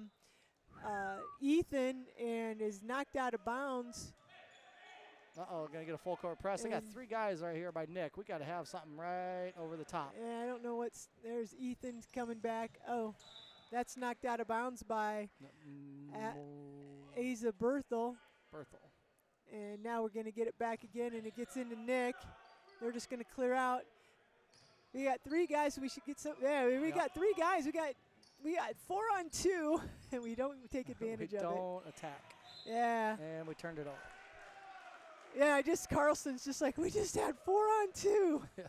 Ethan and is knocked out of bounds. Uh-oh, going to get a full court press. They got 3 guys right here by Nick. We got to have something right over the top. Yeah, I don't know there's Ethan coming back. Oh, that's knocked out of bounds by Asa Berthel. And now we're going to get it back again, and it gets into Nick. They're just going to clear out. We got 3 guys, so we should get some. Yeah, we got 3 guys. We got 4 on 2, and we don't take advantage of it. We don't attack. Yeah. And we turned it over. Yeah, Carlson's just like, we just had 4 on 2. Yeah.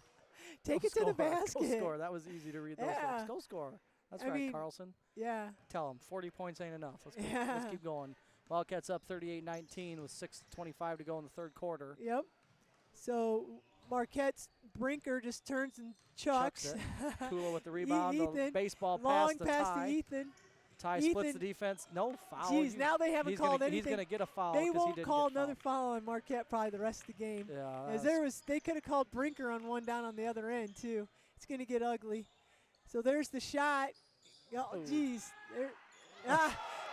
Take it to the basket. Go score. That was easy to read those looks. Go score. That's right, Carlson. Yeah. Tell him 40 points ain't enough. Let's keep going. Wildcats up 38-19 with 6:25 to go in the third quarter. Yep. So Marquette's Brinker just turns and chucks. Kula with the rebound. Ethan, baseball long pass to Ethan. Ty splits the defense. No foul. Geez, now they haven't called anything. He's going to get a foul. They won't he call another foul on Marquette probably the rest of the game. Yeah. They could have called Brinker on one down on the other end too. It's going to get ugly. So there's the shot. Oh, geez.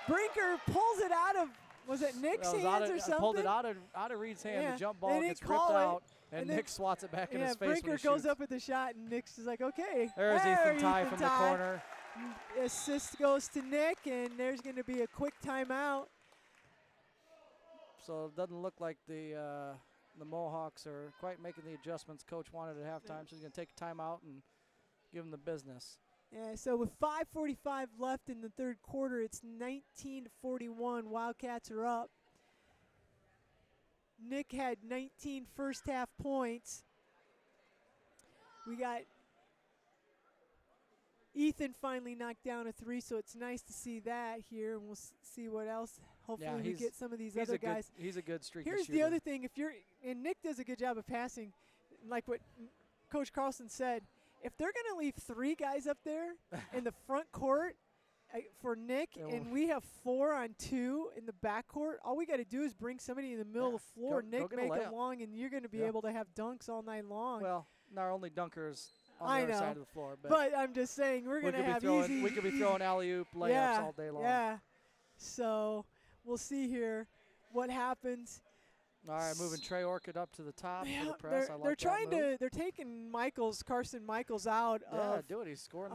Brinker pulls it out of, was it Nick's hands or something? Pulled it out of Reed's hand. Yeah. The jump ball gets ripped out, and Nick swats it back in his face. Brinker goes up with the shot, and Nick's just like, okay. There's Ethan Ty from the corner. Assist goes to Nick, and there's going to be a quick timeout. So it doesn't look like the Mohawks are quite making the adjustments Coach wanted at halftime, so he's going to take a timeout and give them the business. Yeah, so with 5:45 left in the third quarter, it's 19-41. Wildcats are up. Nick had 19 first half points. We got Ethan finally knocked down a 3, so it's nice to see that here, and we'll see what else. Hopefully we get some of these other guys. He's a good streaky Here's shooter. the other thing. And Nick does a good job of passing, like what Coach Carlson said. If they're going to leave 3 guys up there in the front court for Nick, and we have 4 on 2 in the back court, all we got to do is bring somebody in the middle of the floor. Nick make it long, and you're going to be able to have dunks all night long. Well, our only dunkers on the other side of the floor. But I'm just saying we're going to have easy. We could be throwing alley-oop layups all day long. Yeah. So we'll see here what happens. All right, moving Trey Orchid up to the top for the press. I like they're that trying move. they're taking Carson Michaels out. Yeah, do it. He's scoring.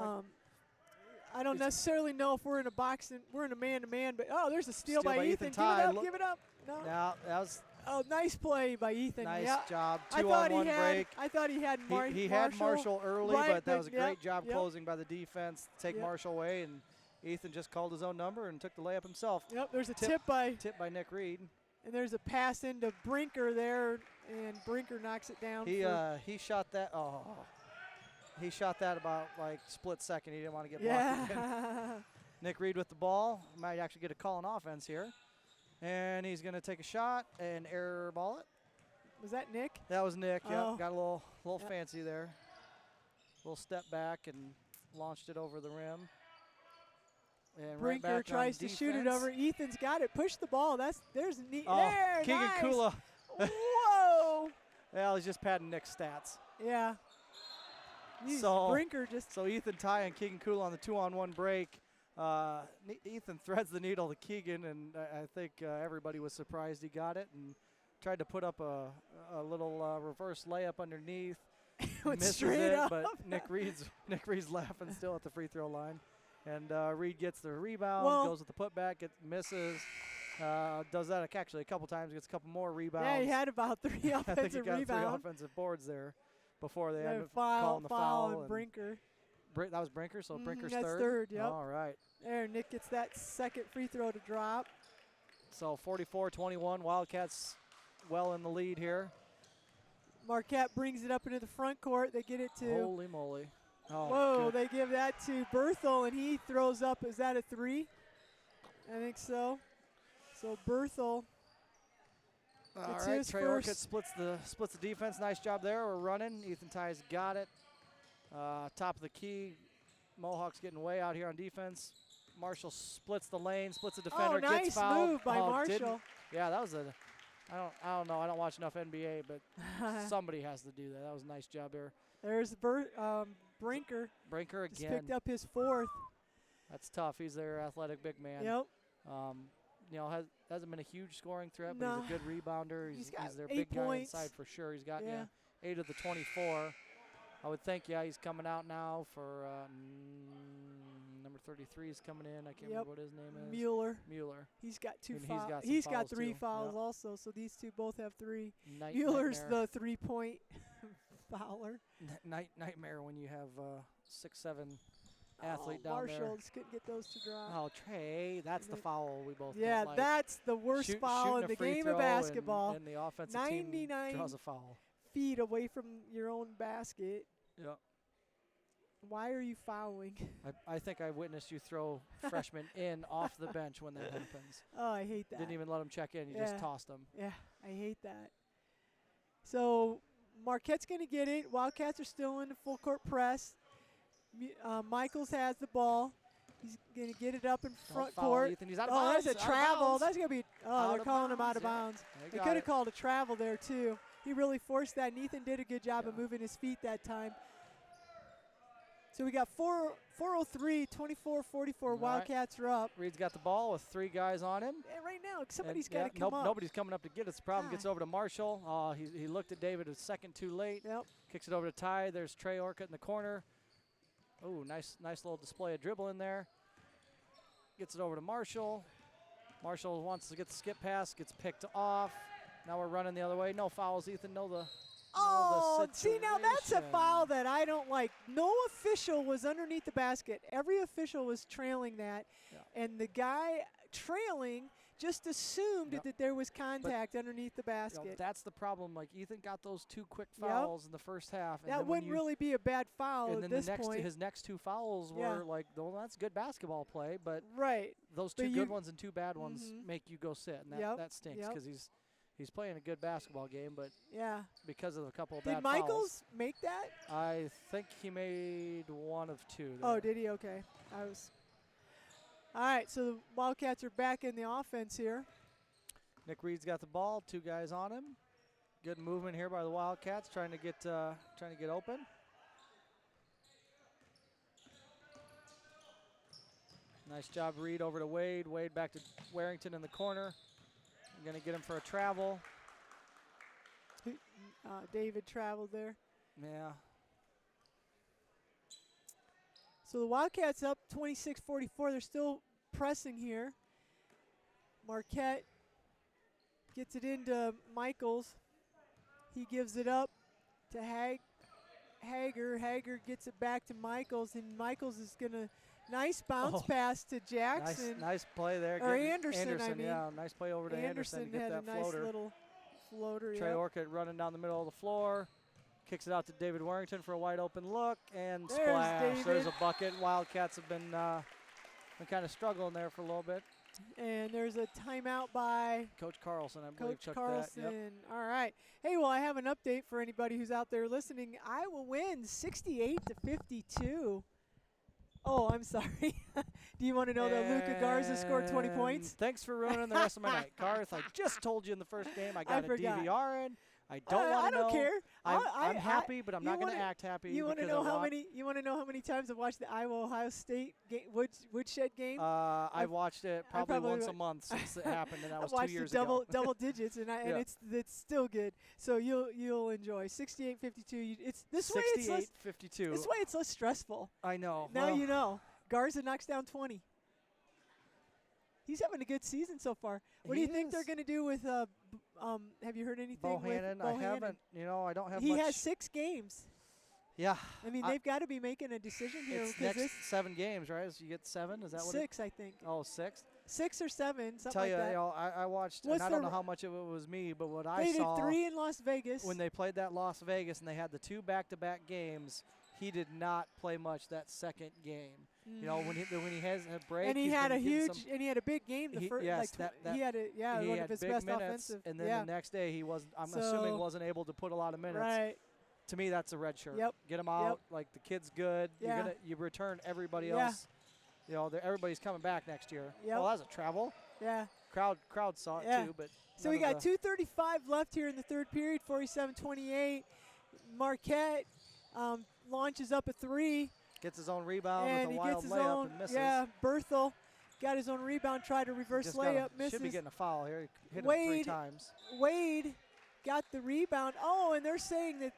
I don't necessarily know if we're in a man-to-man, but there's a steal by Ethan. Give it up. No. Yeah, that was. Oh, nice play by Ethan. Nice job. I 2-on-1 break. I thought he had Marshall. He had Marshall early, but that was a great job yep. closing by the defense to take Marshall away, and Ethan just called his own number and took the layup himself. Yep, there's a tip by Nick Reed. And there's a pass into Brinker there, and Brinker knocks it down. He shot that. Oh, he shot that about like split second. He didn't want to get blocked again. Nick Reed with the ball. Might actually get a call on offense here. And he's going to take a shot and air ball it. Was that Nick? That was Nick. Oh. Yep, got a little fancy there. Little step back and launched it over the rim. And Brinker right back tries to shoot it over. Ethan's got it. Push the ball. There's neat. Oh, there, Keegan nice. Kula. Whoa. Well, he's just padding Nick's stats. Yeah. Brinker just. So Ethan Ty and Keegan Kula on the 2-on-1 break. Ethan threads the needle to Keegan, and I think everybody was surprised he got it and tried to put up a little reverse layup underneath. Misses it, but Nick Reed's laughing still at the free throw line. And Reed gets the rebound, goes with the putback, misses. Does that actually a couple times, gets a couple more rebounds. Yeah, he had about 3 offensive I think he got rebounds. 3 offensive boards there before they ended up calling calling the foul. And Brinker. That was Brinker, so Brinker's that's third. third, yep. All right. There, Nick gets that second free throw to drop. So 44-21, Wildcats well in the lead here. Marquette brings it up into the front court. They get it to. Holy moly. Oh, whoa, they give that to Berthel, and he throws up. Is that a 3? I think so. So Berthel. All right, Trey Orchid splits the defense. Nice job there. We're running. Ethan Ty's got it. Top of the key. Mohawks getting way out here on defense. Marshall splits the lane, splits the defender, nice gets fouled. move by Marshall. Yeah, that was I don't know. I don't watch enough NBA, but somebody has to do that. That was a nice job there. There's Brinker. Brinker again. Just picked up his 4th. That's tough. He's their athletic big man. Yep. Hasn't been a huge scoring threat, but he's a good rebounder. He's their 8 big points. guy inside for sure. He's got 8 of the 24. I would think, he's coming out now for number 33 is coming in. I can't remember what his name is. Mueller. He's got 2 fouls. He's got 3 fouls also, so these two both have 3. Mueller's the 3-point fouler. Nightmare when you have 6'7" athlete down there. Marshall just couldn't get those to drop. Oh, Trey, that's the foul we both don't like. That's the worst foul in the game of basketball. And the offensive team draws a foul. Feet away from your own basket. Yeah. Why are you fouling? I think I witnessed you throw freshmen in off the bench when that happens. Oh, I hate that. Didn't even let them check in. You just tossed them. Yeah, I hate that. So Marquette's going to get it. Wildcats are still in the full court press. Michaels has the ball. He's going to get it up in front court. Ethan. He's out of bounds. That's a travel. That's going to be they're calling him out of bounds. They could have called a travel there too. He really forced that, and Ethan did a good job of moving his feet that time. So we got 4:03, 24-44. Wildcats are up. Reed's got the ball with 3 guys on him. And right now, somebody's got to come up. Nobody's coming up to get it. The problem gets over to Marshall. He looked at David a second too late. Yep. Kicks it over to Ty. There's Trey Orchid in the corner. Oh, nice little display of dribble in there. Gets it over to Marshall. Marshall wants to get the skip pass. Gets picked off. Now we're running the other way. No fouls, Ethan. See, now that's a foul that I don't like. No official was underneath the basket. Every official was trailing that. and the guy trailing just assumed that there was contact underneath the basket. That's the problem. Like, Ethan got those 2 quick fouls in the first half. And that wouldn't really be a bad foul and at then this point. His next 2 fouls were like, well, that's good basketball play, but those 2 good ones and 2 bad ones make you go sit, and that stinks because he's playing a good basketball game, but because of a couple of bad fouls. Did Michaels fouls, make that? I think he made 1 of 2 there. Oh, did he? Okay. All right, so the Wildcats are back in the offense here. Nick Reed's got the ball, 2 guys on him. Good movement here by the Wildcats, trying to get open. Nice job, Reed over to Wade. Wade back to Warrington in the corner. I'm going to get him for a travel. David traveled there. Yeah. So the Wildcats up 26-44. They're still pressing here. Marquette gets it into Michaels. He gives it up to Hager. Hager gets it back to Michaels, and Michaels is going to nice bounce pass to Jackson. Nice play there. Or Anderson, I mean. Yeah, nice play over to Anderson to get had that a nice floater. Little floater. Trey Orcutt running down the middle of the floor. Kicks it out to David Warrington for a wide open look, and splash. David. There's a bucket. Wildcats have been kind of struggling there for a little bit. And there's a timeout by Coach Carlson, I believe. Coach Carlson. That. Yep. All right. Hey, well, I have an update for anybody who's out there listening. Iowa wins 68-52. Oh, I'm sorry. Do you want to know that Luka Garza scored 20 points? Thanks for ruining the rest of my night. Garth, I just told you in the first game I got a DVR in. I don't want to know. I don't care. I'm happy, but I'm not going to act happy. You want to know how many? You want to know how many times I've watched the Iowa-Ohio State Woodshed game? I've watched it probably once a month since it happened, and that was 2 years ago. Double digits, and it's still good. So you'll enjoy 68-52. It's this way. 68-52. This way it's less stressful. I know. Now you know. Garza knocks down 20. He's having a good season so far. What do you think they're going to do with have you heard anything Bohannon? with Bohannon? I haven't. I don't have He much. has 6 games. Yeah. I mean, they've got to be making a decision here. It's next 7 games, right? So you get 7? Is that what 6, I think. Oh, 6? 6 or 7, something Tell like that. I watched, and I don't know how much of it was me, but what I saw. They did 3 in Las Vegas. When they played that Las Vegas and they had the 2 back-to-back games, he did not play much that second game. When he has a break, and he had a big game. He had one of his best minutes, offensive. And then the next day he I'm assuming wasn't able to put a lot of minutes. Right. To me, that's a red shirt. Yep. Get him out. Like the kid's good. Yeah. You return everybody else. Everybody's coming back next year. Yep. Well, that's a travel. Yeah. Crowd saw it too, but. So we got 2:35 left here in the third period. 47-28. Marquette launches up a 3. Gets his own rebound and with a wild layup and misses. Yeah, Berthel got his own rebound, tried to reverse layup, misses. Should be getting a foul here. He hit him 3 times. Wade got the rebound. Oh, and they're saying that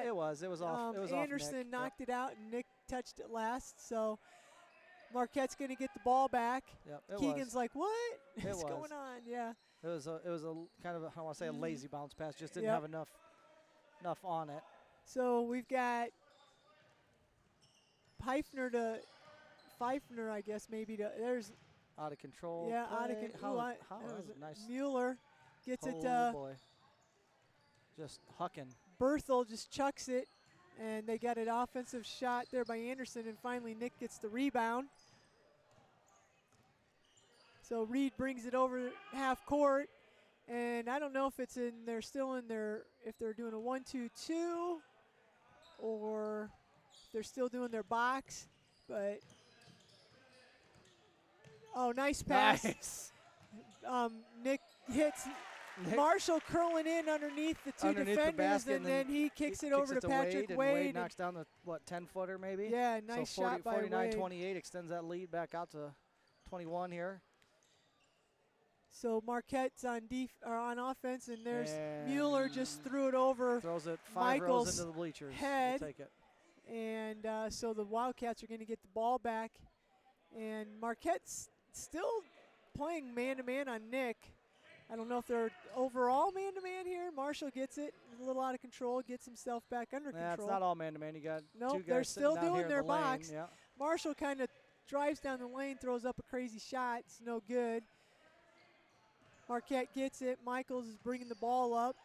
it was off. It was Anderson off Nick. knocked it out, and Nick touched it last. So Marquette's going to get the ball back. Yep, Keegan's like, what is going on? Yeah. It was a kind of I don't want to say a lazy bounce pass. Just didn't have enough on it. So we've got Pfeiffer, I guess, maybe. There's out of control. Yeah, play. out of control. How was it nice? Mueller gets it. Boy. Just hucking. Berthel just chucks it, and they got an offensive shot there by Anderson, and finally Nick gets the rebound. So Reed brings it over half court, and I don't know if it's if they're doing a 1-2-2 or they're still doing their box, but nice pass. Nice. Nick hits Marshall curling in underneath the 2 defenders, and then he kicks it over to Patrick Wade. Wade knocks down the 10-footer maybe. Yeah, nice shot by Wade. 49-28 extends that lead back out to 21 here. So Marquette's on offense, and there's Mueller just threw it over. Throws it 5 Michael's rows into the bleachers. Head. We'll take it. And so the Wildcats are going to get the ball back. And Marquette's still playing man-to-man on Nick. I don't know if they're overall man-to-man here. Marshall gets it. A little out of control, gets himself back under control. It's not all man-to-man. You got 2 guys they're still down doing here their in the lane. box. Yeah. Marshall kind of drives down the lane, throws up a crazy shot. It's no good. Marquette gets it. Michaels is bringing the ball up.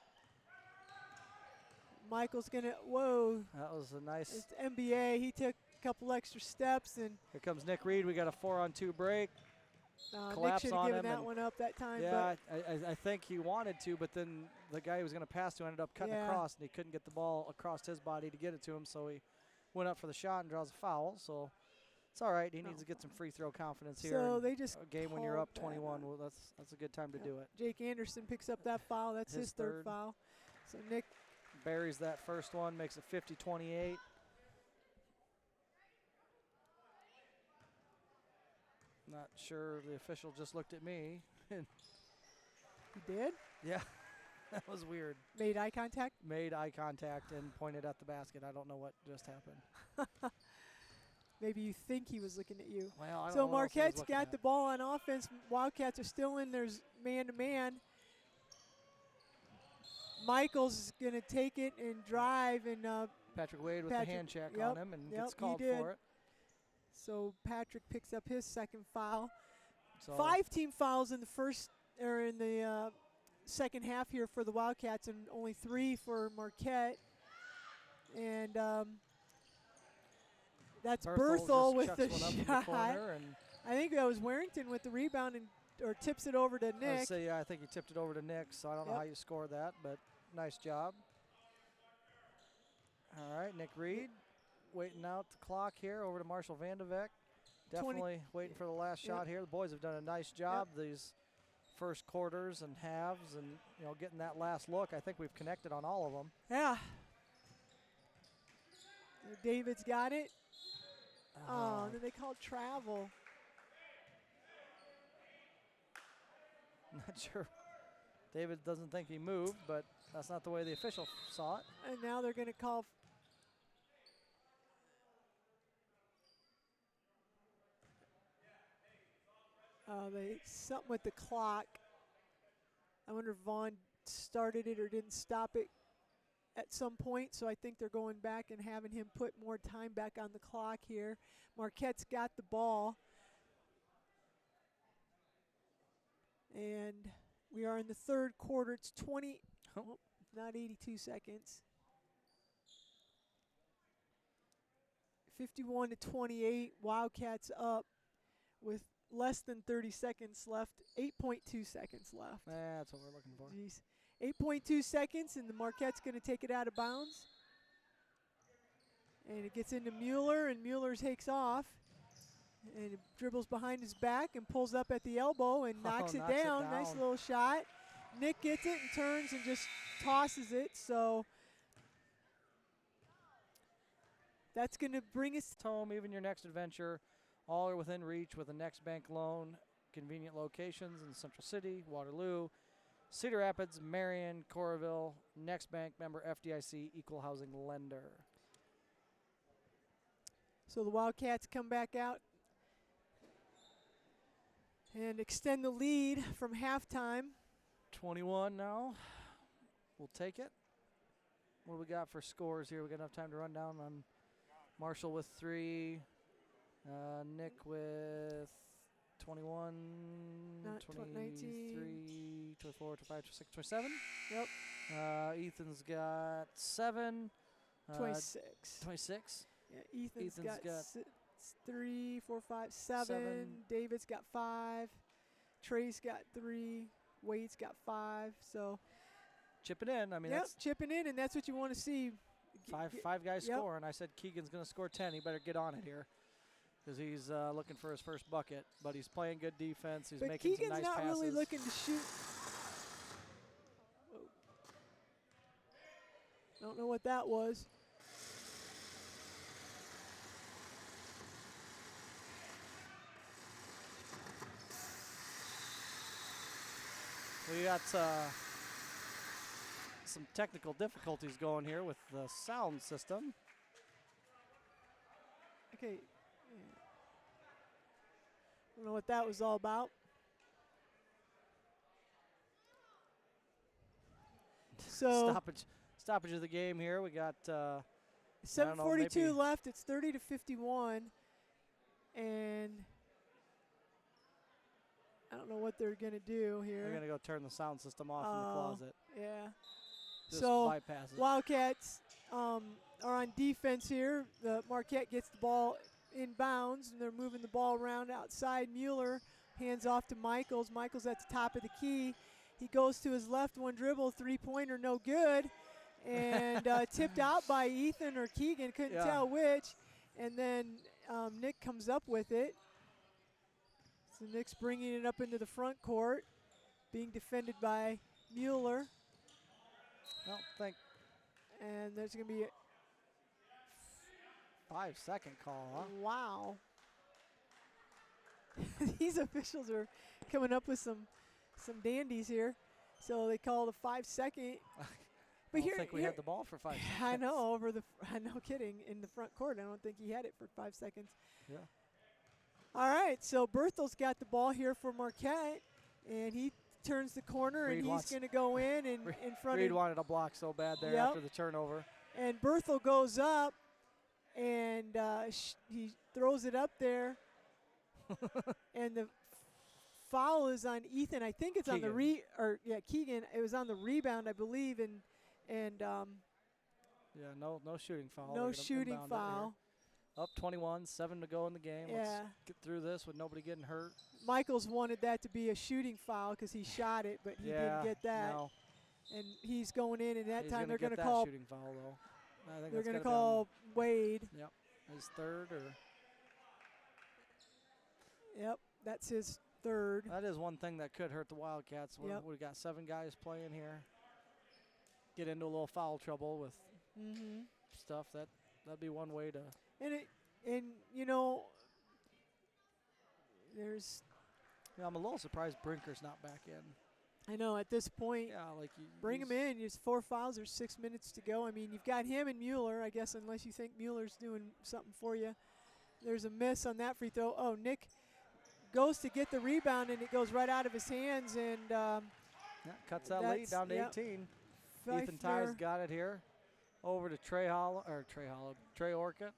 Michaels gonna, whoa. That was a nice. It's NBA. He took a couple extra steps, and Here comes Nick Reed. We got a 4-on-2 break. Nick Collapse should have on given him that and- one up that time. Yeah, I think he wanted to, but then the guy he was going to pass to ended up cutting Yeah. across, and he couldn't get the ball across his body to get it to him, so he went up for the shot and draws a foul. So it's all right. He needs to get some free throw confidence here. So in they just a game when you're called up that 21. out. Well, that's a good time to do it. Jake Anderson picks up that foul. That's his third foul. So Nick, Buries that first one, makes it 50-28. Not sure the official just looked at me. he did, Yeah, that was weird. made eye contact. Made eye contact and pointed at the basket. I don't know what just happened. Maybe you think he was looking at you. Well, I don't So know what else he was Marquette's looking got at. the ball on offense. Wildcats are still in. There's man-to-man. Michaels is going to take it and drive, and Patrick Wade with Patrick- the hand check yep, on him and yep, gets he called did. for it. so Patrick picks up his second foul. So 5 team fouls in the first or in the second half here for the Wildcats, and only 3 for Marquette. And that's Berthel just with chucks the one up in shot. the corner, and I think that was Warrington with the rebound and or tips it over to I would Nick. say, yeah, I think he tipped it over to Nick, so I don't know Yep. how you scored that, but nice job. All right, Nick Reed waiting out the clock here over to Marshall Vandevek. Definitely waiting for the last Yep. shot here. The boys have done a nice job these first quarters and halves, and getting that last look. I think we've connected on all of them. Yeah. David's got it. Oh, and then they called travel. Not sure. David doesn't think he moved, but that's not the way the official saw it. And now they're going to call. Something with the clock. I wonder if Vaughn started it or didn't stop it at some point. So I think they're going back and having him put more time back on the clock here. Marquette's got the ball. And we are in the third quarter. It's 20, not 82 seconds. 51-28. Wildcats up with less than 30 seconds left. 8.2 seconds left. That's what we're looking for. Jeez. 8.2 seconds, and the Marquette's going to take it out of bounds. And it gets into Mueller, and Mueller takes off. And it dribbles behind his back and pulls up at the elbow and knocks it down. Nice little shot. Nick gets it and turns and just tosses it. So that's going to bring us Home, even your next adventure, all are within reach with a Next Bank loan. Convenient locations in Central City, Waterloo, Cedar Rapids, Marion, Coralville. Next Bank member FDIC, equal housing lender. So the Wildcats come back out and extend the lead from halftime. 21 now. We'll take it. What do we got for scores here? We got enough time to run down on Marshall with 3, Nick with 21, Not 23, 24, 25, 26, 27. Yep. Ethan's got 7. 26. 26. Yeah, Ethan's Ethan's got 3, 4, 5, 7. 7. David's got 5. Trey's got 3. Wade's got 5. So Chipping in. I mean, yep, that's chipping in, and that's what you want to see. five guys yep. scoring. I said Keegan's going to score 10. He better get on it here because he's looking for his first bucket. But he's playing good defense. He's But making Keegan's some nice not passes. really looking to shoot. Whoa. Don't know what that was. We got some technical difficulties going here with the sound system. Okay. Don't know what that was all about. So Stoppage of the game here. We got 7:42 maybe left. It's 30-51. And I don't know what they're going to do here. They're going to go turn the sound system off in the closet. Yeah. Just So bypass it. Wildcats are on defense here. The Marquette gets the ball in bounds, and they're moving the ball around outside. Mueller hands off to Michaels. Michaels at the top of the key. He goes to his left, one dribble, three-pointer, no good. And tipped out by Ethan or Keegan, couldn't tell which. And then Nick comes up with it. So Nick's bringing it up into the front court, being defended by Mueller. I don't think. And there's going to be a 5-second call, huh? wow. These officials are coming up with some dandies here. So they called a 5-second. But I don't think we had the ball for 5 seconds. I know, no kidding, in the front court. I don't think he had it for 5 seconds. Yeah. All right, so Berthel's got the ball here for Marquette, and he turns the corner, Reed and he's going to go in front Reed of. wanted a block so bad there after the turnover. And Berthel goes up, and he throws it up there, and the foul is on Ethan. I think it's Keegan. on the Keegan. It was on the rebound, I believe, and yeah, no shooting foul. no shooting foul. Up 21, 7 to go in the game. Yeah. Let's get through this with nobody getting hurt. Michaels wanted that to be a shooting foul because he shot it, but he didn't get that. No. And he's going in, and that He's time they're going to that call. shooting foul though. I think They're going to call Wade. Yep, his third or. Yep, that's his third. That is one thing that could hurt the Wildcats. Yep. We've got 7 guys playing here. Get into a little foul trouble with stuff. That'd be one way to. And you know, there's. Yeah, I'm a little surprised Brinker's not back in. I know at this point. Yeah, like bring him in. There's 4 fouls. There's 6 minutes to go. I mean, you've got him and Mueller. I guess unless you think Mueller's doing something for you. There's a miss on that free throw. Oh, Nick goes to get the rebound, and it goes right out of his hands, and cuts that lead down to 18. Ethan Ty's got it here. Over to Trey Orcutt.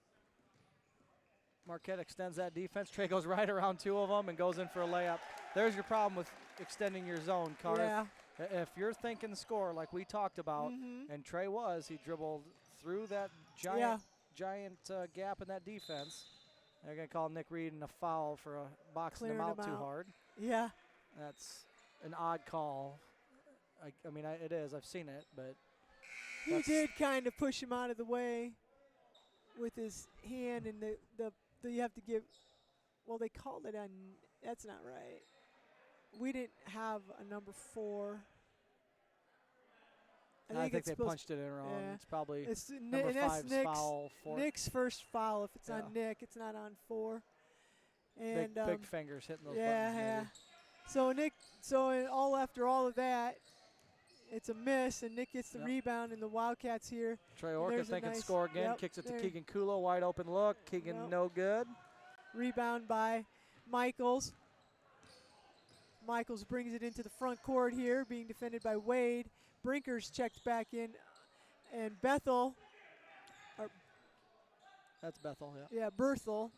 Marquette extends that defense. Trey goes right around 2 of them and goes in for a layup. There's your problem with extending your zone, Carth. Yeah. If you're thinking score like we talked about, and Trey he dribbled through that giant gap in that defense. They're going to call Nick Reed and a foul for boxing him out too hard. Yeah. That's an odd call. I mean, it is. I've seen it, but. He did kind of push him out of the way with his hand, and you have to give. Well, they called it on. That's not right. We didn't have a number 4. I think they punched it in wrong. Yeah. It's probably number 5's foul. Nick's first foul. If it's on Nick, it's not on 4. And big fingers hitting those buttons. Yeah. So after all of that, it's a miss, and Nick gets the rebound, and the Wildcats here. Trey Orcutt thinking score again. Kicks it to Keegan Kulo. Wide open look. Keegan no good. Rebound by Michaels. Michaels brings it into the front court here, being defended by Wade. Brinker's checked back in, and Bethel. That's Bethel, yeah. Yeah, Berthel.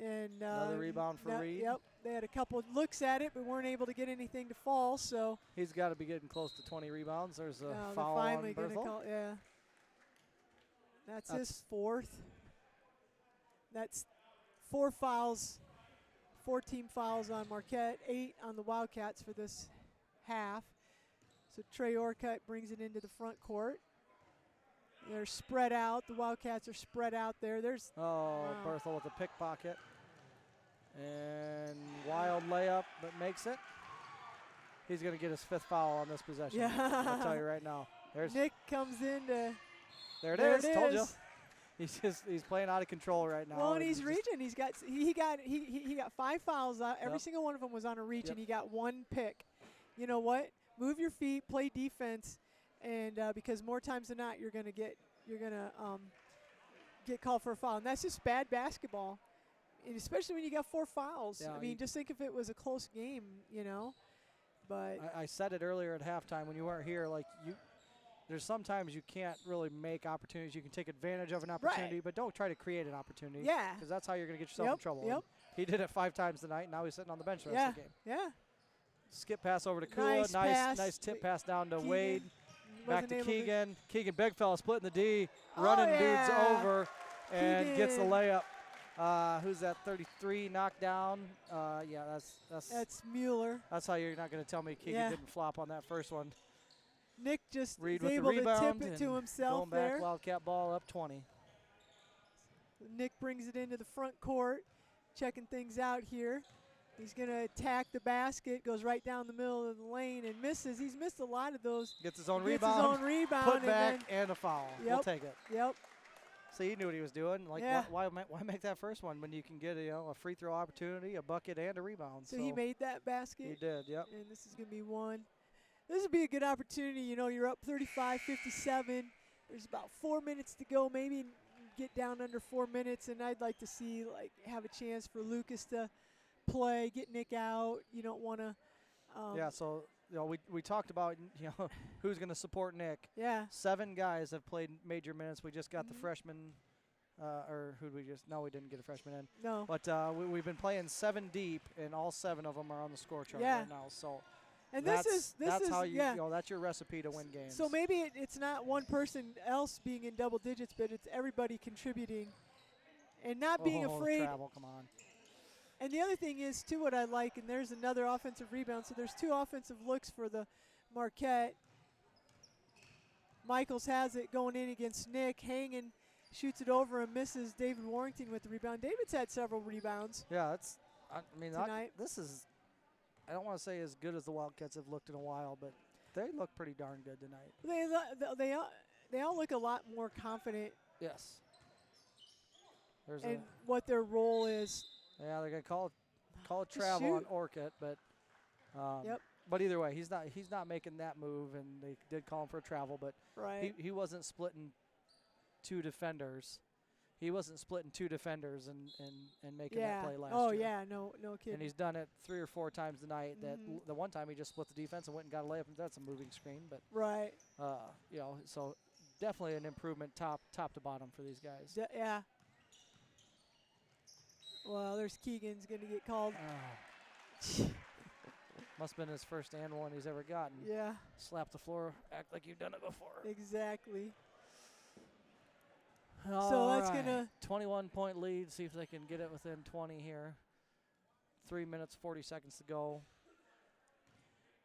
And another rebound for Reed. Yep, they had a couple of looks at it, but weren't able to get anything to fall. So he's got to be getting close to 20 rebounds. There's a foul finally on Berthel. Call, That's his 4th. That's 4 fouls, 14 fouls on Marquette, 8 on the Wildcats for this half. So Trey Orcutt brings it into the front court. They're spread out. The Wildcats are spread out there. Berthel with a pickpocket. And wild layup, but makes it. He's going to get his 5th foul on this possession. Yeah. I'll tell you right now. Nick comes in to. There it is. Told you. He's playing out of control right now. Well, and he's reaching. He got 5 fouls. Every single one of them was on a reach, and he got 1 pick. You know what? Move your feet, play defense. And because more times than not, you're gonna get called for a foul, and that's just bad basketball, and especially when you got 4 fouls. Yeah, I mean, just think if it was a close game, you know. But I said it earlier at halftime when you weren't here. Like there's sometimes you can't really make opportunities. You can take advantage of an opportunity, but don't try to create an opportunity. Yeah, because that's how you're gonna get yourself in trouble. Yep. He did it 5 times tonight. Now he's sitting on the bench the rest of the game. Yeah. Skip pass over to Kua. Nice tip pass down to Keegan Wade. Back to able Keegan. Keegan, big fella, splitting the D. Running dudes over and gets the layup. Who's that? 33 knocked down. Yeah, that's Mueller. That's how you're not going to tell me Keegan didn't flop on that first one. Nick just Reed is with able the rebound to tip it to himself going back, there. Wildcat ball up 20. Nick brings it into the front court, checking things out here. He's going to attack the basket, goes right down the middle of the lane and misses. He's missed a lot of those. Gets his own rebound. Put back and a foul. We'll take it. Yep. So he knew what he was doing. Like, why make that first one when you can get a free throw opportunity, a bucket, and a rebound? So he made that basket. He did, yep. And this is going to be one. This would be a good opportunity. You know, you're up 35-57. There's about 4 minutes to go, maybe get down under 4 minutes, and I'd like to see, have a chance for Lucas to play, get Nick out. You don't want to. So, we talked about, who's going to support Nick. Yeah. 7 guys have played major minutes. We just got the freshman, or who did we just? No, we didn't get a freshman in. No. But we've been playing 7 deep, and all 7 of them are on the score chart right now. So. And that's how you that's your recipe to win games. So maybe it's not one person else being in double digits, but it's everybody contributing and not being afraid. Travel, come on. And the other thing is, too, what I like, and there's another offensive rebound. So there's 2 offensive looks for the Marquette. Michaels has it going in against Nick. Hanging, shoots it over and misses. David Warrington with the rebound. David's had several rebounds. Yeah, tonight. This is, I don't want to say as good as the Wildcats have looked in a while, but they look pretty darn good tonight. They all look a lot more confident. Yes. And what their role is. Yeah, they're gonna call it travel on Orchid, but but either way, he's not making that move, and they did call him for a travel, but he wasn't splitting 2 defenders. He wasn't splitting 2 defenders and making that play last year. Oh yeah, no kidding. And he's done it 3 or 4 times tonight. That the one time he just split the defense and went and got a layup, and that's a moving screen. But so definitely an improvement top to bottom for these guys. Yeah. Well, there's Keegan's going to get called. Must have been his first and one he's ever gotten. Yeah. Slap the floor, act like you've done it before. Exactly. So that's going to 21-point lead. See if they can get it within 20 here. 3 minutes, 40 seconds to go.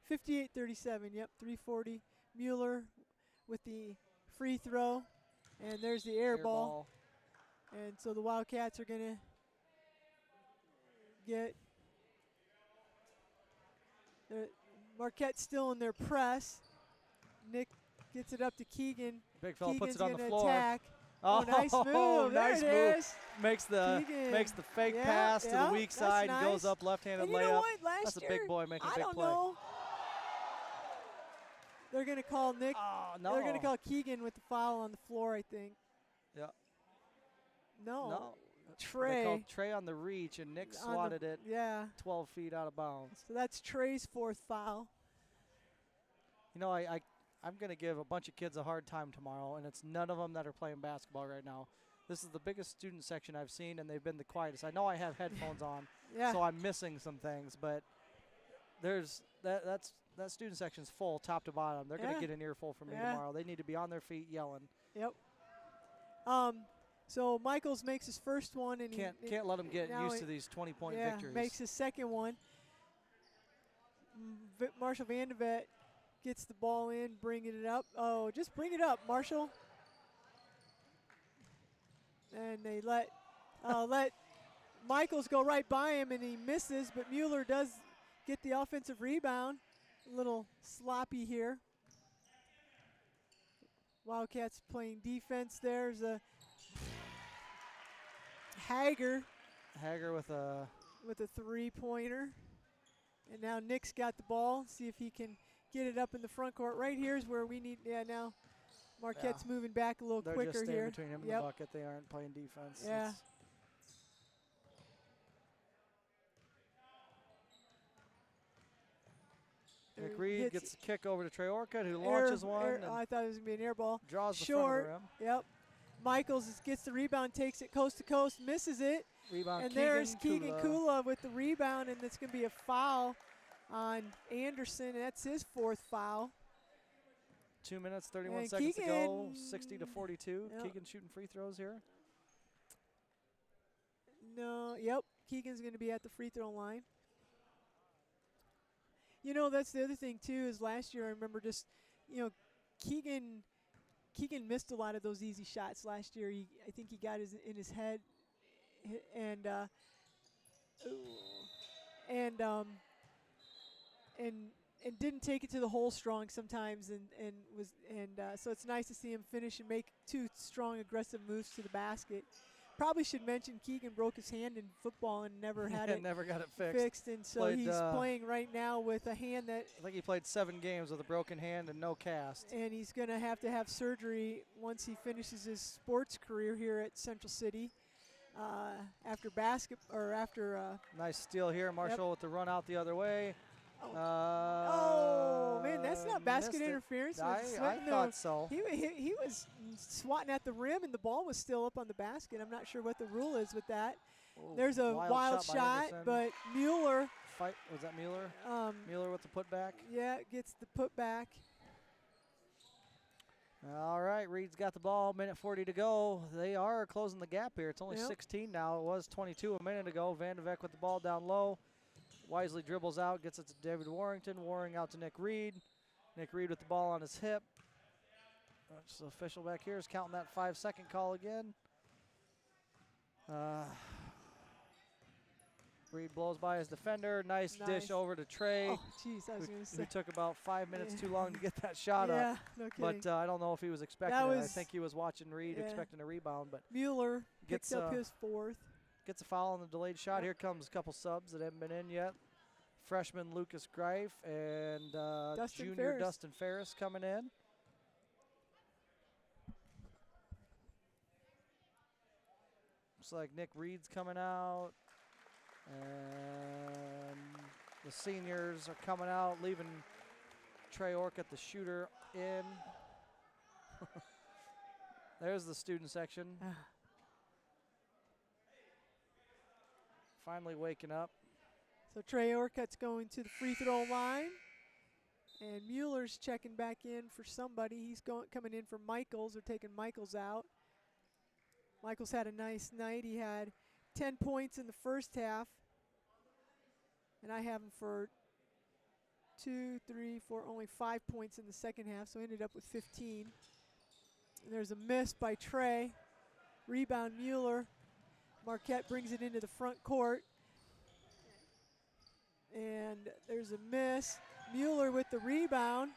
58-37. Yep, 3:40. Mueller with the free throw, and there's the air ball. And so the Wildcats are going to get Marquette still in their press. Nick gets it up to Keegan. Big fella Keegan's puts it on the floor. Attack. Oh, nice move. Nice there it move. is. Makes the fake pass to the weak side and goes up left-handed and layup. You know what? That's a big boy making a big play. I don't know. They're going to call Nick. Oh, no. They're going to call Keegan with the foul on the floor, I think. Yeah. No. Trey. They called Trey on the reach, and Nick swatted it 12 feet out of bounds. So that's Trey's 4th foul. You know, I'm going to give a bunch of kids a hard time tomorrow, and it's none of them that are playing basketball right now. This is the biggest student section I've seen, and they've been the quietest. I know I have headphones on, so I'm missing some things, but there's that student section's full top to bottom. They're going to get an earful from me tomorrow. They need to be on their feet yelling. Yep. So Michaels makes his first one, and can't let him get used to these 20-point victories. Makes his second one. Marshall Vandevet gets the ball in, bringing it up. Oh, just bring it up, Marshall. And they let Michaels go right by him, and he misses, but Mueller does get the offensive rebound. A little sloppy here. Wildcats playing defense. There's a Hager with a 3-pointer. And now Nick's got the ball. See if he can get it up in the front court. Right here is where we need, now Marquette's moving back a little quicker here. They're just staying between him and the bucket. They aren't playing defense. Yeah. Nick Reed gets the kick over to Trey Orchid, who launches one. I thought it was going to be an air ball. Draws the front of the rim. Yep. Michaels gets the rebound, takes it coast to coast, misses it. Rebound, And there's Keegan Kula. Kula with the rebound, and it's going to be a foul on Anderson, and that's his 4th foul. 2 minutes, 31 And seconds to go, Keegan- 60-42. Yep. Keegan shooting free throws here. No, yep, Keegan's going to be at the free throw line. You know, that's the other thing, too, is last year I remember just, you know, Keegan missed a lot of those easy shots last year. I think he got in his head, and didn't take it to the hole strong sometimes, so it's nice to see him finish and make 2 strong, aggressive moves to the basket. Probably should mention Keegan broke his hand in football and never had it never got it fixed. and so Played, he's playing right now with a hand that. I think he played 7 games with a broken hand and no cast. And he's going to have surgery once he finishes his sports career here at Central City. After Nice steal here. Marshall with the run out the other way. Oh man, that's not basket interference. I thought so. He was swatting at the rim, and the ball was still up on the basket. I'm not sure what the rule is with that. Ooh, There's a wild shot, but Mueller. Was that Mueller? Mueller with the putback. Yeah, gets the putback. All right, Reed's got the ball. Minute 40 to go. They are closing the gap here. It's only 16 now. It was 22 a minute ago. Vanderveck with the ball down low. Wisely dribbles out, gets it to David Warrington. Warring out to Nick Reed. Nick Reed with the ball on his hip. The official back here is counting that 5-second call again. Reed blows by his defender. Nice dish over to Trey. Oh, jeez, I was going to say. Who took about 5 minutes too long to get that shot up. Yeah, no kidding. But I don't know if he was expecting it. I think he was watching Reed expecting a rebound. But Mueller picks up his 4th. Gets a foul on the delayed shot. Here comes a couple subs that haven't been in yet. Freshman Lucas Greif and junior Dustin Ferris coming in. Looks like Nick Reed's coming out. And the seniors are coming out, leaving Trey Orcutt, the shooter, in. There's the student section. Finally waking up. So Trey Orcutt's going to the free throw line. And Mueller's checking back in for somebody. He's coming in for Michaels. They're taking Michaels out. Michaels had a nice night. He had 10 points in the first half. And I have him for 2, 3, 4, only 5 points in the second half. So ended up with 15. And there's a miss by Trey. Rebound Mueller. Marquette brings it into the front court. And there's a miss. Mueller with the rebound.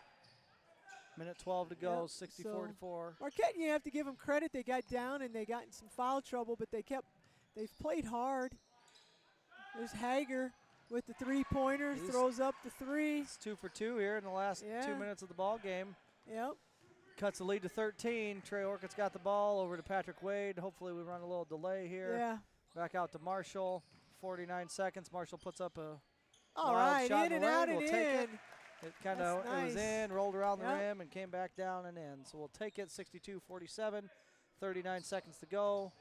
Minute 12 to go, 64-4. So Marquette, you have to give them credit. They got down and they got in some foul trouble, but they've played hard. There's Hager with the three-pointer, throws up the 3. It's 2 for 2 here in the last 2 minutes of the ball game. Yep. Cuts the lead to 13. Trey Orcutt's got the ball over to Patrick Wade. Hopefully we run a little delay here. Yeah. Back out to Marshall. 49 seconds. Marshall puts up a all wild right, shot in in and the out lane. and We'll take in. it. It kind of was in, rolled around the rim, and came back down and in. So we'll take it. 62-47. 39 seconds to go.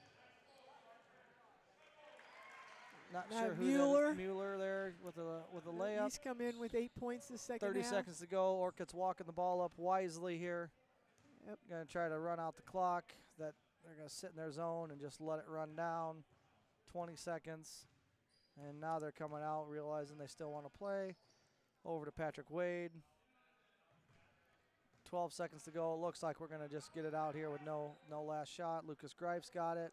Not sure who that is. Mueller there with a layup. He's come in with 8 points the second 30 half. seconds to go. Orcutt's walking the ball up wisely here. Yep. Going to try to run out the clock. That they're going to sit in their zone and just let it run down. 20 seconds. And now they're coming out realizing they still want to play. Over to Patrick Wade. 12 seconds to go. It looks like we're going to just get it out here with no last shot. Lucas Greif's got it.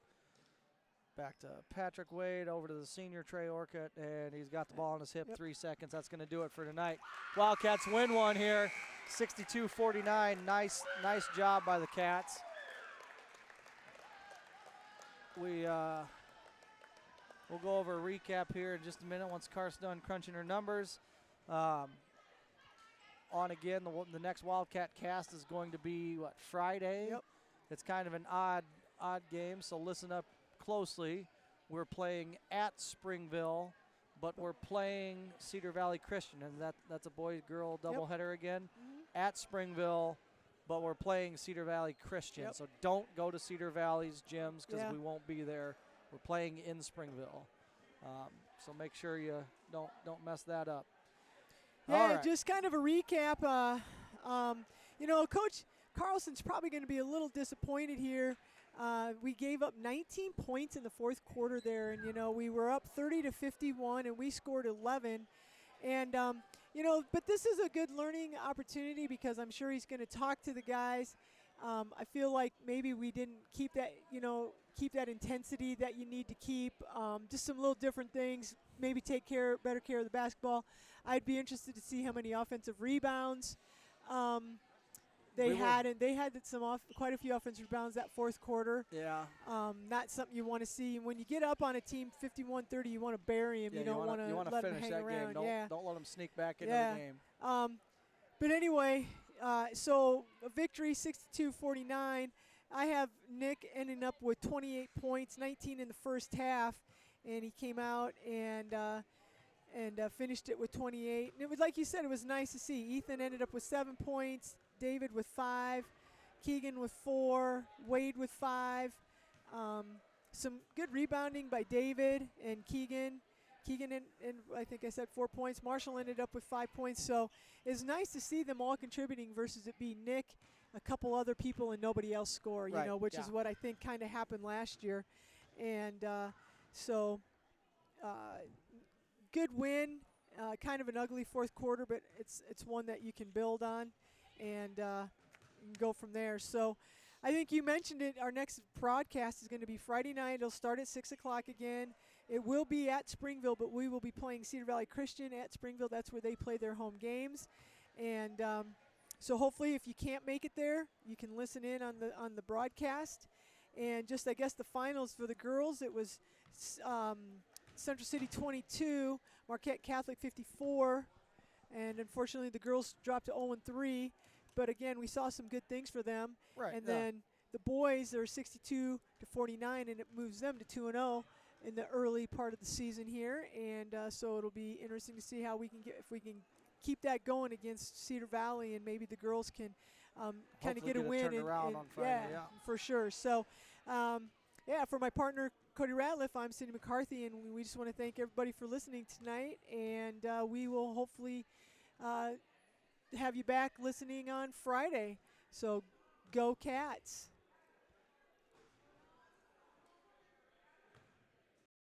Back to Patrick Wade, over to the senior Trey Orcutt, and he's got the ball on his hip. 3 seconds. That's going to do it for tonight. Wildcats win one here, 62-49. Nice job by the Cats. We'll go over a recap here in just a minute once Car's done crunching her numbers. On again, the next Wildcat cast is going to be, Friday? Yep. It's kind of an odd game, so listen up closely. We're playing at Springville, but we're playing Cedar Valley Christian, and that's a boy-girl doubleheader again. At Springville, but we're playing Cedar Valley Christian. Yep. So don't go to Cedar Valley's gyms because Yeah. we won't be there. We're playing in Springville. So make sure you don't mess that up. All Yeah, right. just kind of a recap. Coach Carlson's probably going to be a little disappointed here. We gave up 19 points in the fourth quarter there, and we were up 30-51, and we scored 11. And but this is a good learning opportunity because I'm sure he's going to talk to the guys. I feel like maybe we didn't keep that intensity that you need to keep. Just some little different things. Maybe take better care of the basketball. I'd be interested to see how many offensive rebounds they had, and they had quite a few offensive rebounds that fourth quarter. Yeah. Not something you want to see. When you get up on a team 51-30, you want to bury him. Yeah, you don't want to let him finish hang that around. game. Don't let them sneak back into Yeah. the game. But anyway, so a victory 62-49. I have Nick ending up with 28 points, 19 in the first half, and he came out and finished it with 28. And it was, like you said, it was nice to see. Ethan ended up with 7 points, David with 5, Keegan with 4, Wade with 5. Some good rebounding by David and Keegan. Keegan and I think I said 4 points. Marshall ended up with 5 points. So it's nice to see them all contributing versus it be Nick, a couple other people, and nobody else score, which is what I think kind of happened last year. And good win, kind of an ugly fourth quarter, but it's one that you can build on and go from there. So I think you mentioned it. Our next broadcast is going to be Friday night. It'll start at 6 o'clock again. It will be at Springville, but we will be playing Cedar Valley Christian at Springville. That's where they play their home games. And so hopefully if you can't make it there, you can listen in on the broadcast. And just, I guess, the finals for the girls, it was Central City 22, Marquette Catholic 54. And unfortunately, the girls dropped to 0-3. But again, we saw some good things for them. Right. And then the boys are 62-49, and it moves them to 2-0 in the early part of the season here. And so it'll be interesting to see how we can if we can keep that going against Cedar Valley, and maybe the girls can kind of get a win. On Friday, yeah, for sure. So, for my partner Cody Ratliff, I'm Cindy McCarthy, and we just want to thank everybody for listening tonight. And we will hopefully have you back listening on Friday. So, go Cats.